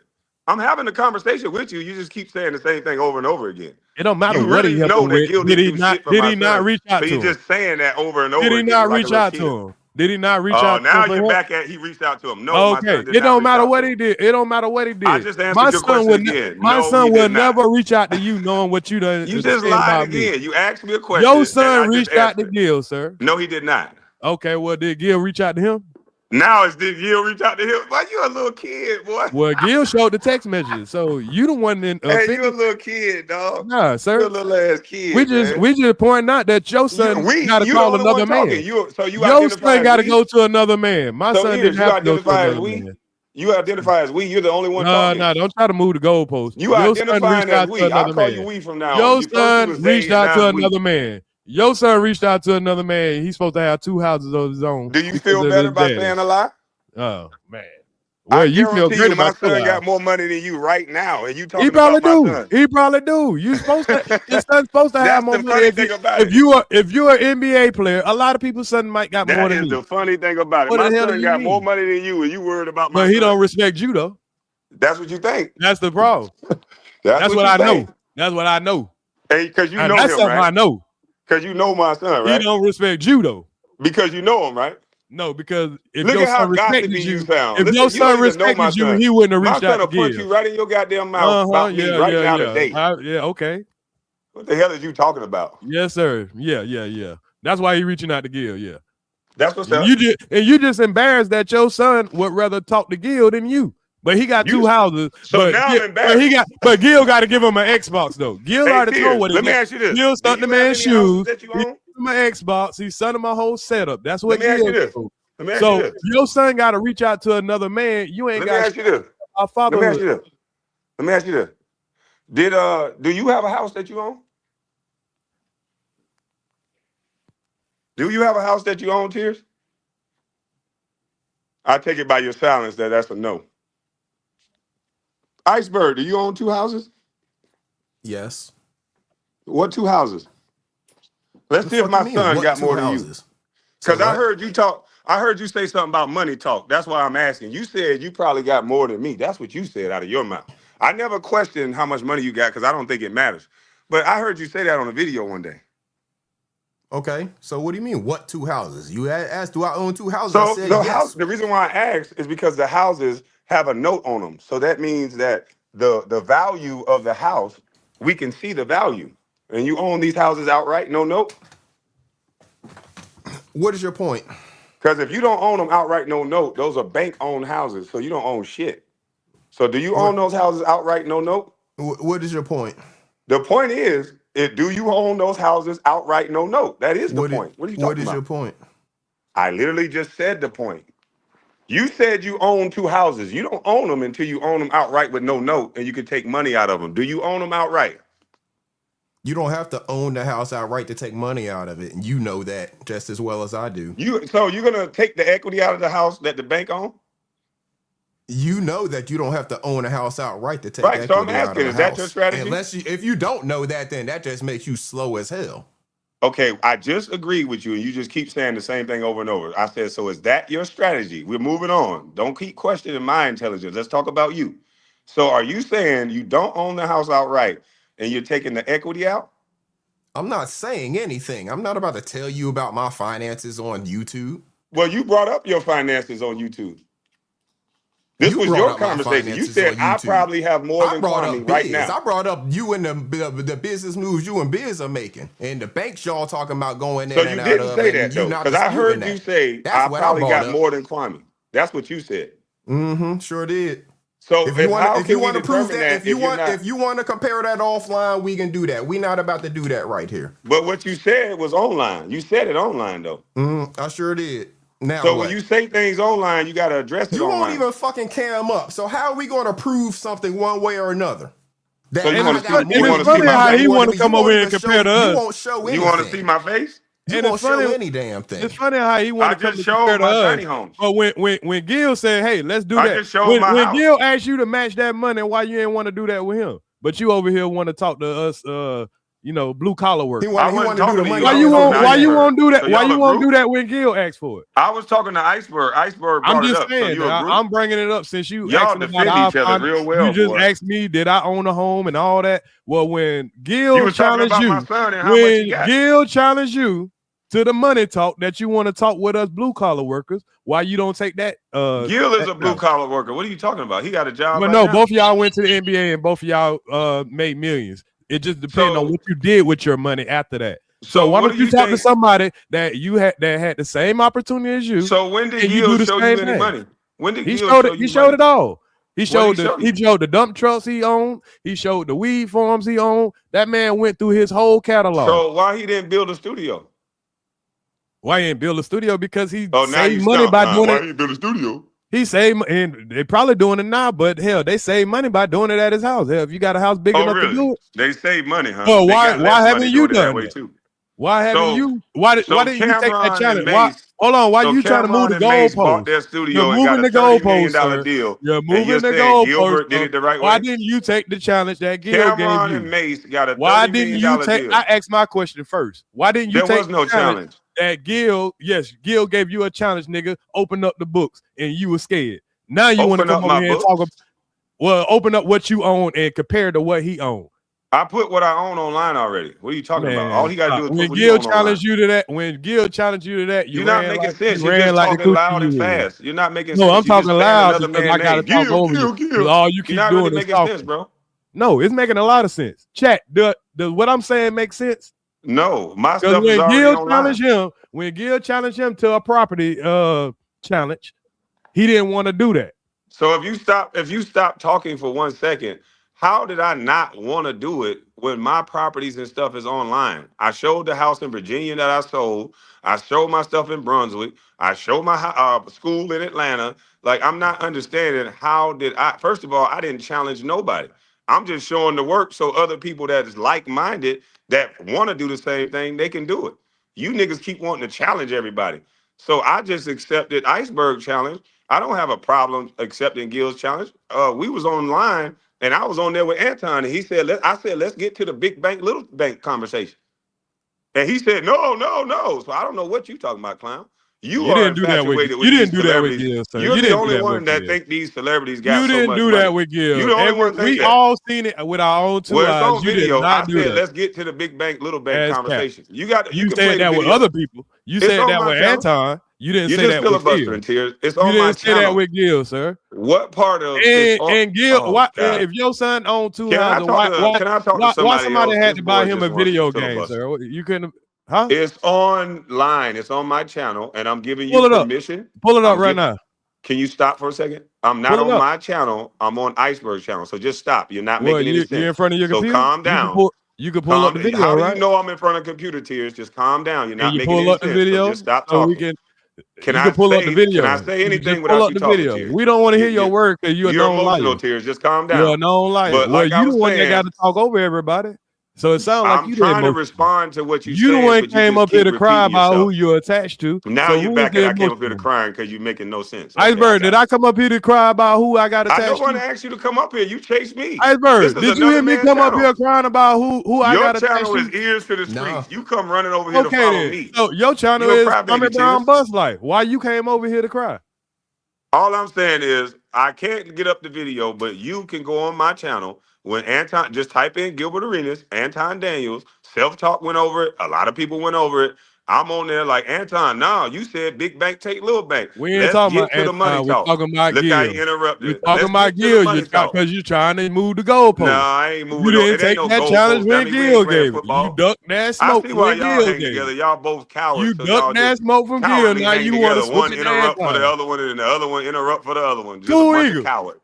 I'm having a conversation with you. You just keep saying the same thing over and over again. It don't matter you what really he helped know him that with. Gil Did he didn't do not? shit for Did my he not son, reach out but to he's him? just saying that over and over Did he again. not like reach out to him? Did he not reach out to him? Now for you're help? back at he reached out to him. No, my son did It not don't reach matter out what to he him. did. It don't matter what he did. I just answered your question again. My No, son he will did not. never reach out to you knowing what you done. You just lied again. You asked me a question. Your son and I reached just out to answered. Gil, sir. No, he did not. Okay, well, did Gil reach out to him? Now did Gil reach out to him? Why you a little kid, boy? Well, Gil showed the text messages, so you the one in. Hey, you a little kid, dog. Nah, sir. You a little ass kid. We just pointing out that your son got to you call the only another one man. talking. You Your son got to go to another man. My son didn't have to go to another man. You identify as we. You're the only one talking. No, don't try to move the goalpost. You identifying as we. I'll call you we from now on. Your son reached out to another man. Your son reached out to another man. He's supposed to have 2 houses of his own. Do you feel better by saying a lie? Oh man. Well, you feel great about my son got more money than you right now, and you talking about my son. He probably do. You supposed to. Your son's supposed to have more money. If you're an NBA player, a lot of people's son might got more than me. That is the funny thing about it. My son got more money than you, and you worried about my son. But he don't respect you though. That's what you think. That's the problem. That's what I know. That's what I know. Hey, because you know him, right? That's something I know. Because you know my son, right? He don't respect you though. Because you know him, right? No, because if Look your at how son respected gossipy you, sound. if your son respected you, he wouldn't have reached out to My son will punch you right in your goddamn mouth about me right now today. Yeah, okay. What the hell is you talking about? Yes, sir. Yeah. That's why he reaching out to Gil. Yeah. That's what's up. You just embarrassed that your son would rather talk to Gil than you. But he got 2 houses. So now I'm embarrassed. But Gil got to give him an Xbox though. Gil already told what he Let me ask you this. Gil stuck the man's shoes. My Xbox, he's sending my whole setup. That's what Let me Gil ask you this. So your son got to reach out to another man. You ain't got. Let me ask you this. Let me ask you this. Do you have a house that you own? Do you have a house that you own, Tears? I take it by your silence that that's a no. Iceberg, do you own 2 houses? Yes. What 2 houses? Let's see if my son got more than you. Because I heard you talk. I heard you say something about money talk. That's why I'm asking. You said you probably got more than me. That's what you said out of your mouth. I never questioned how much money you got because I don't think it matters. But I heard you say that on a video one day. Okay, so what do you mean? What 2 houses? You asked, do I own 2 houses? So I said yes. the reason why I asked is because the houses have a note on them. So that means that the value of the house, we can see the value. And you own these houses outright, no note? What is your point? Because if you don't own them outright, no note, those are bank-owned houses, so you don't own shit. So do you own those houses outright, no note? What is your point? The point is, do you own those houses outright, no note? That is the point. What are you talking about? What is your point? I literally just said the point. You said you own 2 houses. You don't own them until you own them outright with no note, and you can take money out of them. Do you own them outright? You don't have to own the house outright to take money out of it, and you know that just as well as I do. So you're gonna take the equity out of the house that the bank owns? You know that you don't have to own a house outright to take equity out of a house. Right, so I'm asking, is that your strategy? If you don't know that, then that just makes you slow as hell. Okay, I just agreed with you, and you just keep saying the same thing over and over. I said, so is that your strategy? We're moving on. Don't keep questioning my intelligence. Let's talk about you. So are you saying you don't own the house outright, and you're taking the equity out? I'm not saying anything. I'm not about to tell you about my finances on YouTube. Well, you brought up your finances on YouTube. This was your conversation. You said I probably have more than Kwame right now. I brought up you and the business moves you and Biz are making, and the banks y'all talking about going in and out of. So you didn't say that though, because I heard you say I probably got more than Kwame. That's what you said. Mm-hmm. Sure did. So if you want to prove that, if you want to compare that offline, we can do that. We're not about to do that right here. But what you said was online. You said it online though. I sure did. Now, so when you say things online, you got to address it online. You won't even fucking cam up. So how are we going to prove something one way or another? So you want to see my face? He want to come over here and compare to us. You won't show anything. You want to see my face? You won't show any damn thing. It's funny how he want to come to showed my us. tiny homes. But when Gil said, "Hey, let's do that," I just showed my when house. Gil asked you to match that money, why you ain't want to do that with him? But you over here want to talk to us, blue collar work. He wanted to do the money. Why you won't do that? Why you won't do that when Gil asked for it? I was talking to Iceberg. Iceberg brought I'm just it up. saying. So I'm bringing it up since y'all defend each other real well. You just asked me, did I own a home and all that? Well, when Gil challenged you, Gil challenged you to the money talk that you want to talk with us blue collar workers, why you don't take that? Gil is a blue collar worker. What are you talking about? He got a job. Well, no, both of y'all went to the NBA and both of y'all made millions. It just depends on what you did with your money after that. So why don't you talk to somebody that had the same opportunity as you? So when did Gil show you any money? When did he Gil showed it? He showed it all. He showed the dump trucks he owned. He showed the weed farms he owned. That man went through his whole catalog. So why he didn't build a studio? Why he didn't build a studio? Because he saved money by doing it. Why he build a studio? He saved, and they probably doing it now, but hell, they save money by doing it at his house. Hell, if you got a house big enough to do it, they save money, huh? Well, why haven't you done that? Why haven't you? Why didn't you take that challenge? Hold on, why you trying to move the goalpost? You're moving the goalpost, sir. You're moving the goalpost. Did it the right way. Why didn't you take the challenge that Gil gave you? Cameron and Mace got a Why didn't you take? I asked my question first. Why didn't you take? There was no challenge. That Gil gave you a challenge, nigga. Open up the books, and you were scared. Now you want to come over here and talk about, open up what you own and compare to what he owned. I put what I own online already. What are you talking about? All he got to do is put when what Gil challenged you to that. When Gil challenged you to that, you're not making sense. You're just talking loud and fast. You're not making sense. No, I'm talking loud because I got to talk over you. All you keep doing is talking. Sense, bro. No, it's making a lot of sense. Chat, does what I'm saying make sense? No, my stuff is already online. When Gil challenged him to a property challenge, he didn't want to do that. So if you stop talking for 1 second, how did I not want to do it when my properties and stuff is online? I showed the house in Virginia that I sold. I showed my stuff in Brunswick. I showed my school in Atlanta. Like, I'm not understanding first of all, I didn't challenge nobody. I'm just showing the work so other people that is like-minded that want to do the same thing, they can do it. You niggas keep wanting to challenge everybody. So I just accepted Iceberg challenge. I don't have a problem accepting Gil's challenge. We was online and I was on there with Anton and he said, let's get to the big bank, little bank conversation. And he said, no. So I don't know what you talking about, clown. You didn't do that with Gil, sir. You're the only one that think these celebrities got so much money. You didn't do that with Gil. You're the only one we all seen it with our own two eyes. It's on video. I said, let's get to the big bank, little bank conversation. You said that with other people. You said that with Anton. You didn't say that with Gil. Tears. It's on my channel. You didn't say that with Gil, sir. What part of and Gil? If your son owned two houses, why somebody had to buy him a video game, sir? You couldn't. Huh? It's online. It's on my channel, and I'm giving you permission. Pull it up right now. Can you stop for a second? I'm not on my channel. I'm on Iceberg channel. So just stop. You're not making any sense. You're in front of your computer. So calm down. You can pull up the video, How right? do you know I'm in front of computer, Tears? Just calm down. You're not making any sense. The video? So just stop talking. Can I pull up the video? Can I say anything without you talking, Tears? We don't want to hear your word because you're a known liar. Tears. Just calm down. You're a known liar. But well, you the one that got to talk over everybody. So it sounds like you trying to respond to what you said. You the one came up here to cry about who you're attached to. Now you're back and I came up here to crying because you're making no sense. Iceberg, did I come up here to cry about who I got attached to? I don't want to ask you to come up here. You chased me. Iceberg, did you hear me come up here crying about who I got attached to? Your channel is ears to the streets. You come running over here to follow me. So your channel is Coming Brown Bus Life. Why you came over here to cry? All I'm saying is I can't get up the video, but you can go on my channel. When Anton, just type in Gilbert Arenas, Anton Daniels, self-talk went over it. A lot of people went over it. I'm on there like, Anton, no, you said big bank take little bank. We ain't talking about Anton. We're talking about Gil. Look how you interrupted. We're talking about Gil because you're trying to move the goalpost. No, I ain't moving. You didn't take that challenge when Gil gave it. You ducked that smoke when Gil gave it. Y'all both cowards. You ducked that smoke from Gil. Now you want to switch one interrupt for the other one and the other one interrupt for the other one. Just a bunch of cowards.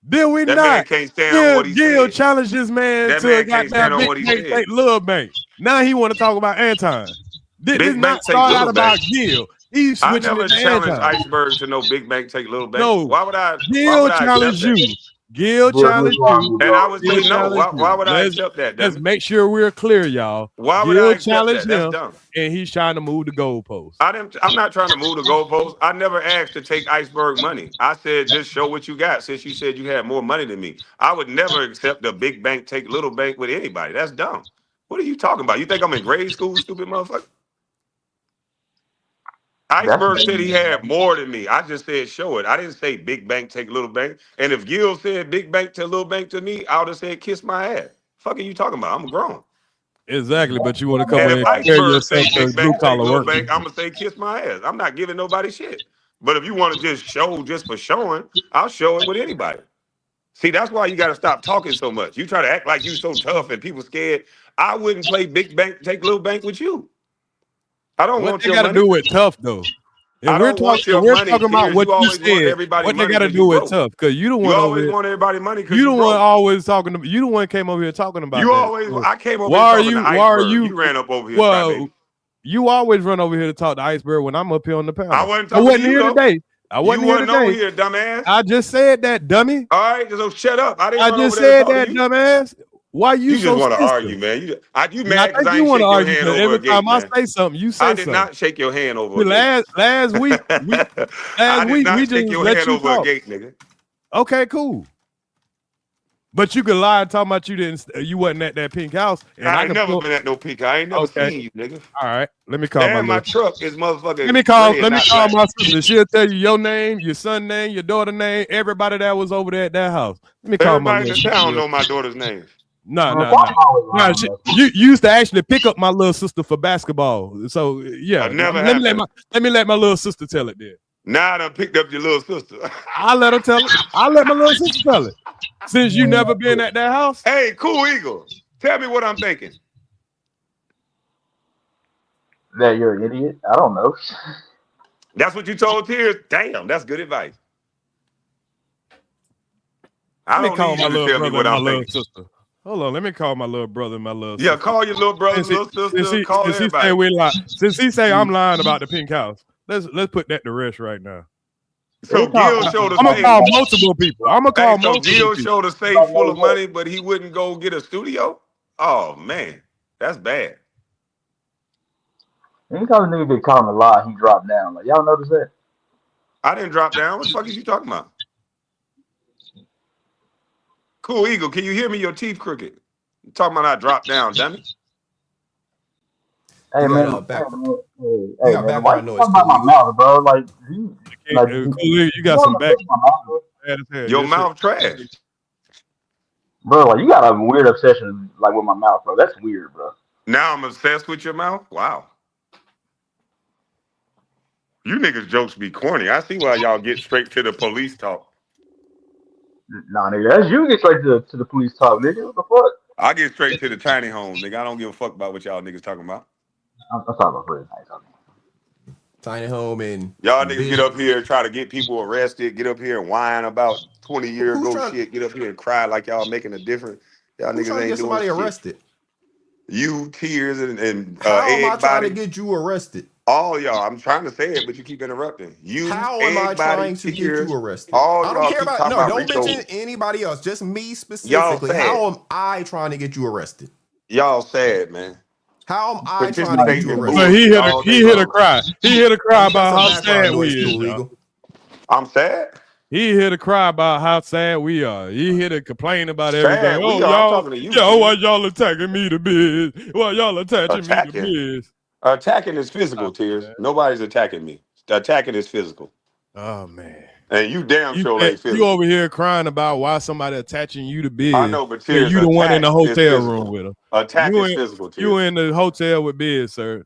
Did we that not? Man can't stand on what he Gil said. challenged this man that to man a goddamn big bank take little bank. Now he want to talk about Anton. This not start out about Gil. He's switching I never to challenged Anton. Iceberg to no big bank take little bank. No. Why would I? Gil challenged you. Gil challenge you. And I would say Gil no. challenge Why you. would I accept that? Let's Dummy? make sure we're clear, y'all. Why would I Gil accept challenged that? That's him, dumb. and he's trying to move the goalpost. I'm not trying to move the goalpost. I never asked to take Iceberg money. I said just show what you got. Since you said you had more money than me, I would never accept a big bank take little bank with anybody. That's dumb. What are you talking about? You think I'm in grade school, stupid motherfucker? Iceberg said he had more than me. I just said show it. I didn't say big bank take little bank. And if Gil said big bank to little bank to me, I would have said kiss my ass. Fuck are you talking about? I'm grown. Exactly, but you want to come And in if and compare Iceberg say yourself to big blue bank take collar little workers. bank, I'm gonna say kiss my ass. I'm not giving nobody shit. But if you want to just show just for showing, I'll show it with anybody. See, that's why you got to stop talking so much. You try to act like you so tough and people scared. I wouldn't play big bank take little bank with you. I don't What want they your got to money. do with tough though? I don't want your We're money, talking about Tears. what You you always want said. everybody What they money got to because do you with broke. tough? Because you the You one over always here. want everybody money because You you the broke. one always talking to. You the one came over here talking about You that. always. I came over Why here talking to Why are Iceberg. you? You ran up over here, Well, crybaby. you always run over here to talk to Iceberg when I'm up here on the panel. I wasn't talking to you, here though. today. I wasn't You here wasn't today. over here, dumbass. I just said that, dummy. All right, so shut up. I didn't I run just over there to said talk that, to you. dumbass. Why you You so just want to sensitive? argue, man. You I mad because think I you ain't want to shake your argue hand because over every a gate, time I man. say something, you say I did something. not shake your hand over a gate. Last week, I did not we shake just your let hand you over talk. a gate, nigga. Okay, cool. But you could lie and talk about you wasn't at that pink house. And I ain't never been at no peak. I ain't never seen you, nigga. All right. Let me call And my truck is motherfucking. Let me call black. my sister. She'll tell you your name, your son name, your daughter name, everybody that was over there at that house. Let me call my Everybody in the town know my daughter's name. No. You used to actually pick up my little sister for basketball. So yeah. Let me let my little sister tell it then. Now I done picked up your little sister. I let her tell it. I let my little sister tell it. Since you never been at that house. Hey, Cool Eagle. Tell me what I'm thinking. That you're an idiot? I don't know. That's what you told Tears? Damn, that's good advice. I don't need you to tell me what I'm thinking. Sister. Hold on, let me call my little brother and my little sister. Yeah, call your little brother, little sister, call everybody. Since he say I'm lying about the pink house, let's put that to rest right now. So Gil showed a safe. I'm gonna call multiple people. So Gil showed a safe full of money, but he wouldn't go get a studio? Oh man, that's bad. Anytime a nigga get caught on a lie, he dropped down. Like, y'all notice that? I didn't drop down. What the fuck is you talking about? Cool Eagle, can you hear me? Your teeth crooked. You talking about I dropped down, dummy? Hey man, got background noise. Why you talking about my mouth, bro? Like, you got some back. Your mouth trash. Bro, like you got a weird obsession like with my mouth, bro. That's weird, bro. Now I'm obsessed with your mouth? Wow. You niggas jokes be corny. I see why y'all get straight to the police talk. Nah, nigga, that's you get straight to the police talk, nigga. What the fuck? I get straight to the tiny home, nigga. I don't give a fuck about what y'all niggas talking about. I'm talking about Fred. Tiny home and y'all niggas get up here and try to get people arrested, get up here and whine about 20 years ago shit, get up here and cry like y'all making a difference. Y'all niggas ain't doing somebody shit. Arrested? You, Tears, and how am I trying to get you arrested? All y'all, I'm trying to say it, but you keep interrupting. You, how am I trying to get you arrested? All I don't care about don't Rico. mention anybody else, just me specifically. How am I trying to get you arrested? Y'all sad, man. How am I trying to get you arrested? So he hit a cry. He hit a cry about how sad we is. I'm sad. He here to cry about how sad we are. He here to complain about everything. Oh, y'all, why y'all attacking me to biz? Why y'all attacking me to biz? Attacking is physical, Tears. Nobody's attacking me. Attacking is physical. Oh man. And you damn sure ain't physical. You over here crying about why somebody attaching you to biz. I know, but Tears, you the one in the hotel room with him. Attack is physical, Tears. You in the hotel with biz, sir.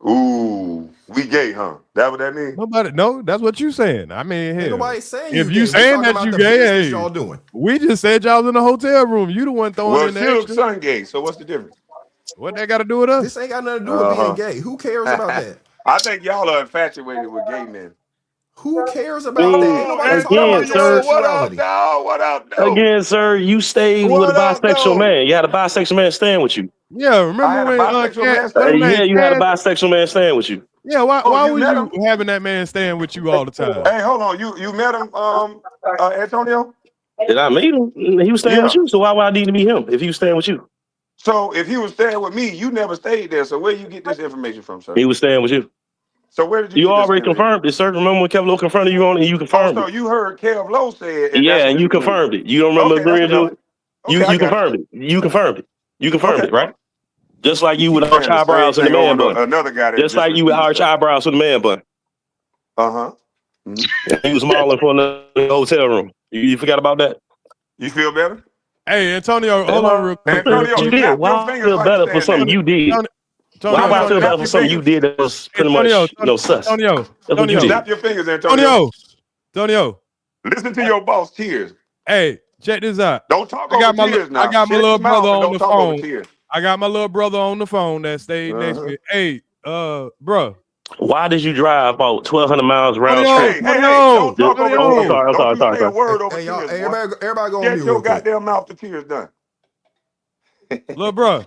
Ooh, we gay, huh? That what that means? No, that's what you saying. I mean, hell, nobody saying if you saying that you gay, hey, y'all doing. We just said y'all was in the hotel room. You the one throwing in the extra. Son gay. So what's the difference? What that got to do with us? This ain't got nothing to do with being gay. Who cares about that? I think y'all are infatuated with gay men. Who cares about that? Ain't nobody talking about sir, your sexuality. What up, no? Again, sir, you stayed with a bisexual man. You had a bisexual man staying with you. Yeah, remember when you had a bisexual man staying with you. Yeah, why were you having that man staying with you all the time? Hey, hold on. You met him, Antonio? Did I meet him? He was staying with you, so why would I need to meet him if he was staying with you? So if he was staying with me, you never stayed there. So where you get this information from, sir? He was staying with you. So where did you You get this already information? confirmed it, sir. Remember when Kev Lowe confronted you on it and you confirmed so it? you heard Kev Lowe say it, and that's Yeah, what and you you believe. confirmed it. You don't remember Okay, that's agreeing to enough. it? Okay, I got confirmed it. You confirmed it. You confirmed Okay. it, right? Just like you keep with arch saying the same eyebrows and the thing man over bun. another guy that Just like you with disrespects arch yourself. eyebrows and the man bun. Uh-huh. He was modeling for the hotel room. You forgot about that? You feel better? Hey, Antonio, hold on real quick. Antonio, You you did. snap Why your I fingers feel like better for saying something that. you did? Why would I feel better for something you did that was pretty much, sus? Antonio, That's what you did. Snap your fingers, Antonio. Antonio. Listen to your boss, Tears. Hey, check this out. Don't talk over Tears now. I got my Shut little your mouth brother and on don't the talk over phone. Tears. I got my little brother on the phone that stayed next to me. Hey, bro. Why did you drive about 1,200 miles round trip? Hey, don't talk over Tears. I'm Don't sorry. say a word over Hey, Tears. everybody go on Get mute your real quick. goddamn mouth to Tears done. Little bro.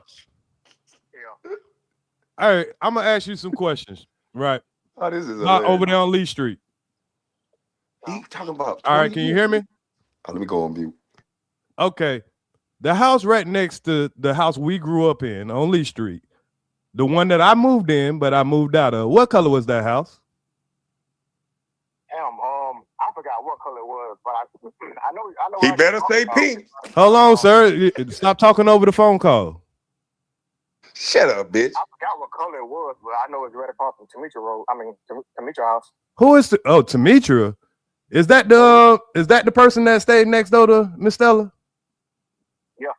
All right, I'm gonna ask you some questions, right? Oh, this is not over there on Lee Street. He talking about. All right, can you hear me? Oh, let me go on mute. Okay, the house right next to the house we grew up in on Lee Street, the one that I moved in, but I moved out of. What color was that house? I forgot what color it was, but I know. He better say pink. Hold on, sir. Stop talking over the phone call. Shut up, bitch. I forgot what color it was, but I know it's right across from Tamitra Road. I mean, Tamitra House. Who is Tamitra? Is that the person that stayed next door to Miss Stella? Yeah.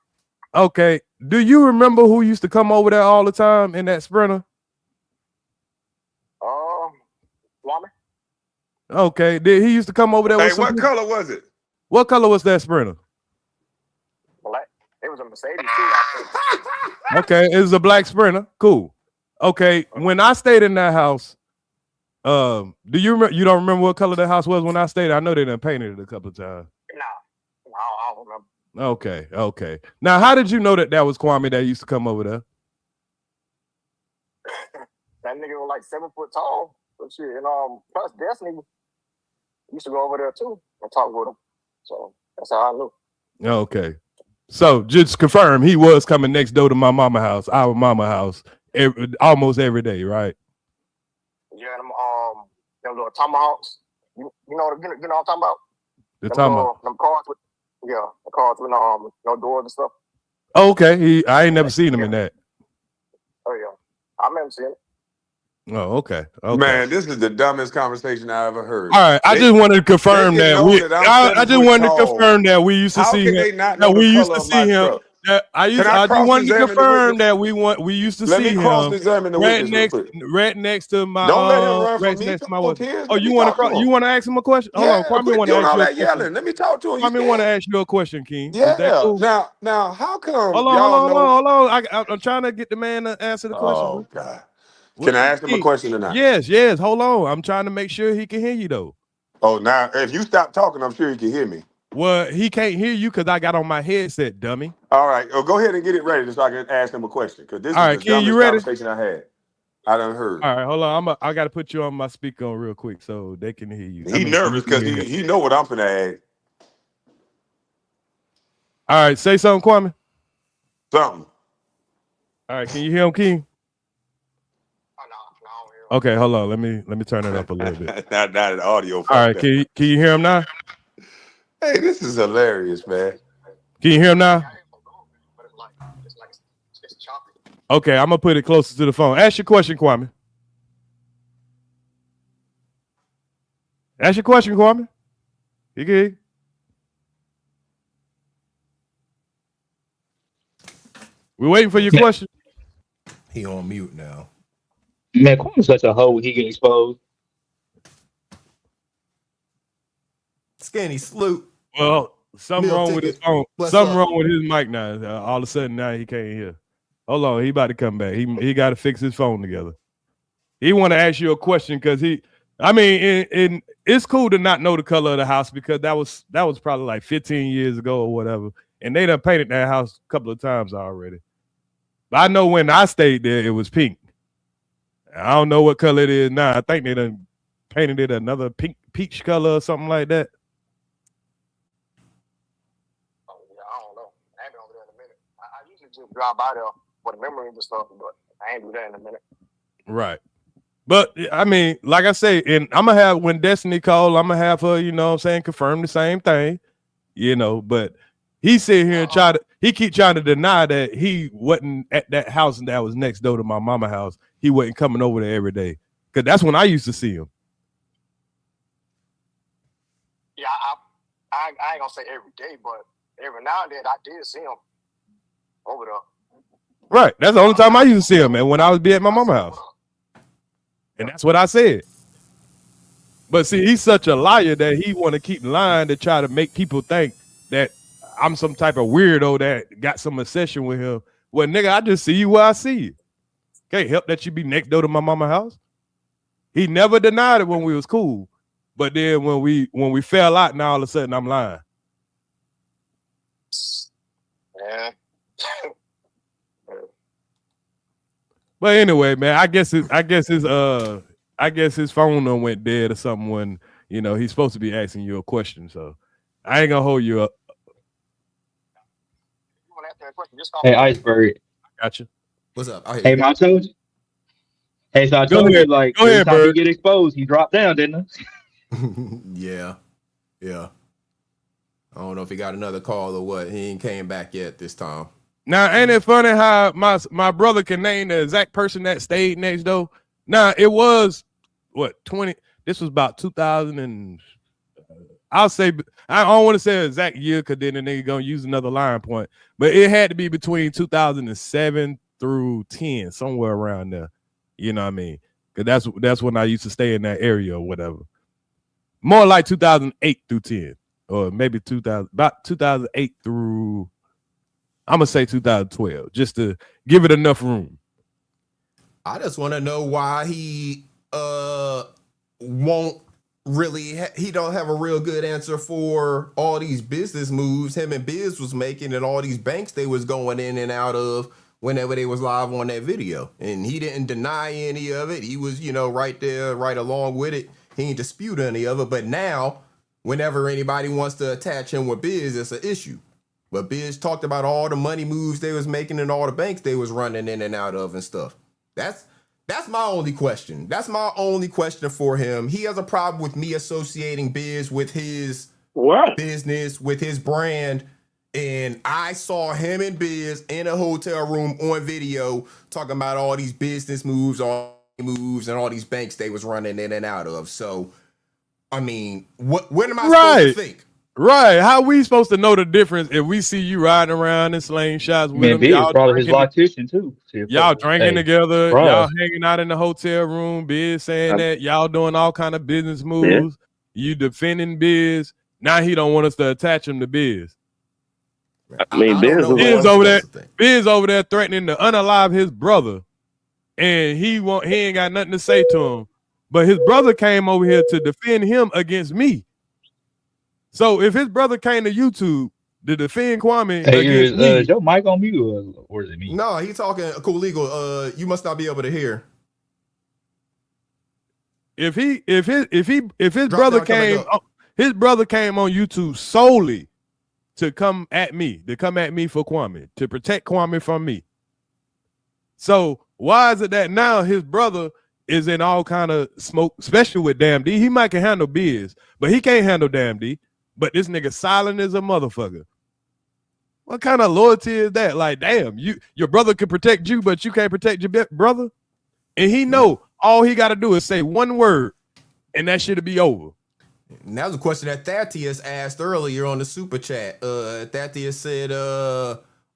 Okay. Do you remember who used to come over there all the time in that Sprinter? Woman. Okay. Did he used to come over there with what color was it? What color was that Sprinter? Black. It was a Mercedes too, I think. Okay, it was a black Sprinter. Cool. Okay, when I stayed in that house, do you remember? You don't remember what color the house was when I stayed? I know they done painted it a couple of times. No, I don't remember. Okay. Now, how did you know that was Kwame that used to come over there? That nigga was like 7 foot tall. But shit, and plus Destiny used to go over there too and talk with him. So that's how I knew. Okay. So just confirm he was coming next door to my mama house, our mama house, almost every day, right? Yeah, them little tomahawks. You know what I'm talking about? The tomahawk. Them cars with the cars with no doors and stuff. Okay. I ain't never seen him in that. Oh yeah, I remember seeing it. Oh, okay. Man, this is the dumbest conversation I ever heard. All right, I just wanted to confirm that I just wanted to confirm that we used to see him. That we used to see him. I just wanted to confirm that we used to see him right next to my. Don't let him run from me. Next to my oh, you want to ask him a question? Hold on, Kwame want to ask you a question. Let me talk to him. Kwame want to ask you a question, King. Yeah. Cool? Now, how come? Hold on. I'm trying to get the man to answer the question. Oh God. Can I ask him a question or not? Yes. Hold on. I'm trying to make sure he can hear you though. Oh, now if you stop talking, I'm sure he can hear me. Well, he can't hear you because I got on my headset, dummy. All right. Well, go ahead and get it ready so I can ask him a question. Because this is the dumbest conversation I had. I done heard. All right, hold on. I got to put you on my speaker on real quick so they can hear you. He nervous because he know what I'm finna ask. All right, say something, Kwame. Something. All right, can you hear him, King? Okay, hold on. Let me turn it up a little bit. Not the audio. All right, can you hear him now? Hey, this is hilarious, man. Can you hear him now? Okay, I'm gonna put it closer to the phone. Ask your question, Kwame. Ask your question, Kwame. You good? We're waiting for your question. He on mute now. Man, Kwame's such a hoe. He get exposed. Skinny Sloop. Well, something wrong with his phone. Something wrong with his mic now. All of a sudden now he can't hear. Hold on, he about to come back. He got to fix his phone together. He want to ask you a question because it's cool to not know the color of the house because that was probably like 15 years ago or whatever, and they done painted that house a couple of times already. But I know when I stayed there, it was pink. I don't know what color it is now. I think they done painted it another pink peach color or something like that. drive by there for the memories and stuff, but I ain't do that in a minute. Right. But I mean, like I say, and I'm gonna have when Destiny call, I'm gonna have her, you know what I'm saying, confirm the same thing, you know. But he sit here and he keep trying to deny that he wasn't at that house that was next door to my mama house. He wasn't coming over there every day. Cause that's when I used to see him. Yeah, I ain't gonna say every day, but every now and then I did see him over there. Right. That's the only time I used to see him, man, when I was be at my mama house. And that's what I said. But see, he's such a liar that he want to keep lying to try to make people think that I'm some type of weirdo that got some obsession with him. Well, nigga, I just see you where I see you. Can't help that you be next door to my mama house. He never denied it when we was cool. But then when we fell out, now all of a sudden I'm lying. Yeah. But anyway, man, I guess his phone done went dead or something when, you know, he's supposed to be asking you a question. So I ain't gonna hold you up. Hey, Iceberg. Gotcha. What's up? Hey, man, I told you. Hey, so I told you, like, every time he get exposed, he dropped down, didn't he? Yeah. I don't know if he got another call or what. He ain't came back yet this time. Now, ain't it funny how my brother can name the exact person that stayed next door? Now, it was, what, 20? This was about 2000 and, I'll say, I don't want to say an exact year because then the nigga going to use another line point. But it had to be between 2007 through 10, somewhere around there. You know what I mean? Because that's when I used to stay in that area or whatever. More like 2008 through 10. Or maybe about 2008 through, I'm going to say 2012, just to give it enough room. I just want to know why he won't really, he don't have a real good answer for all these business moves him and Biz was making and all these banks they was going in and out of whenever they was live on that video. And he didn't deny any of it. He was, you know, right there, right along with it. He didn't dispute any of it. But now, whenever anybody wants to attach him with Biz, it's an issue. But Biz talked about all the money moves they was making and all the banks they was running in and out of and stuff. That's my only question. That's my only question for him. He has a problem with me associating Biz with his business, with his brand. And I saw him and Biz in a hotel room on video talking about all these business moves, and all these banks they was running in and out of. So, I mean, what am I supposed to think? Right. How we supposed to know the difference if we see you riding around in slingshots with him? Y'all probably his loctician too. Y'all drinking together. Y'all hanging out in the hotel room. Biz saying that y'all doing all kind of business moves. You defending Biz. Now he don't want us to attach him to Biz. I mean, Biz over there threatening to unalive his brother, and he ain't got nothing to say to him. But his brother came over here to defend him against me. So if his brother came to YouTube to defend Kwame against me, is your mic on mute or is it me? No, he talking cool legal. You must not be able to hear. If his brother came on YouTube solely to come at me for Kwame, to protect Kwame from me. So why is it that now his brother is in all kind of smoke, especially with Damn D? He might can handle Biz, but he can't handle Damn D. But this nigga silent as a motherfucker. What kind of loyalty is that? Like, damn, your brother can protect you, but you can't protect your brother? And he know all he got to do is say one word, and that shit'll be over. And that was a question that Thaddeus asked earlier on the super chat. Thaddeus said,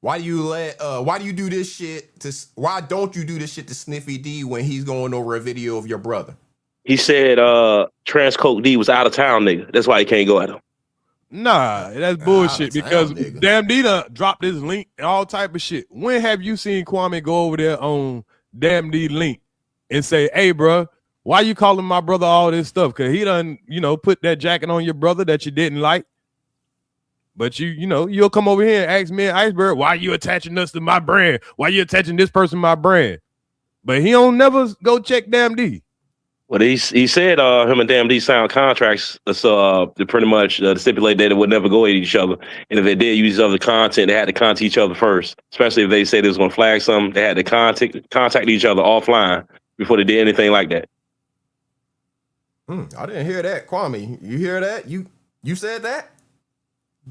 why don't you do this shit to Sniffy D when he's going over a video of your brother? He said Transcoke D was out of town, nigga. That's why he can't go at him. Nah, that's bullshit because Damn D done dropped his link and all type of shit. When have you seen Kwame go over there on Damn D link and say, hey, bro, why you calling my brother all this stuff? Because he done, put that jacket on your brother that you didn't like. But you'll come over here and ask me and Iceberg, why you attaching us to my brand? Why you attaching this person to my brand? But he don't never go check Damn D. Well, he said him and Damn D signed contracts to pretty much stipulate that it would never go at each other. And if they did use other content, they had to contact each other first. Especially if they say they was going to flag something, they had to contact each other offline before they did anything like that. I didn't hear that. Kwame, you hear that? You said that?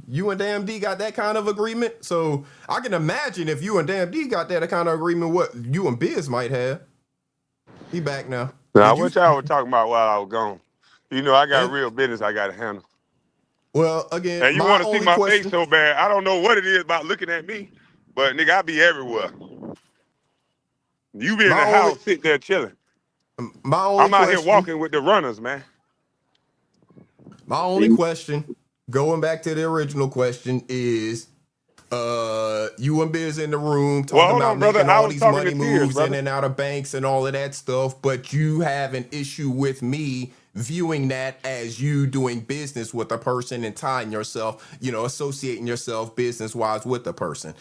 You and Damn D got that kind of agreement? So I can imagine if you and Damn D got that kind of agreement, what you and Biz might have. He back now. Now, what y'all were talking about while I was gone? You know, I got real business I got to handle. Well, again, and you want to see my face so bad. I don't know what it is about looking at me, but nigga, I be everywhere. You be in the house, sitting there chilling. I'm out here walking with the runners, man. My only question, going back to the original question, is you and Biz in the room talking about making all these money moves in and out of banks and all of that stuff, but you have an issue with me viewing that as you doing business with a person and tying yourself, associating yourself business-wise with the person.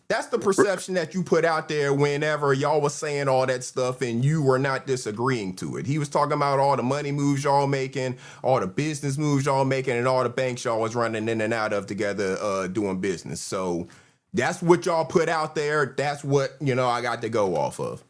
That's the perception that you put out there whenever y'all was saying all that stuff and you were not disagreeing to it. He was talking about all the money moves y'all making, all the business moves y'all making, and all the banks y'all was running in and out of together doing business. So that's what y'all put out there. That's what, I got to go off of.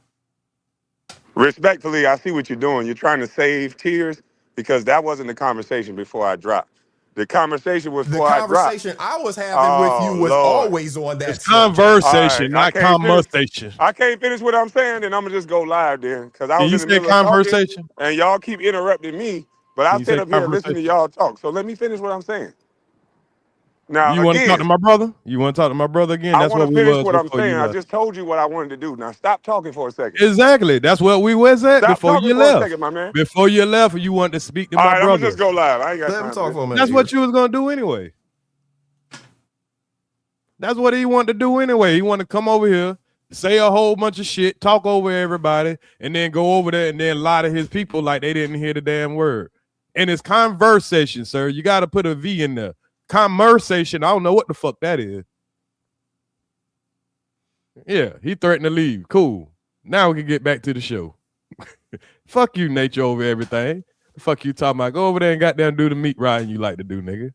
Respectfully, I see what you're doing. You're trying to save tears because that wasn't the conversation before I dropped. The conversation was before I dropped. The conversation I was having with you was always on that. It's conversation, not conversation. I can't finish what I'm saying, and I'm gonna just go live then, because I was in the middle of conversation, and y'all keep interrupting me. But I sit up here and listen to y'all talk. So let me finish what I'm saying. Now, you want to talk to my brother? You want to talk to my brother again? That's what we was. What I'm saying. I just told you what I wanted to do. Now stop talking for a second. Exactly. That's what we was at before you left. Second, my man. Before you left, you wanted to speak to my brother. I'm gonna just go live. I ain't got time. Talk for a minute. That's what you was gonna do anyway. That's what he wanted to do anyway. He wanted to come over here, say a whole bunch of shit, talk over everybody, and then go over there and then lie to his people like they didn't hear the damn word. And it's conversation, sir. You got to put a V in there. Conversation. I don't know what the fuck that is. Yeah, he threatened to leave. Cool. Now we can get back to the show. Fuck you, nature over everything. The fuck you talking about? Go over there and goddamn do the meat riding you like to do, nigga.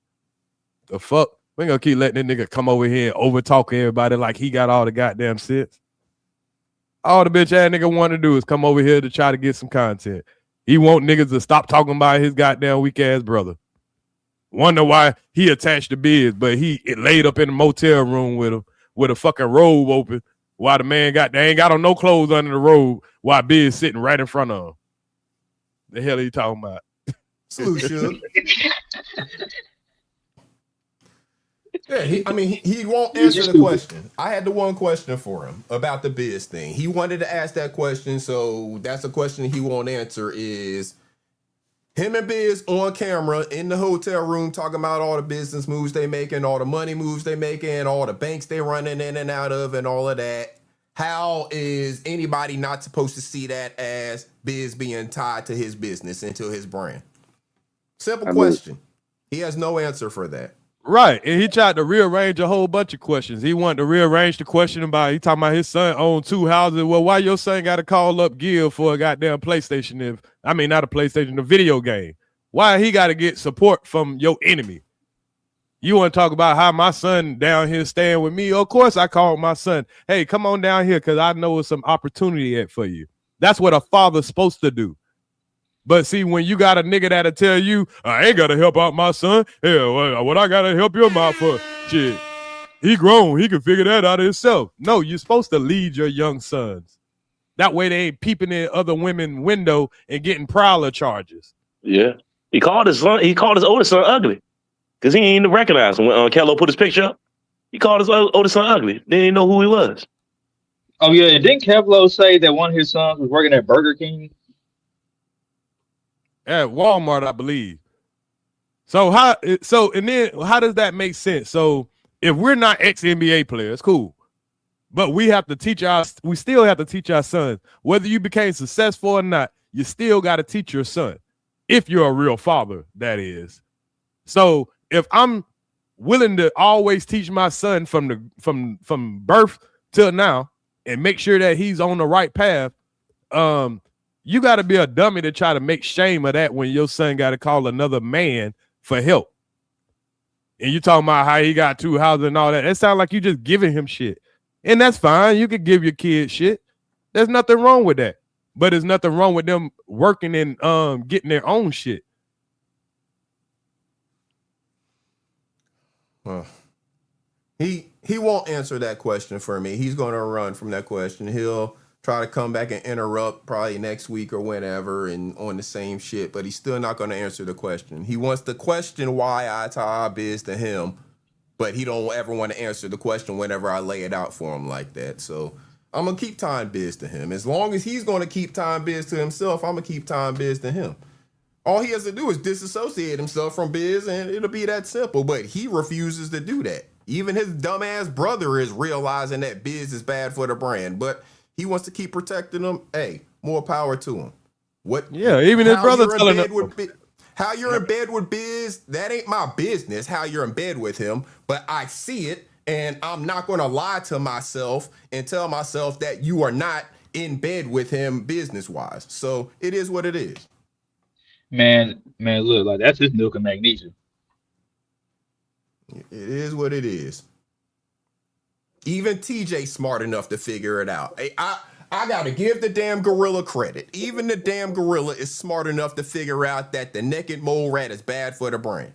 The fuck? We ain't gonna keep letting that nigga come over here and over talk everybody like he got all the goddamn sense. All the bitch ass nigga want to do is come over here to try to get some content. He want niggas to stop talking about his goddamn weak ass brother. Wonder why he attached to Biz, but he laid up in the motel room with him with a fucking robe open while the man they ain't got on no clothes under the robe while Biz sitting right in front of him. The hell are you talking about? Salute. Yeah, he won't answer the question. I had the one question for him about the Biz thing. He wanted to ask that question, so that's a question he won't answer is him and Biz on camera in the hotel room talking about all the business moves they making, all the money moves they making, all the banks they running in and out of and all of that. How is anybody not supposed to see that as Biz being tied to his business and to his brand? Simple question. He has no answer for that. Right, and he tried to rearrange a whole bunch of questions. He wanted to rearrange the question about, he talking about his son owned 2 houses. Well, why your son got to call up Gil for a goddamn PlayStation? Not a PlayStation, a video game. Why he got to get support from your enemy? You want to talk about how my son down here staying with me? Of course I called my son. Hey, come on down here because I know it's some opportunity for you. That's what a father's supposed to do. But see, when you got a nigga that'll tell you, I ain't got to help out my son. Hell, what I got to help your mouth for? Shit, he grown. He can figure that out himself. No, you're supposed to lead your young sons. That way they ain't peeping in other women's window and getting prowler charges. Yeah. He called his oldest son ugly because he ain't even recognize him. When Kello put his picture up, he called his oldest son ugly. They didn't know who he was. Oh, yeah. Didn't Kevlo say that one of his sons was working at Burger King? At Walmart, I believe. So and then how does that make sense? So if we're not ex-NBA players, cool. But we still have to teach our sons. Whether you became successful or not, you still got to teach your son. If you're a real father, that is. So if I'm willing to always teach my son from birth till now and make sure that he's on the right path, You got to be a dummy to try to make shame of that when your son got to call another man for help. And you talking about how he got 2 houses and all that. It sounds like you just giving him shit. And that's fine. You could give your kid shit. There's nothing wrong with that. But there's nothing wrong with them working and getting their own shit. Well, he won't answer that question for me. He's going to run from that question. He'll try to come back and interrupt probably next week or whenever and on the same shit, but he's still not going to answer the question. He wants to question why I tie biz to him, but he don't ever want to answer the question whenever I lay it out for him like that. So I'm going to keep tying biz to him. As long as he's going to keep tying biz to himself, I'm going to keep tying biz to him. All he has to do is disassociate himself from biz, and it'll be that simple. But he refuses to do that. Even his dumbass brother is realizing that biz is bad for the brand, but he wants to keep protecting them. Hey, more power to him. What? Yeah, even his brother telling him. How you're in bed with biz, that ain't my business, how you're in bed with him, but I see it, and I'm not going to lie to myself and tell myself that you are not in bed with him business-wise. So it is what it is. Man, look, like that's just milk and magnesium. It is what it is. Even TJ smart enough to figure it out. Hey, I gotta give the damn gorilla credit. Even the damn gorilla is smart enough to figure out that the naked mole rat is bad for the brain.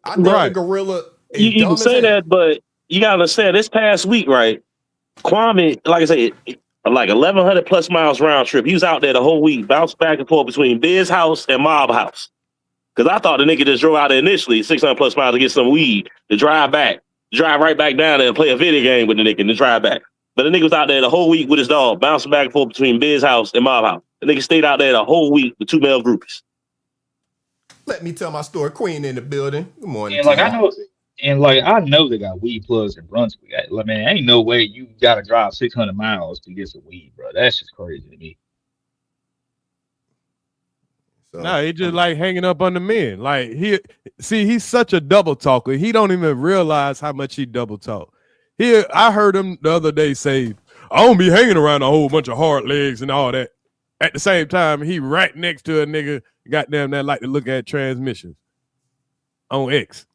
I think the gorilla is you can say that, but you gotta understand this past week, right? Kwame, like I said, like 1,100 plus miles round trip. He was out there the whole week, bounced back and forth between Biz house and Mob house. Because I thought the nigga just drove out there initially 600 plus miles to get some weed, to drive right back down there and play a video game with the nigga and to drive back. But the nigga was out there the whole week with his dog, bouncing back and forth between Biz house and Mob house. The nigga stayed out there the whole week with 2 male groupies. Let me tell my story. Queen in the building. Good morning. And I know they got weed plugs in Brunswick. Like, man, ain't no way you gotta drive 600 miles to get some weed, bro. That's just crazy to me. So, no, he just like hanging up on the men. Like he's such a double talker. He don't even realize how much he double talk. I heard him the other day say, I don't be hanging around a whole bunch of hard legs and all that. At the same time, he right next to a nigga, goddamn, that like to look at transmissions on X.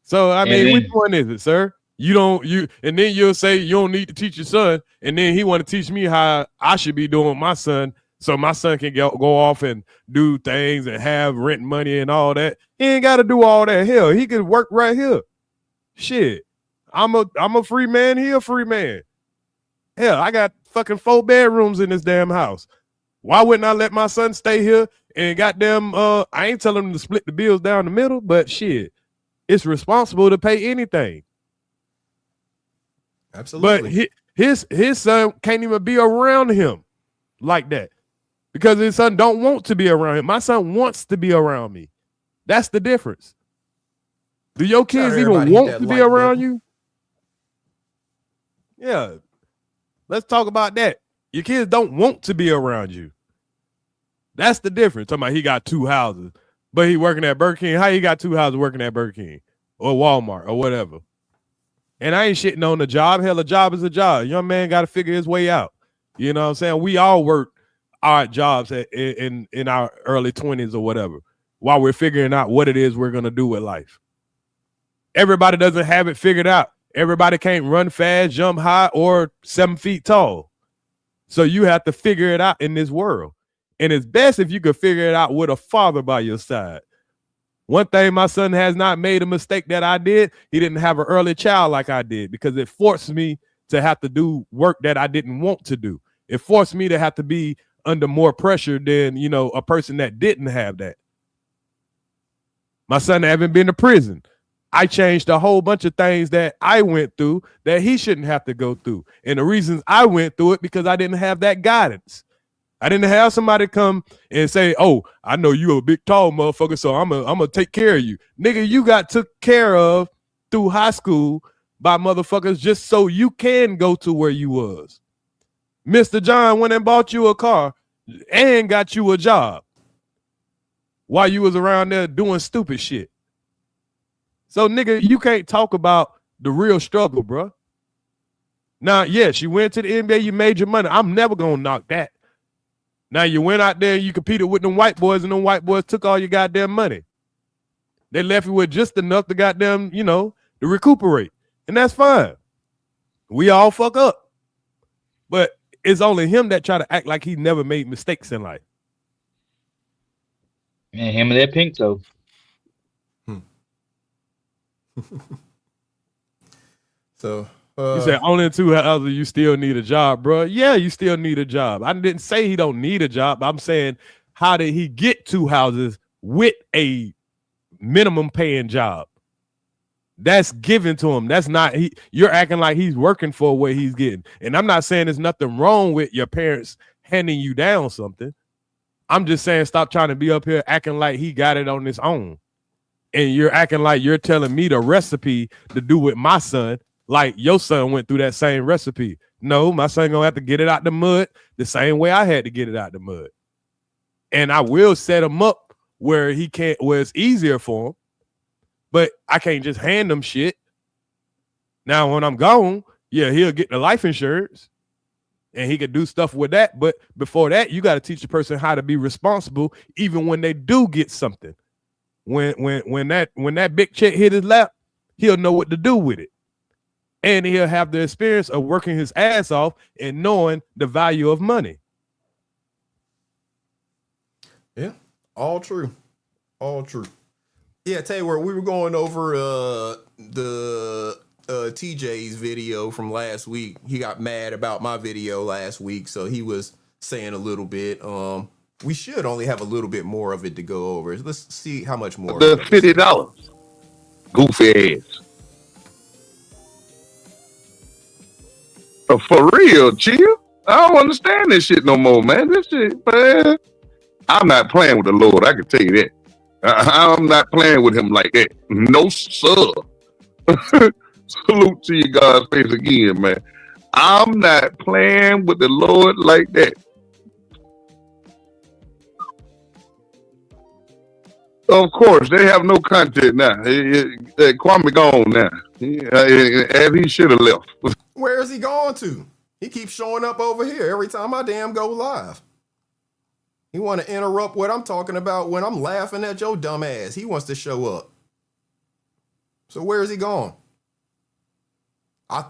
So I mean, which one is it, sir? And then you'll say you don't need to teach your son, and then he want to teach me how I should be doing my son, so my son can go off and do things and have rent money and all that. He ain't got to do all that. Hell, he could work right here. Shit, I'm a free man. He a free man. Hell, I got fucking 4 bedrooms in this damn house. Why wouldn't I let my son stay here and goddamn? I ain't telling him to split the bills down the middle, but shit. It's responsible to pay anything. Absolutely. But his son can't even be around him like that because his son don't want to be around him. My son wants to be around me. That's the difference. Do your kids even want to be around you? Yeah. Let's talk about that. Your kids don't want to be around you. That's the difference. Talking about he got 2 houses. But he working at Burger King. How he got 2 houses working at Burger King or Walmart or whatever? And I ain't shitting on the job. Hell, a job is a job. Young man got to figure his way out. You know what I'm saying? We all work odd jobs in our early 20s or whatever while we're figuring out what it is we're going to do with life. Everybody doesn't have it figured out. Everybody can't run fast, jump high, or 7 feet tall. So you have to figure it out in this world. And it's best if you could figure it out with a father by your side. One thing my son has not made a mistake that I did. He didn't have an early child like I did because it forced me to have to do work that I didn't want to do. It forced me to have to be under more pressure than, a person that didn't have that. My son haven't been to prison. I changed a whole bunch of things that I went through that he shouldn't have to go through. And the reasons I went through it because I didn't have that guidance. I didn't have somebody come and say, oh, I know you a big, tall motherfucker, so I'm gonna take care of you. Nigga, you got took care of through high school by motherfuckers just so you can go to where you was. Mr. John went and bought you a car and got you a job while you was around there doing stupid shit. So, nigga, you can't talk about the real struggle, bro. Now, yes, you went to the NBA, you made your money. I'm never gonna knock that. Now you went out there and you competed with them white boys, and them white boys took all your goddamn money. They left you with just enough to goddamn, to recuperate. And that's fine. We all fuck up. But it's only him that try to act like he never made mistakes in life. Man, him and that pink toe. So you said only in 2 houses you still need a job, bro. Yeah, you still need a job. I didn't say he don't need a job. I'm saying, how did he get 2 houses with a minimum paying job? That's given to him. That's not you're acting like he's working for what he's getting. And I'm not saying there's nothing wrong with your parents handing you down something. I'm just saying stop trying to be up here acting like he got it on his own. And you're acting like you're telling me the recipe to do with my son, like your son went through that same recipe. No, my son gonna have to get it out the mud the same way I had to get it out the mud. And I will set him up where it's easier for him. But I can't just hand him shit. Now, when I'm gone, yeah, he'll get the life insurance and he could do stuff with that. But before that, you got to teach the person how to be responsible, even when they do get something. When that big check hit his lap, he'll know what to do with it. And he'll have the experience of working his ass off and knowing the value of money. Yeah, all true. All true. Yeah, tell you where we were going over the TJ's video from last week. He got mad about my video last week, so he was saying a little bit. We should only have a little bit more of it to go over. Let's see how much more. The $50. Goofy ass. For real, chill. I don't understand this shit no more, man. This shit, man. I'm not playing with the Lord. I can tell you that. I'm not playing with him like that. No, sir. Salute to you, God's face again, man. I'm not playing with the Lord like that. Of course, they have no content now. Kwame gone now. As he should have left. Where is he going to? He keeps showing up over here every time I damn go live. He want to interrupt what I'm talking about when I'm laughing at your dumb ass. He wants to show up. So where is he going? I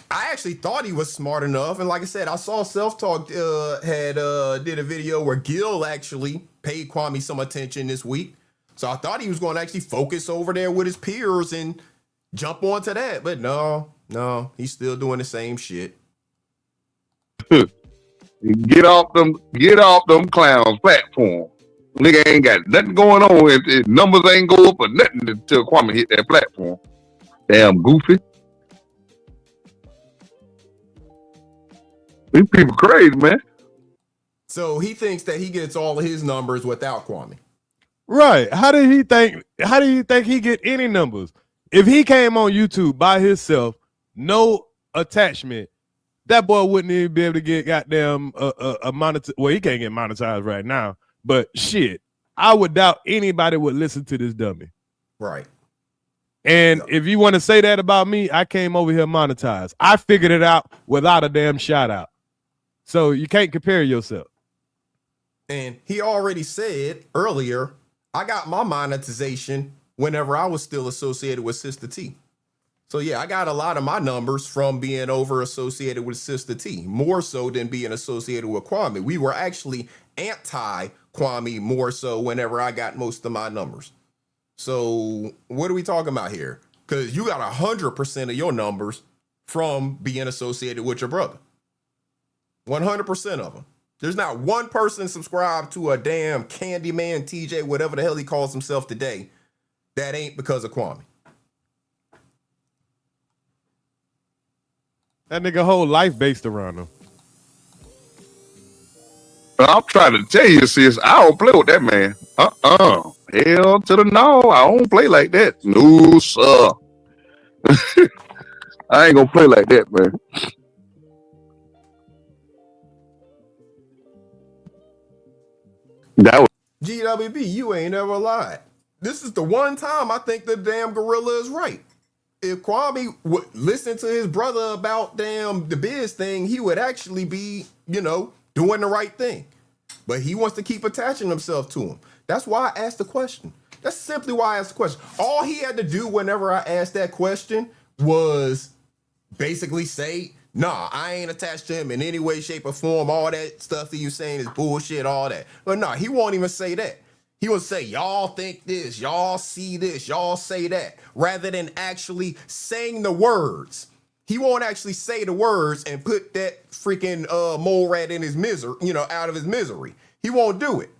actually thought he was smart enough. And like I said, I saw Self-Talk did a video where Gil actually paid Kwame some attention this week. So I thought he was going to actually focus over there with his peers and jump onto that. But no, he's still doing the same shit. Get off them clowns platform. Nigga ain't got nothing going on. If numbers ain't go up or nothing until Kwame hit that platform. Damn goofy. These people crazy, man. So he thinks that he gets all of his numbers without Kwame. Right. How do you think he get any numbers? If he came on YouTube by himself, no attachment, that boy wouldn't even be able to get goddamn a monetized. Well, he can't get monetized right now, but shit, I would doubt anybody would listen to this dummy. Right. And if you want to say that about me, I came over here monetized. I figured it out without a damn shout out. So you can't compare yourself. And he already said earlier, I got my monetization whenever I was still associated with Sister T. So yeah, I got a lot of my numbers from being over associated with Sister T, more so than being associated with Kwame. We were actually anti-Kwame more so whenever I got most of my numbers. So what are we talking about here? Because you got 100% of your numbers from being associated with your brother. 100% of them. There's not one person subscribed to a damn Candyman TJ, whatever the hell he calls himself today, that ain't because of Kwame. That nigga whole life based around him. I'm trying to tell you, sis, I don't play with that man. Hell to the no. I don't play like that. No, sir. I ain't gonna play like that, man. That was GWB, you ain't ever lied. This is the one time I think the damn gorilla is right. If Kwame would listen to his brother about damn the biz thing, he would actually be, doing the right thing. but he wants to keep attaching himself to him. That's why I asked the question. That's simply why I asked the question. All he had to do whenever I asked that question was basically say, nah, I ain't attached to him in any way, shape, or form. All that stuff that you saying is bullshit, all that. But nah, he won't even say that. He will say, y'all think this, y'all see this, y'all say that, rather than actually saying the words. He won't actually say the words and put that freaking mole rat in his misery, out of his misery. He won't do it.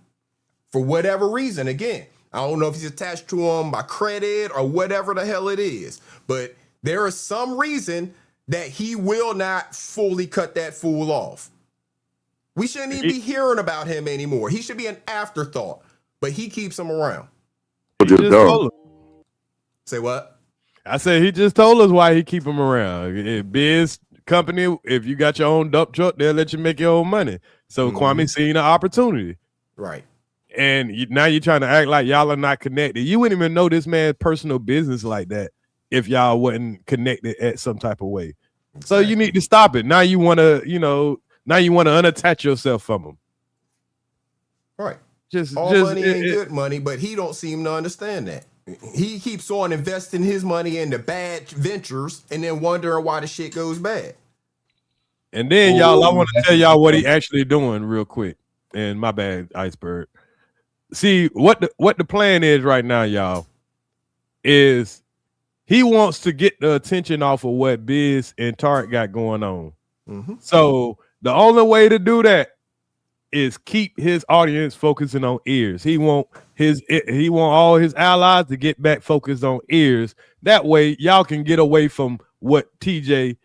For whatever reason, again, I don't know if he's attached to him by credit or whatever the hell it is, but there is some reason that he will not fully cut that fool off. We shouldn't even be hearing about him anymore. He should be an afterthought, but he keeps him around. Say what? I said he just told us why he keep him around. Biz company, if you got your own dump truck, they'll let you make your own money. So Kwame seen an opportunity. Right. And now you're trying to act like y'all are not connected. You wouldn't even know this man's personal business like that if y'all wasn't connected at some type of way. Exactly. So you need to stop it. Now you want to, unattach yourself from him. Right. All money ain't good money, but he don't seem to understand that. He keeps on investing his money into bad ventures and then wondering why the shit goes bad. And then y'all, I want to tell y'all what he actually doing real quick. And my bad, Iceberg. See, what the plan is right now, y'all, is he wants to get the attention off of what Biz and Tarek got going on. Mm-hmm. So the only way to do that is keep his audience focusing on ears. He want all his allies to get back focused on ears. That way, y'all can get away from what TJ,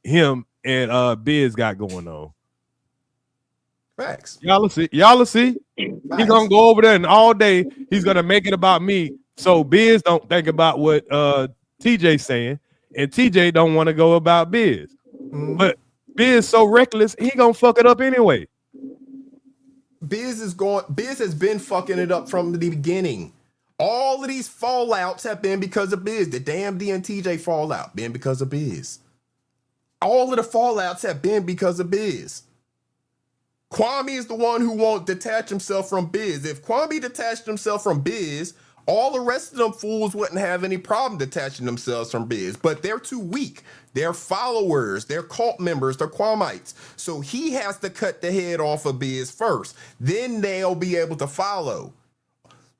him, and Biz got going on. Facts. Y'all will see. He's gonna go over there and all day he's gonna make it about me. So Biz don't think about what TJ's saying, and TJ don't want to go about Biz. Mm-hmm. But Biz so reckless, he gonna fuck it up anyway. Biz has been fucking it up from the beginning. All of these fallouts have been because of Biz. The damn D and TJ fallout been because of Biz. All of the fallouts have been because of Biz. Kwame is the one who won't detach himself from Biz. If Kwame detached himself from Biz, all the rest of them fools wouldn't have any problem detaching themselves from Biz. But they're too weak. They're followers. They're cult members. They're Kwamites. So he has to cut the head off of Biz first. Then they'll be able to follow.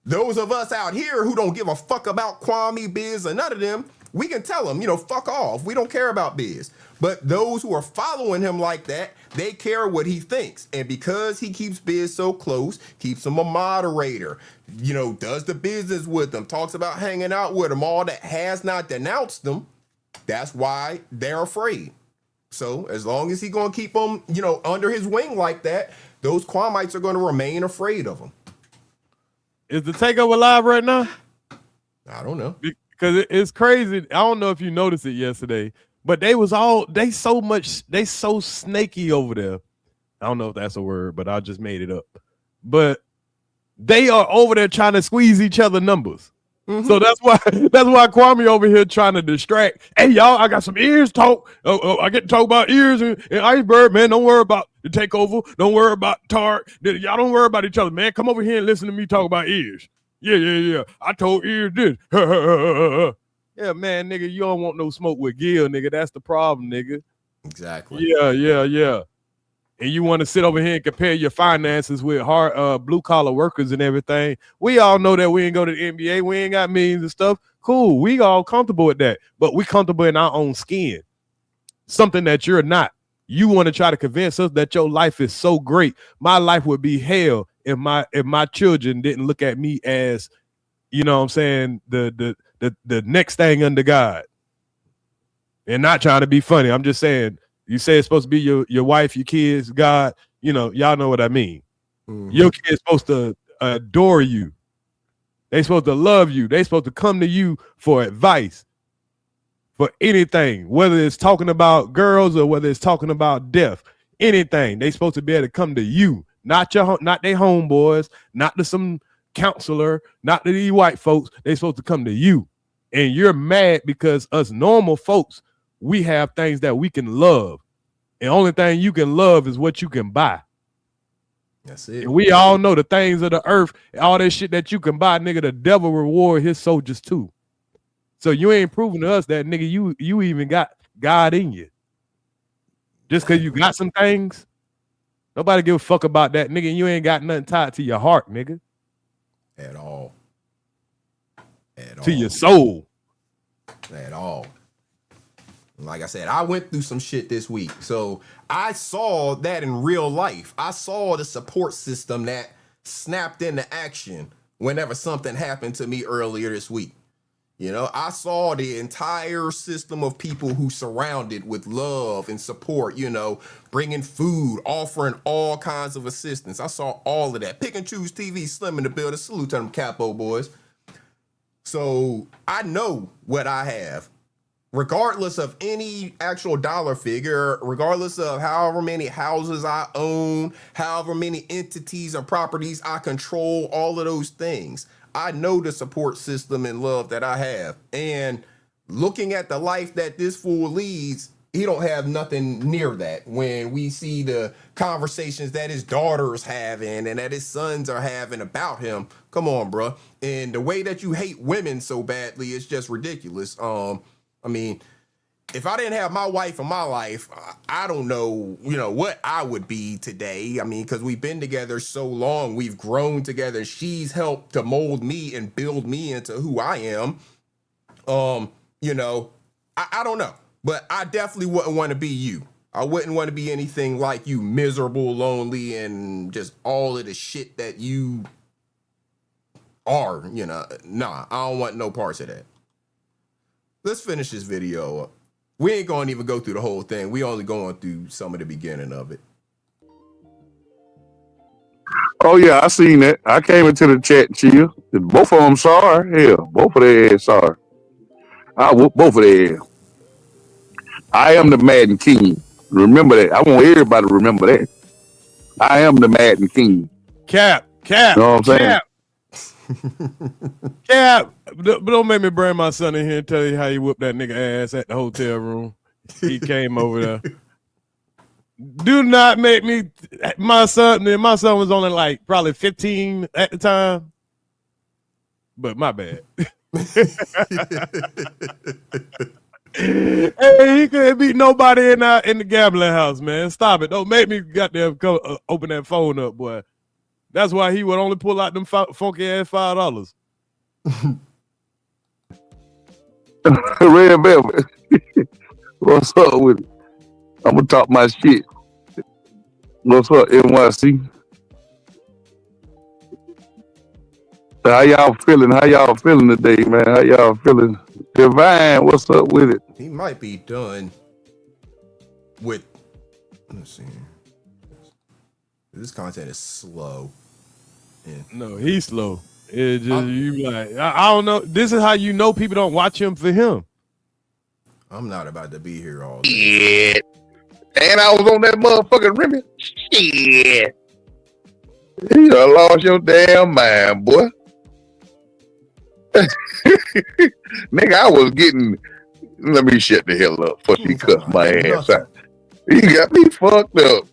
Those of us out here who don't give a fuck about Kwame, Biz, or none of them, we can tell them, fuck off. We don't care about Biz. But those who are following him like that, they care what he thinks. And because he keeps Biz so close, keeps him a moderator, does the business with them, talks about hanging out with them, all that, has not denounced them, that's why they're afraid. So as long as he's going to keep them, under his wing like that, those Kwamites are going to remain afraid of him. Is the takeover live right now? I don't know. Because it's crazy. I don't know if you noticed it yesterday, but they so snaky over there. I don't know if that's a word, but I just made it up. But they are over there trying to squeeze each other numbers. Mm-hmm. So that's why Kwame over here trying to distract. Hey, y'all, I got some ears talk. I get to talk about ears and Iceberg, man. Don't worry about the takeover. Don't worry about Tarek. Y'all don't worry about each other, man. Come over here and listen to me talk about ears. Yeah. I told ears this. Yeah, man, nigga, you don't want no smoke with Gil, nigga. That's the problem, nigga. Exactly. Yeah. And you want to sit over here and compare your finances with hard blue collar workers and everything. We all know that we ain't go to the NBA. We ain't got millions and stuff. Cool. We all comfortable with that, but we comfortable in our own skin. Something that you're not. You want to try to convince us that your life is so great. My life would be hell if my children didn't look at me as, you know what I'm saying, the next thing under God. And not trying to be funny. I'm just saying, you say it's supposed to be your wife, your kids, God, y'all know what I mean. Mm-hmm. Your kids supposed to adore you. They supposed to love you. They supposed to come to you for advice, for anything, whether it's talking about girls or whether it's talking about death, anything. They supposed to be able to come to you, not their homeboys, not to some counselor, not to these white folks. They supposed to come to you. And you're mad because us normal folks, we have things that we can love. And only thing you can love is what you can buy. That's it. And we all know the things of the earth, all that shit that you can buy, nigga, the devil reward his soldiers too. So you ain't proving to us that, nigga, you even got God in you. Just because you got some things, nobody give a fuck about that, nigga. You ain't got nothing tied to your heart, nigga. At all. To your soul. At all. Like I said, I went through some shit this week. So I saw that in real life. I saw the support system that snapped into action whenever something happened to me earlier this week. You know, I saw the entire system of people who surrounded with love and support, you know, bringing food, offering all kinds of assistance. I saw all of that. Pick and Choose TV, Slim in the building. Salute to them Capo boys. So I know what I have. Regardless of any actual dollar figure, regardless of however many houses I own, however many entities or properties I control, all of those things, I know the support system and love that I have. And looking at the life that this fool leads, he don't have nothing near that. When we see the conversations that his daughter's having and that his sons are having about him, come on, bro. And the way that you hate women so badly is just ridiculous. I mean, if I didn't have my wife in my life, I don't know, you know, what I would be today. I mean, because we've been together so long, we've grown together. She's helped to mold me and build me into who I am. You know, I don't know, but I definitely wouldn't want to be you. I wouldn't want to be anything like you, miserable, lonely, and just all of the shit that you are, you know. Nah, I don't want no parts of that. Let's finish this video up. We ain't gonna even go through the whole thing. We only going through some of the beginning of it. Oh yeah, I seen that. I came into the chat, chill. Both of them saw her. Hell, both of their ass saw her. I whoop both of their ass. I am the Madden King. Remember that. I want everybody to remember that. I am the Madden King. Cap. You know what I'm saying? Cap. But don't make me bring my son in here and tell you how he whooped that nigga ass at the hotel room. He came over there. Do not make me. My son was only like probably 15 at the time. But my bad. Hey, he couldn't beat nobody in the gambling house, man. Stop it. Don't make me goddamn open that phone up, boy. That's why he would only pull out them funky ass $5. Red Velvet. What's up with it? I'm gonna talk my shit. What's up, NYC? How y'all feeling? How y'all feeling today, man? How y'all feeling? Divine, what's up with it? He might be done with. Let's see. This content is slow. Yeah. No, he's slow. It just you like I don't know. This is how you know people don't watch him for him. I'm not about to be here all day. Shit. And I was on that motherfucking Remy. Shit. You done lost your damn mind, boy. Nigga, I was getting. Let me shut the hell up. Fuck you, cuss my ass out. You got me fucked up.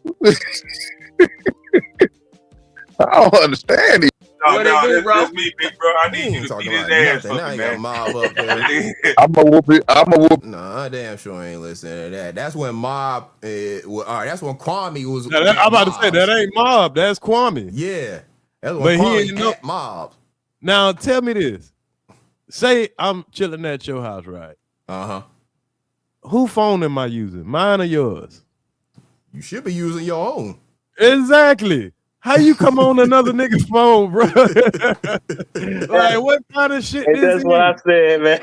I don't understand it. No, that's me, big bro. I need you to beat his ass for me, man. Mob up there. I'ma whoop it. Nah, I damn sure ain't listening to that. That's when Mob. All right, that's when Kwame was. I'm about to say that ain't Mob. That's Kwame. Yeah, that's when Kwame at Mob. Now tell me this. Say I'm chilling at your house, right? Uh-huh. Who phone am I using? Mine or yours? You should be using your own. Exactly. How you come on another nigga's phone, bro? Like, what kind of shit is that's what I said, man.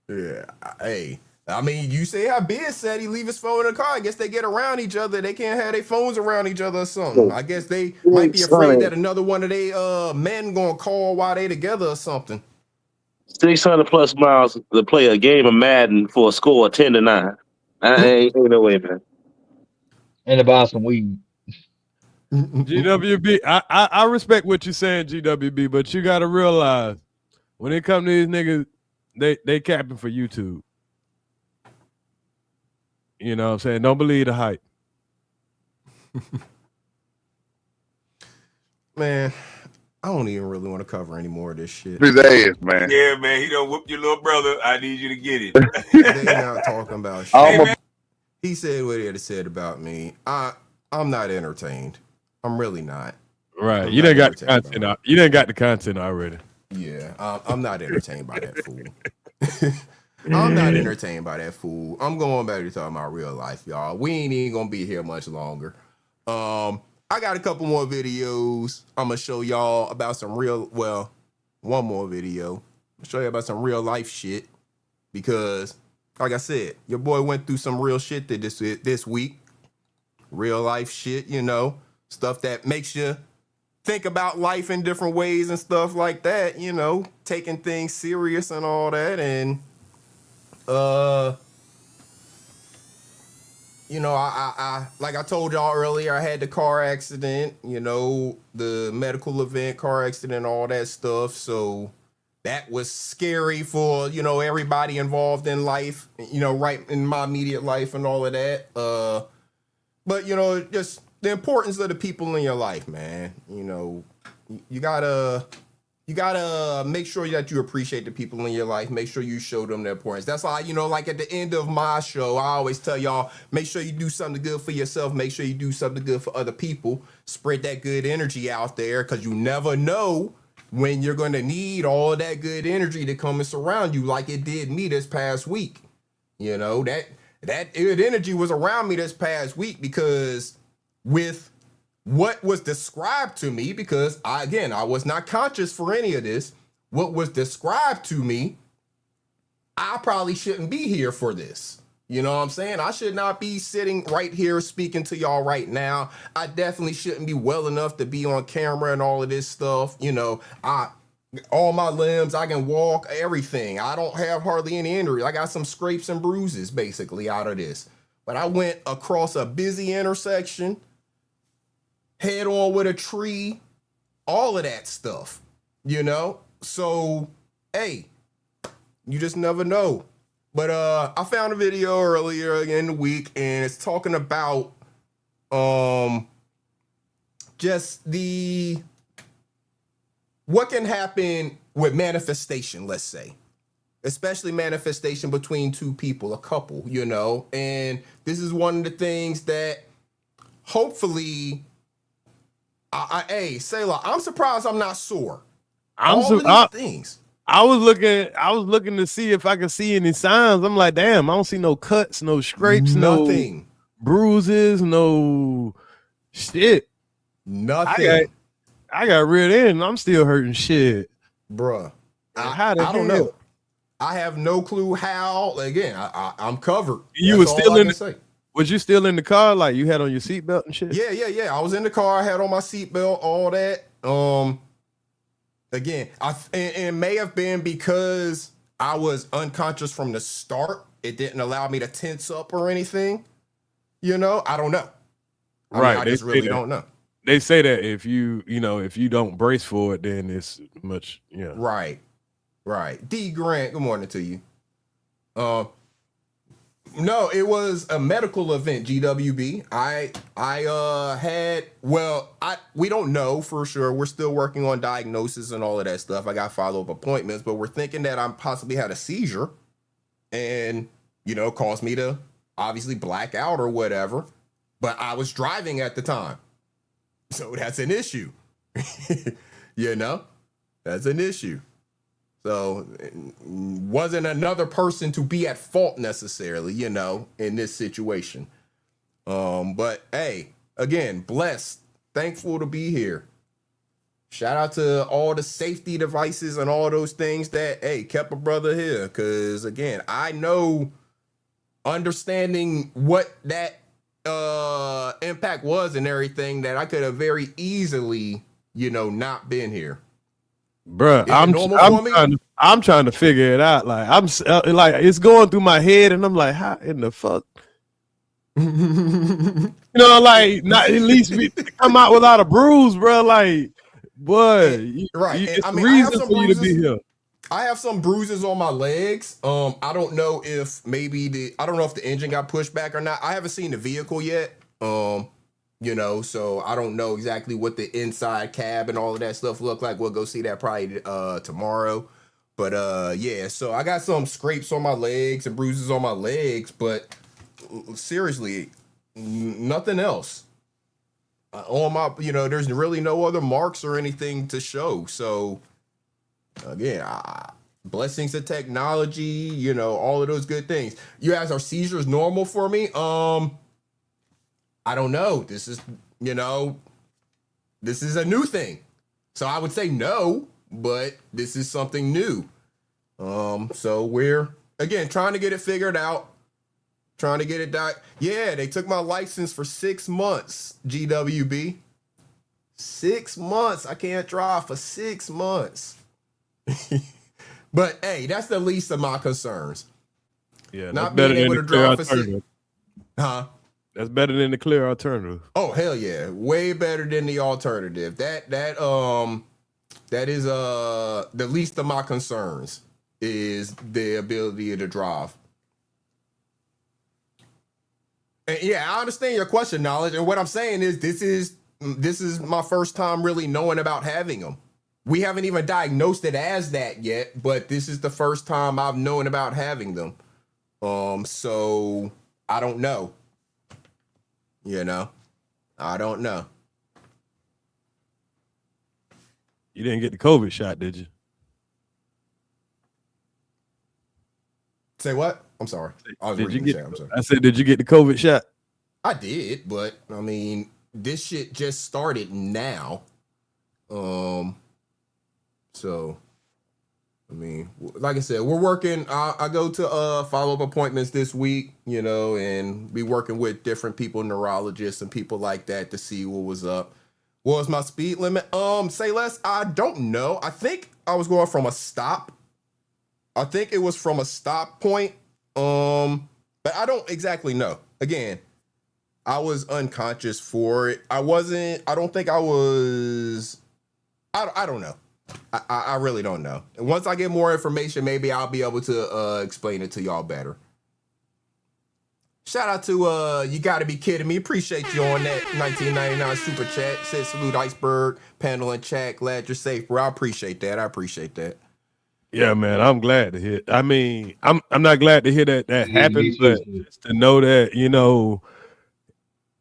Yeah. Hey, I mean, you say how Biz said he leave his phone in the car. I guess they get around each other. They can't have their phones around each other or something. I guess they might be afraid that another one of they men gonna call while they together or something. 600 plus miles to play a game of Madden for a score of 10-9. Ain't no way, man. And to buy some weed. GWB, I respect what you're saying, GWB, but you gotta realize when it comes to these niggas, they capping for YouTube. You know what I'm saying? Don't believe the hype. Man, I don't even really want to cover any more of this shit. His ass, man. Yeah, man, he done whooped your little brother. I need you to get it. They not talking about shit. Hey, man. He said what he had said about me. I'm not entertained. I'm really not. Right. You done got the content out. You done got the content already. Yeah, I'm not entertained by that fool. I'm not entertained by that fool. I'm going back to talking about real life, y'all. We ain't even gonna be here much longer. I got a couple more videos. I'm gonna show y'all about some one more video. I'm show you about some real life shit because, like I said, your boy went through some real shit this week. Real life shit, stuff that makes you think about life in different ways and stuff like that, taking things serious and all that. And, I like I told y'all earlier, I had the car accident, the medical event, car accident, all that stuff. So that was scary for, everybody involved in life, right in my immediate life and all of that. But, just the importance of the people in your life, man. You gotta make sure that you appreciate the people in your life. Make sure you show them their importance. That's why, like at the end of my show, I always tell y'all, make sure you do something good for yourself. Make sure you do something good for other people. Spread that good energy out there because you never know when you're going to need all that good energy to come and surround you like it did me this past week. That good energy was around me this past week because with what was described to me, because I was not conscious for any of this, what was described to me, I probably shouldn't be here for this. You know what I'm saying? I should not be sitting right here speaking to y'all right now. I definitely shouldn't be well enough to be on camera and all of this stuff. All my limbs, I can walk, everything. I don't have hardly any injury. I got some scrapes and bruises basically out of this. But I went across a busy intersection, head on with a tree, all of that stuff, So, hey, you just never know. But I found a video earlier in the week, and it's talking about just what can happen with manifestation, let's say. Especially manifestation between two people, a couple, And this is one of the things that hopefully, hey, Selah, I'm surprised I'm not sore. Things. I was looking to see if I could see any signs. I'm like, damn, I don't see no cuts, no scrapes, nothing, no bruises, no shit. Nothing. I got reared in and I'm still hurting shit. Bruh. I don't know. I have no clue how. Again, I'm covered. You were still in the, was you still in the car? Like you had on your seatbelt and shit? Yeah. I was in the car, I had on my seatbelt, all that. Again, it may have been because I was unconscious from the start. It didn't allow me to tense up or anything. I don't know. I just really don't know. They say that if you don't brace for it, then it's much, Right. D Grant, good morning to you. No, it was a medical event, GWB. We don't know for sure. We're still working on diagnosis and all of that stuff. I got follow-up appointments, but we're thinking that I possibly had a seizure and, caused me to obviously black out or whatever. But I was driving at the time. So that's an issue. That's an issue. So wasn't another person to be at fault necessarily, in this situation. But hey, again, blessed, thankful to be here. Shout out to all the safety devices and all those things that, hey, kept a brother here. Cause again, I know understanding what that impact was and everything that I could have very easily, not been here. Bruh, I'm trying to figure it out. Like like it's going through my head, and I'm like, how in the fuck? Like not at least come out without a bruise, bro. Like, boy, right? It's reason for you to be here. I have some bruises on my legs. I don't know if the engine got pushed back or not. I haven't seen the vehicle yet. You know, so I don't know exactly what the inside cab and all of that stuff look like. We'll go see that probably tomorrow. But yeah, so I got some scrapes on my legs and bruises on my legs, but seriously, nothing else. On my, you know, there's really no other marks or anything to show. So again, blessings of technology, you know, all of those good things. You ask, are seizures normal for me? I don't know. This is, you know, this is a new thing. So I would say no, but this is something new. So we're, again, trying to get it figured out. Trying to get it done. Yeah, they took my license for 6 months, GWB. 6 months. I can't drive for 6 months. But hey, that's the least of my concerns. Yeah, not being able to drive for 6. Huh? That's better than the clear alternative. Oh hell yeah, way better than the alternative. That is the least of my concerns is the ability to drive. And yeah, I understand your question, Knowledge, and what I'm saying is this is my first time really knowing about having them. We haven't even diagnosed it as that yet, but this is the first time I've known about having them. So I don't know. You know, I don't know. You didn't get the COVID shot, did you? Say what? I'm sorry. I said, did you get the COVID shot? I did, but I mean, this shit just started now. So I mean, like I said, we're working. I go to follow-up appointments this week, you know, and be working with different people, neurologists and people like that to see what was up. What was my speed limit? Say less. I don't know. I think I was going from a stop. I think it was from a stop point. But I don't exactly know. Again, I was unconscious for it. I don't think I was. I don't know. I really don't know. And once I get more information, maybe I'll be able to explain it to y'all better. Shout out to You Gotta Be Kidding Me. Appreciate you on that 1999 super chat. Said salute Iceberg, panel and chat. Glad you're safe, bro. I appreciate that. Yeah, man, I'm glad to hear. I mean, I'm not glad to hear that happened, but just to know that, you know,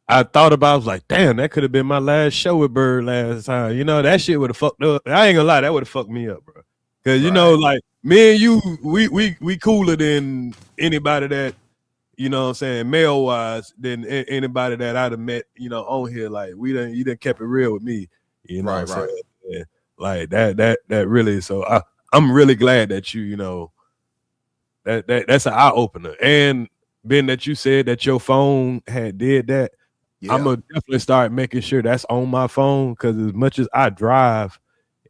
I thought about, I was like, damn, that could have been my last show with Bird last time. You know, that shit would have fucked up. I ain't gonna lie, that would have fucked me up, bro. Cause you know, like me and you, we cooler than anybody that, you know what I'm saying, male wise, than anybody that I'd have met, you know, on here. Like you done kept it real with me. You know what I'm saying? Yeah. Like that really, so I'm really glad that you know, that's an eye opener. And being that you said that your phone had did that, yeah. I'm gonna definitely start making sure that's on my phone, because as much as I drive,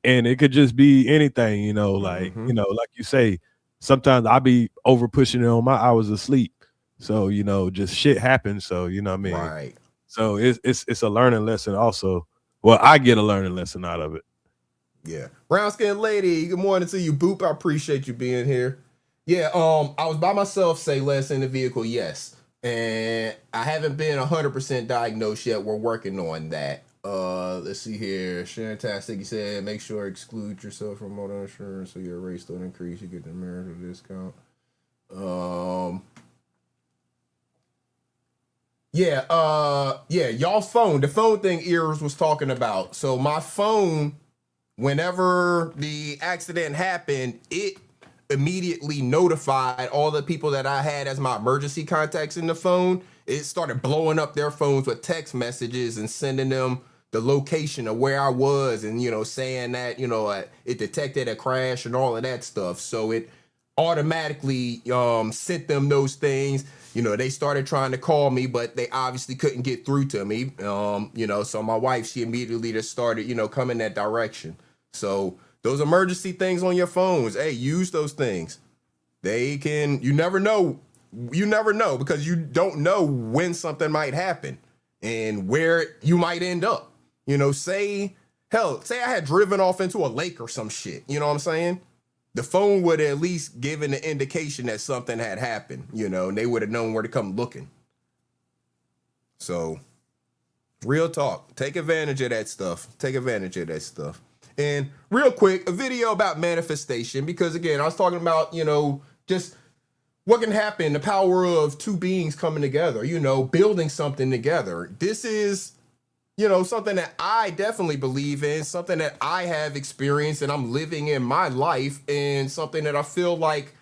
and it could just be anything, you know, like you know, like you say, sometimes I be over pushing it on my hours of sleep. So you know, just shit happens. So you know what I mean. Right. So it's a learning lesson also. Well, I get a learning lesson out of it. Yeah. Brown skin lady, good morning to you, Boop. I appreciate you being here. Yeah, I was by myself, say less, in the vehicle, yes. And I haven't been 100% diagnosed yet. We're working on that. Let's see here. Sharon-tastic, he said, make sure exclude yourself from motor insurance so your rates don't increase. You get the marital discount. Yeah, y'all's phone. The phone thing Ears was talking about. So my phone, whenever the accident happened, it immediately notified all the people that I had as my emergency contacts in the phone. It started blowing up their phones with text messages and sending them the location of where I was, and you know, saying that, you know, it detected a crash and all of that stuff. So it automatically sent them those things. You know, they started trying to call me, but they obviously couldn't get through to me. You know, so my wife, she immediately just started, you know, coming that direction. So those emergency things on your phones, hey, use those things. They can, you never know, because you don't know when something might happen and where you might end up. You know, say I had driven off into a lake or some shit, you know what I'm saying? The phone would at least give an indication that something had happened, you know, and they would have known where to come looking. So Real talk. Take advantage of that stuff. Take advantage of that stuff. And real quick, a video about manifestation, because again, I was talking about, just what can happen, the power of two beings coming together, building something together. This is, something that I definitely believe in, something that I have experienced and I'm living in my life, and something that I feel like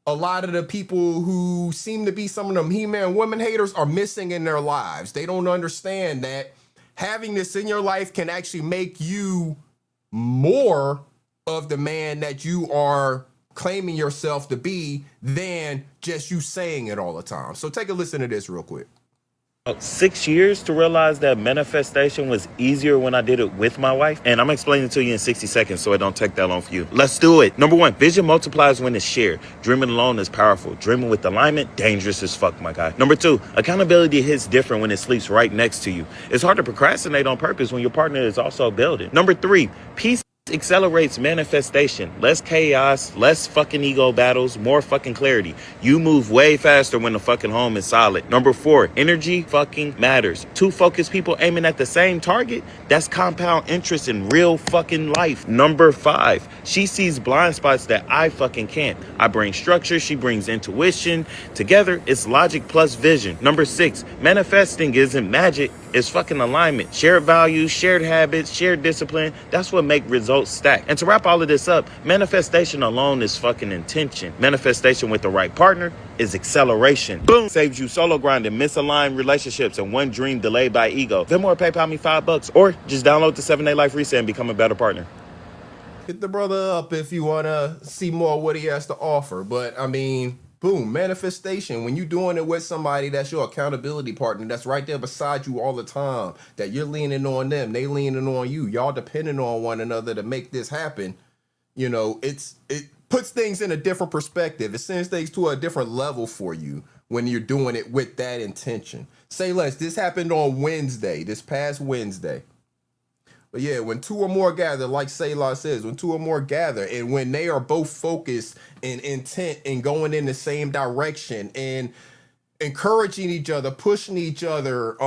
a lot of the people who seem to be some of them He-Man women haters are missing in their lives. They don't understand that having this in your life can actually make you more of the man that you are claiming yourself to be than just you saying it all the time. So take a listen to this real quick. 6 years to realize that manifestation was easier when I did it with my wife. And I'm explaining it to you in 60 seconds so it don't take that long for you. Let's do it. Number one, vision multiplies when it's shared. Dreaming alone is powerful. Dreaming with alignment, dangerous as fuck, my guy. Number two, accountability hits different when it sleeps right next to you. It's hard to procrastinate on purpose when your partner is also building. Number three, peace accelerates manifestation. Less chaos, less fucking ego battles, more fucking clarity. You move way faster when the fucking home is solid. Number four, energy fucking matters. Two focused people aiming at the same target, that's compound interest in real fucking life. Number five, she sees blind spots that I fucking can't. I bring structure, she brings intuition. Together, it's logic plus vision. Number six, manifesting isn't magic, it's fucking alignment. Shared values, shared habits, shared discipline, that's what make results stack. And to wrap all of this up, manifestation alone is fucking intention. Manifestation with the right partner is acceleration. Boom! Saves you solo grinding, misaligned relationships, and one dream delayed by ego. Then more PayPal me $5 or just download the 7-Day Life Reset and become a better partner. Hit the brother up if you want to see more of what he has to offer. But I mean, boom, manifestation. When you're doing it with somebody that's your accountability partner, that's right there beside you all the time, that you're leaning on them, they leaning on you, y'all depending on one another to make this happen. It puts things in a different perspective. It sends things to a different level for you when you're doing it with that intention. Say less. This happened on Wednesday, this past Wednesday. But yeah, when two or more gather, like Selah says, when two or more gather, and when they are both focused and intent and going in the same direction and encouraging each other, pushing each other,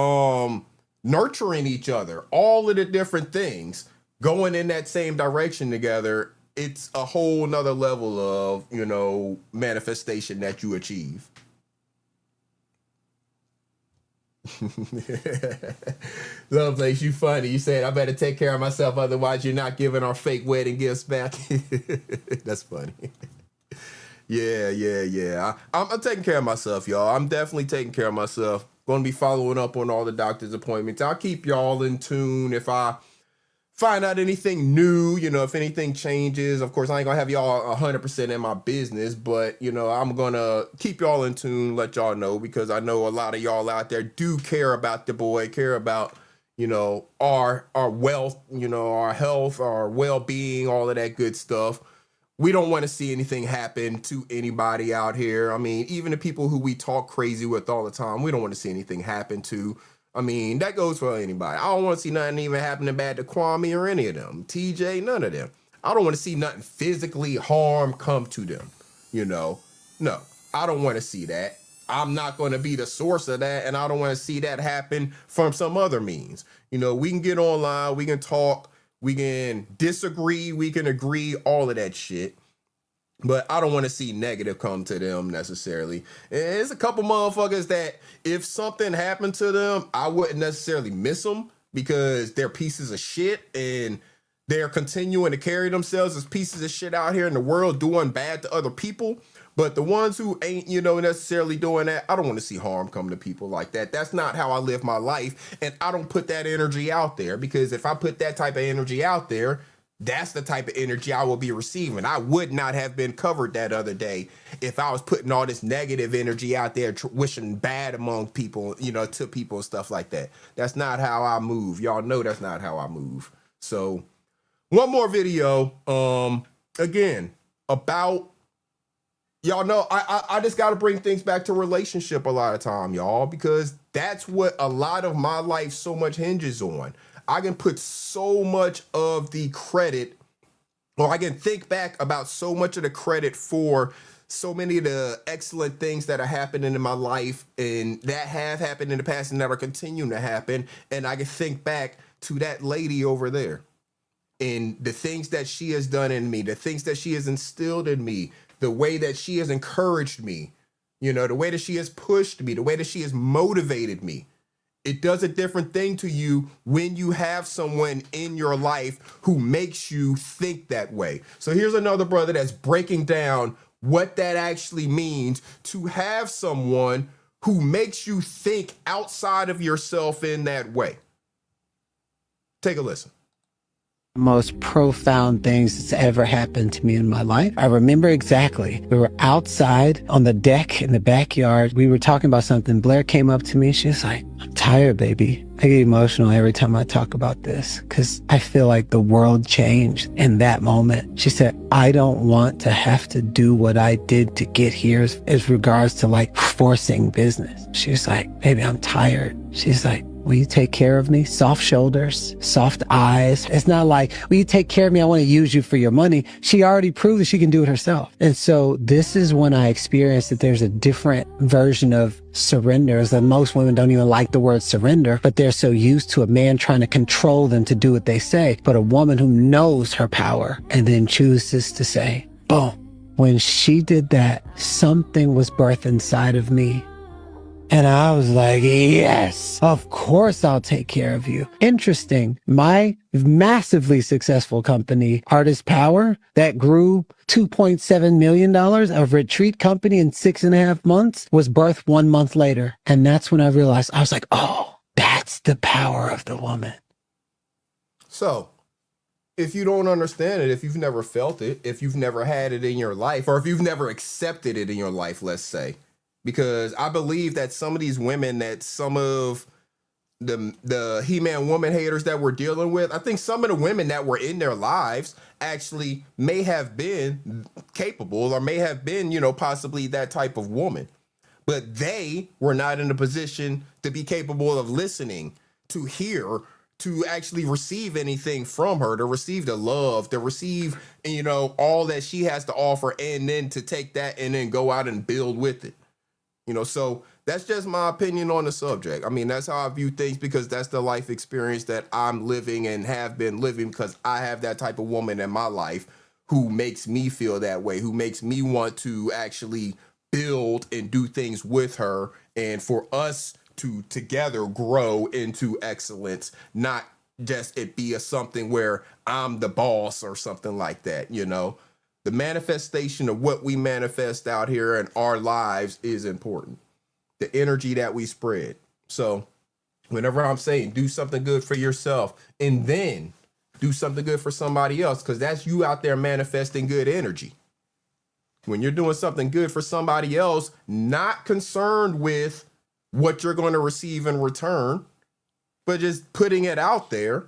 nurturing each other, all of the different things going in that same direction together, it's a whole nother level of, manifestation that you achieve. Lovelace, you funny. You said I better take care of myself, otherwise you're not giving our fake wedding gifts back. That's funny. Yeah. I'm taking care of myself, y'all. I'm definitely taking care of myself. Going to be following up on all the doctor's appointments. I'll keep y'all in tune if I find out anything new, if anything changes. Of course, I ain't gonna have y'all 100% in my business, but I'm gonna keep y'all in tune, let y'all know, because I know a lot of y'all out there do care about the boy, care about our wealth, our health, our well-being, all of that good stuff. We don't want to see anything happen to anybody out here. I mean, even the people who we talk crazy with all the time, we don't want to see anything happen to. I mean, that goes for anybody. I don't want to see nothing even happening bad to Kwame or any of them. TJ, none of them. I don't want to see nothing physically harm come to them. No, I don't want to see that. I'm not going to be the source of that, and I don't want to see that happen from some other means. We can get online, we can talk, we can disagree, we can agree, all of that shit. But I don't want to see negative come to them necessarily. And there's a couple motherfuckers that if something happened to them, I wouldn't necessarily miss them because they're pieces of shit and they're continuing to carry themselves as pieces of shit out here in the world doing bad to other people. But the ones who ain't, necessarily doing that, I don't want to see harm come to people like that. That's not how I live my life. And I don't put that energy out there, because if I put that type of energy out there, that's the type of energy I will be receiving. I would not have been covered that other day if I was putting all this negative energy out there, wishing bad among people, to people and stuff like that. That's not how I move. Y'all know that's not how I move. So one more video, again, about, y'all know, I just got to bring things back to relationship a lot of time, y'all, because that's what a lot of my life so much hinges on. I can put so much of the credit or I can think back about so much of the credit for so many of the excellent things that are happening in my life and that have happened in the past and that are continuing to happen. And I can think back to that lady over there and the things that she has done in me, the things that she has instilled in me, the way that she has encouraged me, you know, the way that she has pushed me, the way that she has motivated me. It does a different thing to you when you have someone in your life who makes you think that way. So here's another brother that's breaking down what that actually means to have someone who makes you think outside of yourself in that way. Take a listen. Most profound things that's ever happened to me in my life. I remember exactly. We were outside on the deck in the backyard. We were talking about something. Blair came up to me. She was like, "I'm tired, baby." I get emotional every time I talk about this because I feel like the world changed in that moment. She said, "I don't want to have to do what I did to get here as regards to like forcing business." She was like, "Baby, I'm tired." She's like, "Will you take care of me?" Soft shoulders, soft eyes. It's not like, "Will you take care of me? I want to use you for your money." She already proved that she can do it herself. And so this is when I experienced that there's a different version of surrender. Is that most women don't even like the word surrender, but they're so used to a man trying to control them to do what they say. But a woman who knows her power and then chooses to say, boom. When she did that, something was birthed inside of me. And I was like, yes, of course I'll take care of you. Interesting. My massively successful company, Artist Power, that grew $2.7 million, a retreat company in 6.5 months, was birthed 1 month later. And that's when I realized, I was like, oh, that's the power of the woman. So if you don't understand it, if you've never felt it, if you've never had it in your life, or if you've never accepted it in your life, let's say, because I believe that some of these women, that some of the He-Man woman haters that we're dealing with, I think some of the women that were in their lives actually may have been capable or may have been, you know, possibly that type of woman. But they were not in a position to be capable of listening, to hear, to actually receive anything from her, to receive the love, to receive, you know, all that she has to offer, and then to take that and then go out and build with it. You know, so that's just my opinion on the subject. I mean, that's how I view things because that's the life experience that I'm living and have been living because I have that type of woman in my life who makes me feel that way, who makes me want to actually build and do things with her and for us to together grow into excellence, not just it be a something where I'm the boss or something like that, you know. The manifestation of what we manifest out here in our lives is important. The energy that we spread. So whenever I'm saying do something good for yourself and then do something good for somebody else, because that's you out there manifesting good energy. When you're doing something good for somebody else, not concerned with what you're going to receive in return, but just putting it out there,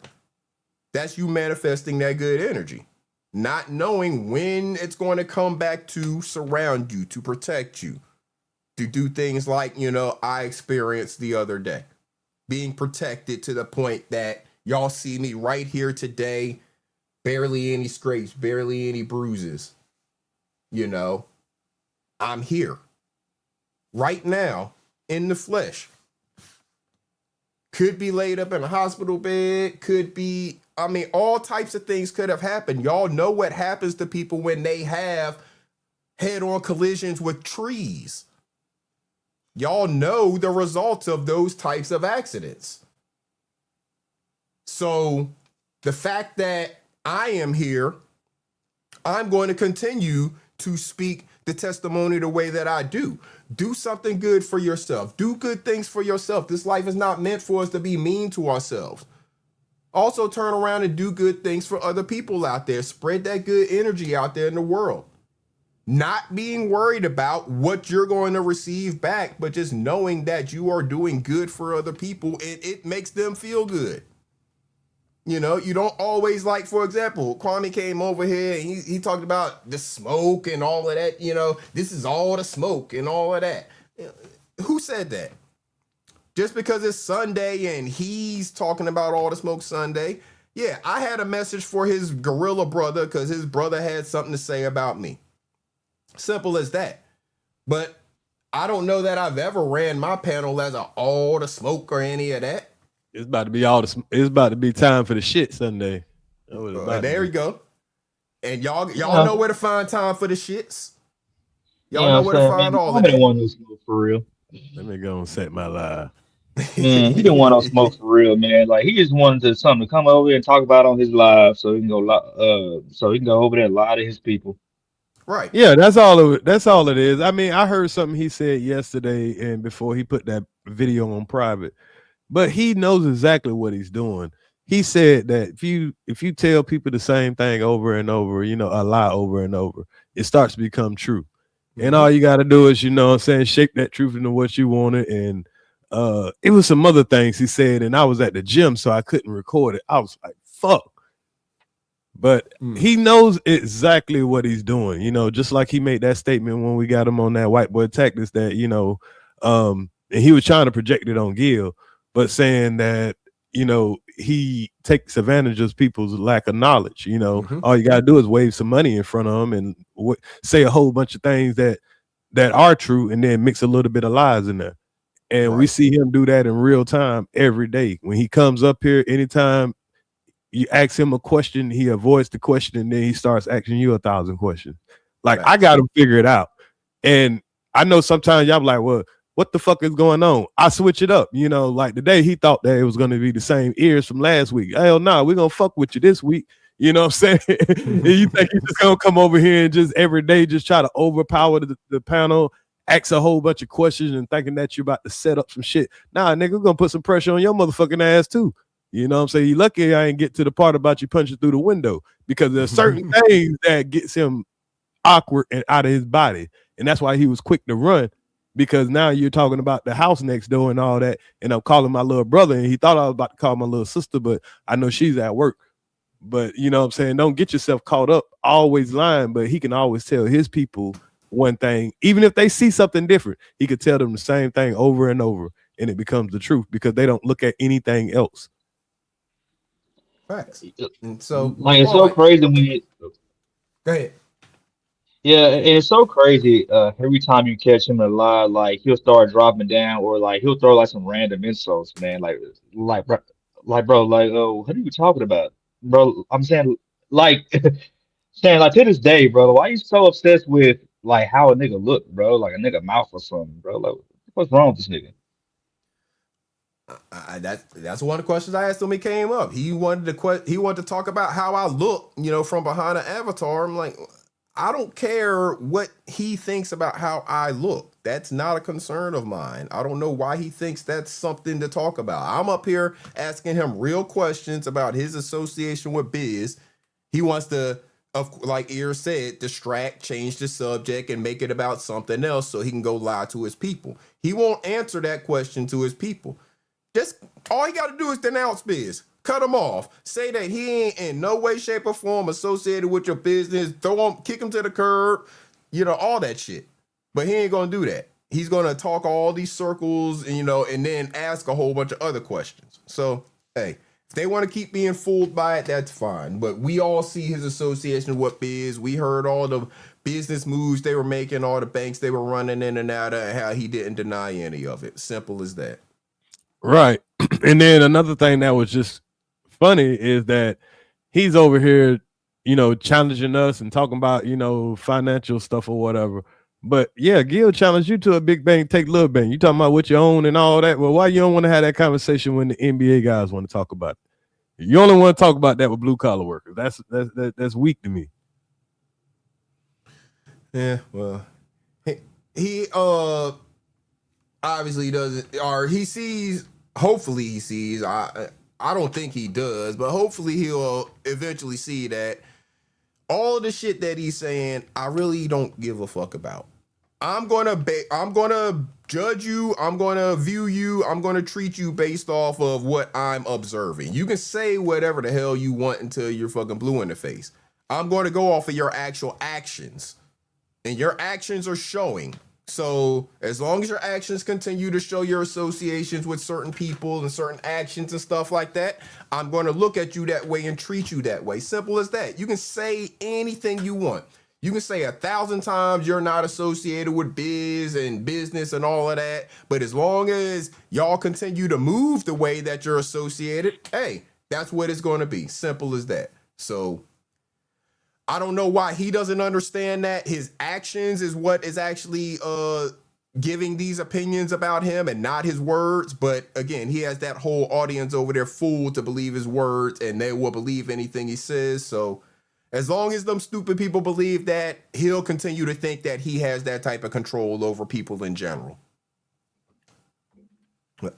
that's you manifesting that good energy. Not knowing when it's going to come back to surround you, to protect you, to do things like, you know, I experienced the other day. Being protected to the point that y'all see me right here today, barely any scrapes, barely any bruises. You know, I'm here right now in the flesh. Could be laid up in a hospital bed, could be, I mean, all types of things could have happened. Y'all know what happens to people when they have head-on collisions with trees. Y'all know the results of those types of accidents. So the fact that I am here, I'm going to continue to speak the testimony the way that I do. Do something good for yourself. Do good things for yourself. This life is not meant for us to be mean to ourselves. Also turn around and do good things for other people out there. Spread that good energy out there in the world. Not being worried about what you're going to receive back, but just knowing that you are doing good for other people and it makes them feel good. You know, you don't always like, for example, Kwame came over here and he talked about the smoke and all of that, you know, this is all the smoke and all of that. Who said that? Just because it's Sunday and he's talking about all the smoke Sunday, Yeah, I had a message for his gorilla brother because his brother had something to say about me. Simple as that. But I don't know that I've ever ran my panel as all the smoke or any of that. It's about to be it's about to be time for the shit Sunday. There you go. And y'all know where to find time for the shits. Y'all know where to find all of that. I didn't want no smoke for real. Let me go and set my live. Man, he didn't want no smoke for real, man. Like he just wanted something to come over here and talk about on his live, so he can go over there and lie to his people. Right. Yeah, that's all it is. I mean, I heard something he said yesterday and before he put that video on private, but he knows exactly what he's doing. He said that if you tell people the same thing over and over, a lie over and over, it starts to become true. And all you got to do is, shape that truth into what you wanted. And it was some other things he said, and I was at the gym, so I couldn't record it. I was like, fuck. But he knows exactly what he's doing, just like he made that statement when we got him on that white boy tactics that, and he was trying to project it on Gil, but saying that, he takes advantage of people's lack of knowledge. All you got to do is wave some money in front of them and say a whole bunch of things that are true and then mix a little bit of lies in there. And we see him do that in real time every day. When he comes up here, anytime you ask him a question, he avoids the question, and then he starts asking you 1,000 questions. Like, I got him figured out. And I know sometimes y'all be like, well, what the fuck is going on? I switch it up. Like today he thought that it was going to be the same ears from last week. Hell no, we're going to fuck with you this week. You know what I'm saying? And you think he's just going to come over here and just every day just try to overpower the panel, ask a whole bunch of questions and thinking that you're about to set up some shit. Nah, nigga, we're going to put some pressure on your motherfucking ass too. You know what I'm saying? You lucky I ain't get to the part about you punching through the window, because there's certain things that gets him awkward and out of his body. And that's why he was quick to run, because now you're talking about the house next door and all that. And I'm calling my little brother, and he thought I was about to call my little sister, but I know she's at work. But you know what I'm saying? Don't get yourself caught up always lying, but he can always tell his people one thing. Even if they see something different, he could tell them the same thing over and over, and it becomes the truth because they don't look at anything else. Facts. And so, it's so crazy when you go ahead. Yeah, and it's so crazy. Every time you catch him in a lie, like he'll start dropping down, or like he'll throw like some random insults, man. Bro, oh, what are you talking about, bro? I'm saying, saying like to this day, bro. Why you so obsessed with like how a nigga look, bro? Like a nigga mouth or something, bro. Like, what's wrong with this nigga? That's one of the questions I asked him. He came up. He wanted to talk about how I look, from behind an avatar. I'm like, I don't care what he thinks about how I look. That's not a concern of mine. I don't know why he thinks that's something to talk about. I'm up here asking him real questions about his association with Biz. He wants to, like Ear said, distract, change the subject, and make it about something else so he can go lie to his people. He won't answer that question to his people. Just all he got to do is denounce Biz. Cut him off. Say that he ain't in no way, shape, or form associated with your business. Throw him, kick him to the curb, all that shit. But he ain't gonna do that. He's gonna talk all these circles, and then ask a whole bunch of other questions. So, hey, if they want to keep being fooled by it, that's fine. But we all see his association with Biz. We heard all the business moves they were making, all the banks they were running in and out of, and how he didn't deny any of it. Simple as that. Right. And then another thing that was just funny is that he's over here, challenging us and talking about, financial stuff or whatever. But yeah, Gil challenged you to a big bang, take little bang. You talking about what you own and all that. Well, why you don't want to have that conversation when the NBA guys want to talk about it? You only want to talk about that with blue collar workers. That's weak to me. Yeah, well, he obviously doesn't, or he sees. Hopefully he sees. I don't think he does, but hopefully he'll eventually see that all of the shit that he's saying, I really don't give a fuck about. I'm gonna judge you. I'm gonna view you. I'm gonna treat you based off of what I'm observing. You can say whatever the hell you want until you're fucking blue in the face. I'm going to go off of your actual actions, and your actions are showing So as long as your actions continue to show your associations with certain people and certain actions and stuff like that, I'm going to look at you that way and treat you that way. Simple as that. You can say anything you want. You can say 1,000 times you're not associated with biz and business and all of that. But as long as y'all continue to move the way that you're associated, hey, that's what it's going to be. Simple as that. So I don't know why he doesn't understand that his actions is what is actually giving these opinions about him and not his words. But again, he has that whole audience over there fooled to believe his words, and they will believe anything he says. So as long as them stupid people believe that, he'll continue to think that he has that type of control over people in general.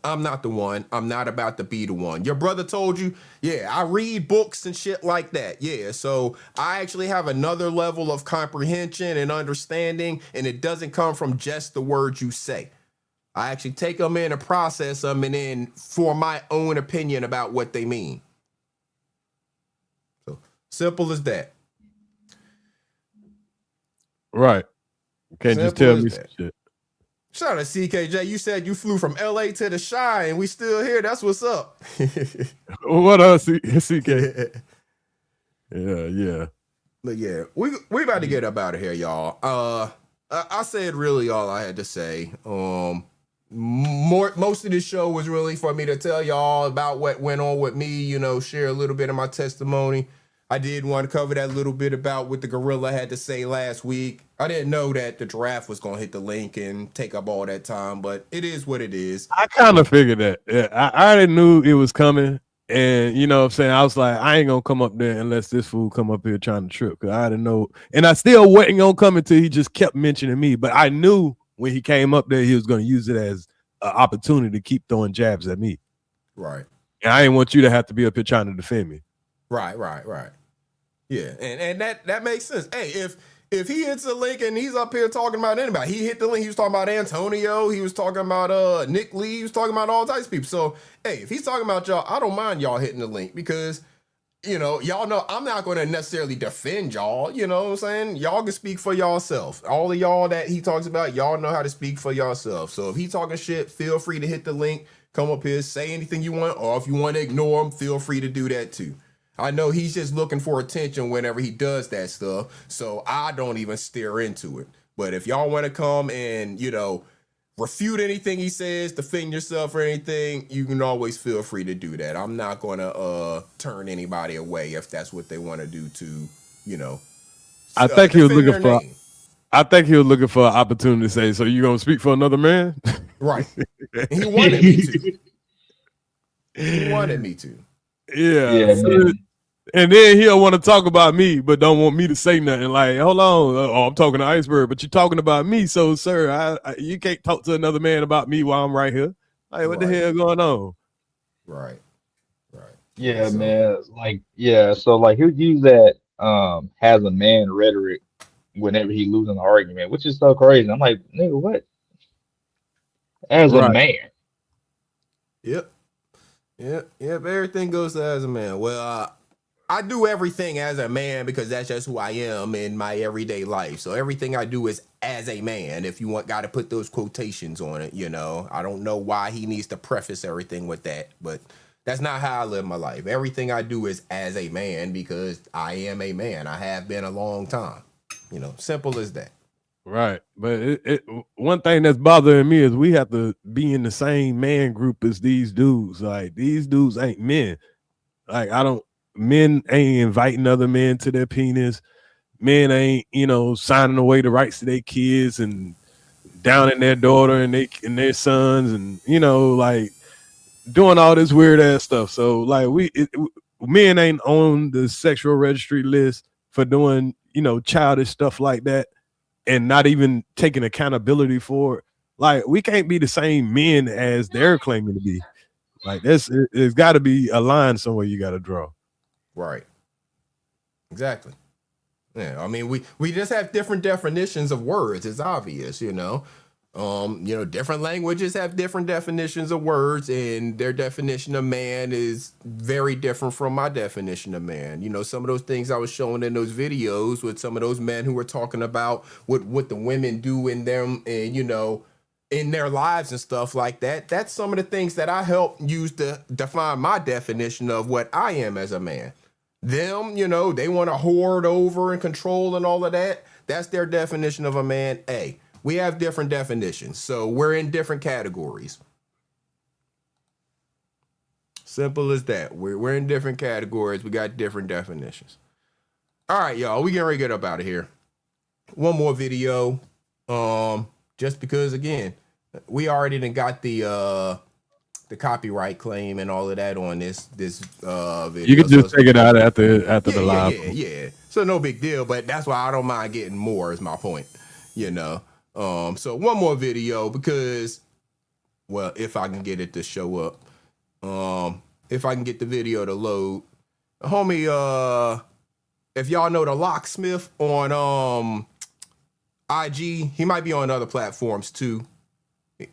I'm not the one. I'm not about to be the one. Your brother told you, yeah, I read books and shit like that. Yeah, so I actually have another level of comprehension and understanding, and it doesn't come from just the words you say. I actually take them in and process them and then form my own opinion about what they mean. So simple as that. Right. You can't just tell me some shit. Shout out to CKJ. You said you flew from LA to the Chi and we still here. That's what's up. What else, CK? Yeah. But yeah, we about to get up out of here, y'all. I said really all I had to say. Most of this show was really for me to tell y'all about what went on with me, you know, share a little bit of my testimony. I did want to cover that little bit about what the gorilla had to say last week. I didn't know that the giraffe was going to hit the link and take up all that time, but it is what it is. I kind of figured that. Yeah, I already knew it was coming. And, you know what I'm saying? I was like, I ain't going to come up there unless this fool come up here trying to trip. Because I didn't know. And I still wasn't going to come until he just kept mentioning me. But I knew when he came up there, he was going to use it as an opportunity to keep throwing jabs at me. Right. And I didn't want you to have to be up here trying to defend me. Right. Yeah, and that makes sense. Hey, if he hits a link and he's up here talking about anybody, he hit the link, he was talking about Antonio, he was talking about Nick Lee, he was talking about all types of people. So, hey, if he's talking about y'all, I don't mind y'all hitting the link because, you know, y'all know I'm not going to necessarily defend y'all, you know what I'm saying? Y'all can speak for yourself. All of y'all that he talks about, y'all know how to speak for yourself. So if he talking shit, feel free to hit the link, come up here, say anything you want, or if you want to ignore him, feel free to do that too. I know he's just looking for attention whenever he does that stuff, so I don't even steer into it. But if y'all want to come and, you know, refute anything he says, defend yourself or anything, you can always feel free to do that. I'm not going to turn anybody away if that's what they want to do to, you know, I think he was looking for. I think he was looking for an opportunity to say, so you going to speak for another man? Right. He wanted me to. He wanted me to. Yeah. So, and then he'll want to talk about me, but don't want me to say nothing. Like, hold on, I'm talking to Iceberg, but you're talking about me, so sir, you can't talk to another man about me while I'm right here. Like, what the hell going on? Right. Yeah, so, man. Like, yeah. So, like, he'll use that has a man rhetoric whenever he loses an argument, which is so crazy. I'm like, nigga, what? As a man. Yep. Everything goes as a man. Well, I do everything as a man because that's just who I am in my everyday life. So everything I do is as a man. If you got to put those quotations on it, you know. I don't know why he needs to preface everything with that, but that's not how I live my life. Everything I do is as a man because I am a man. I have been a long time. You know, simple as that. Right. But one thing that's bothering me is we have to be in the same man group as these dudes. Like, these dudes ain't men. Like, men ain't inviting other men to their penis. Men ain't, you know, signing away the rights to their kids and downing their daughter and their sons and, you know, like doing all this weird ass stuff. So like men ain't on the sexual registry list for doing, you know, childish stuff like that and not even taking accountability for it. Like, we can't be the same men as they're claiming to be. Like, there's got to be a line somewhere you got to draw. Right. Exactly. Yeah. I mean, we just have different definitions of words. It's obvious, you know. Different languages have different definitions of words, and their definition of man is very different from my definition of man. Some of those things I was showing in those videos with some of those men who were talking about what the women do in them and, in their lives and stuff like that. That's some of the things that I help use to define my definition of what I am as a man. Them, they want to hoard over and control and all of that. That's their definition of a man. Hey, we have different definitions, so we're in different categories. Simple as that. We're in different categories. We got different definitions. All right, y'all. We getting ready to get up out of here. One more video. Just because, again, we already done got the copyright claim and all of that on this video. You can just take it out after the live. Yeah. So no big deal, but that's why I don't mind getting more is my point, So one more video because, well, if I can get it to show up, if I can get the video to load, homie, if y'all know the locksmith on IG, he might be on other platforms too.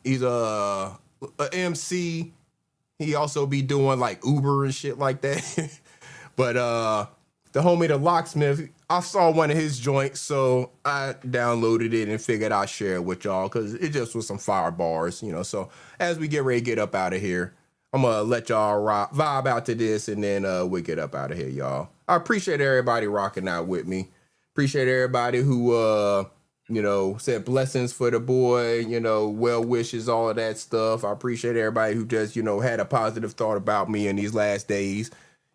He's a MC. He also be doing like Uber and shit like that. But the homie, the locksmith, I saw one of his joints, so I downloaded it and figured I'd share it with y'all because it just was some fire bars, So as we get ready to get up out of here, I'm gonna let y'all vibe out to this, and then we get up out of here, y'all. I appreciate everybody rocking out with me. Appreciate everybody who said blessings for the boy, well wishes, all of that stuff. I appreciate everybody who just, had a positive thought about me in these last days.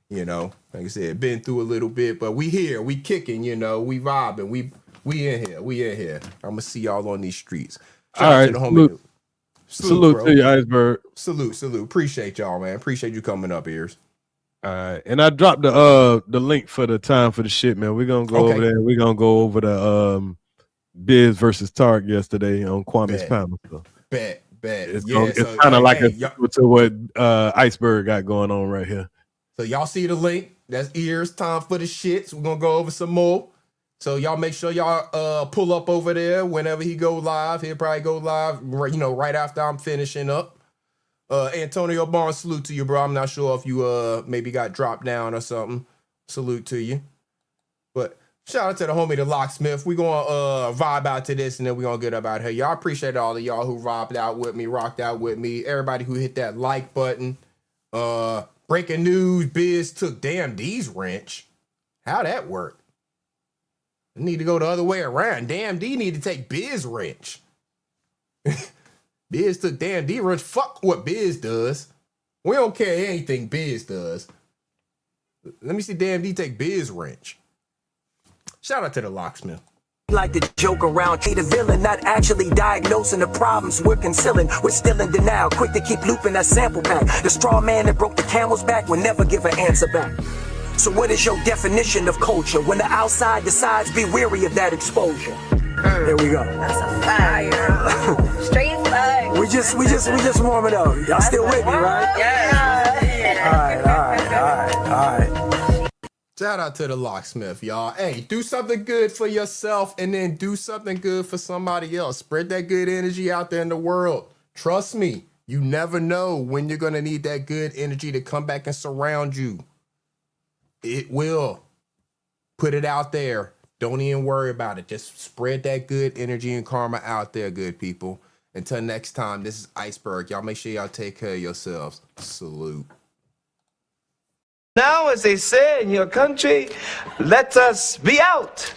Like I said, been through a little bit, but we here, we kicking, we vibing, we in here. I'm gonna see y'all on these streets. Shout out to the homie. Salute to you, Iceberg. Salute. Appreciate y'all, man. Appreciate you coming up, Ears. All right, and I dropped the link for the time for the shit, man. We're gonna go over there. We're gonna go over the Biz versus Tark yesterday on Kwame's panel. So. Bet. It's kind of like a to what Iceberg got going on right here. So y'all see the link? That's Ears, time for the shits. We're gonna go over some more. So y'all make sure y'all pull up over there whenever he go live. He'll probably go live, right after I'm finishing up. Antonio Barnes, salute to you, bro. I'm not sure if you maybe got dropped down or something. Salute to you. But shout out to the homie, the locksmith. We gonna vibe out to this, and then we gonna get up out here. Y'all appreciate all of y'all who vibed out with me, rocked out with me. Everybody who hit that like button. Breaking news: Biz took Damn D's wrench. How that work? I need to go the other way around. Damn D need to take Biz wrench. Biz took Damn D wrench. Fuck what Biz does. We don't care anything Biz does. Let me see Damn D take Biz wrench. Shout out to the locksmith. Like to joke around, the villain, not actually diagnosing the problems we're concealing. We're still in denial, quick to keep looping that sample pack. The straw man that broke the camel's back will never give an answer back. So what is your definition of culture? When the outside decides, be weary of that exposure. There we go. That's a fire. Straight fire. We just warming up. Y'all still with me, right? Yeah. All right. Shout out to the locksmith, y'all. Hey, do something good for yourself and then do something good for somebody else. Spread that good energy out there in the world. Trust me, you never know when you're going to need that good energy to come back and surround you. It will. Put it out there. Don't even worry about it. Just spread that good energy and karma out there, good people. Until next time, this is Iceberg. Y'all make sure y'all take care of yourselves. Salute. Now, as they say in your country, let us be out.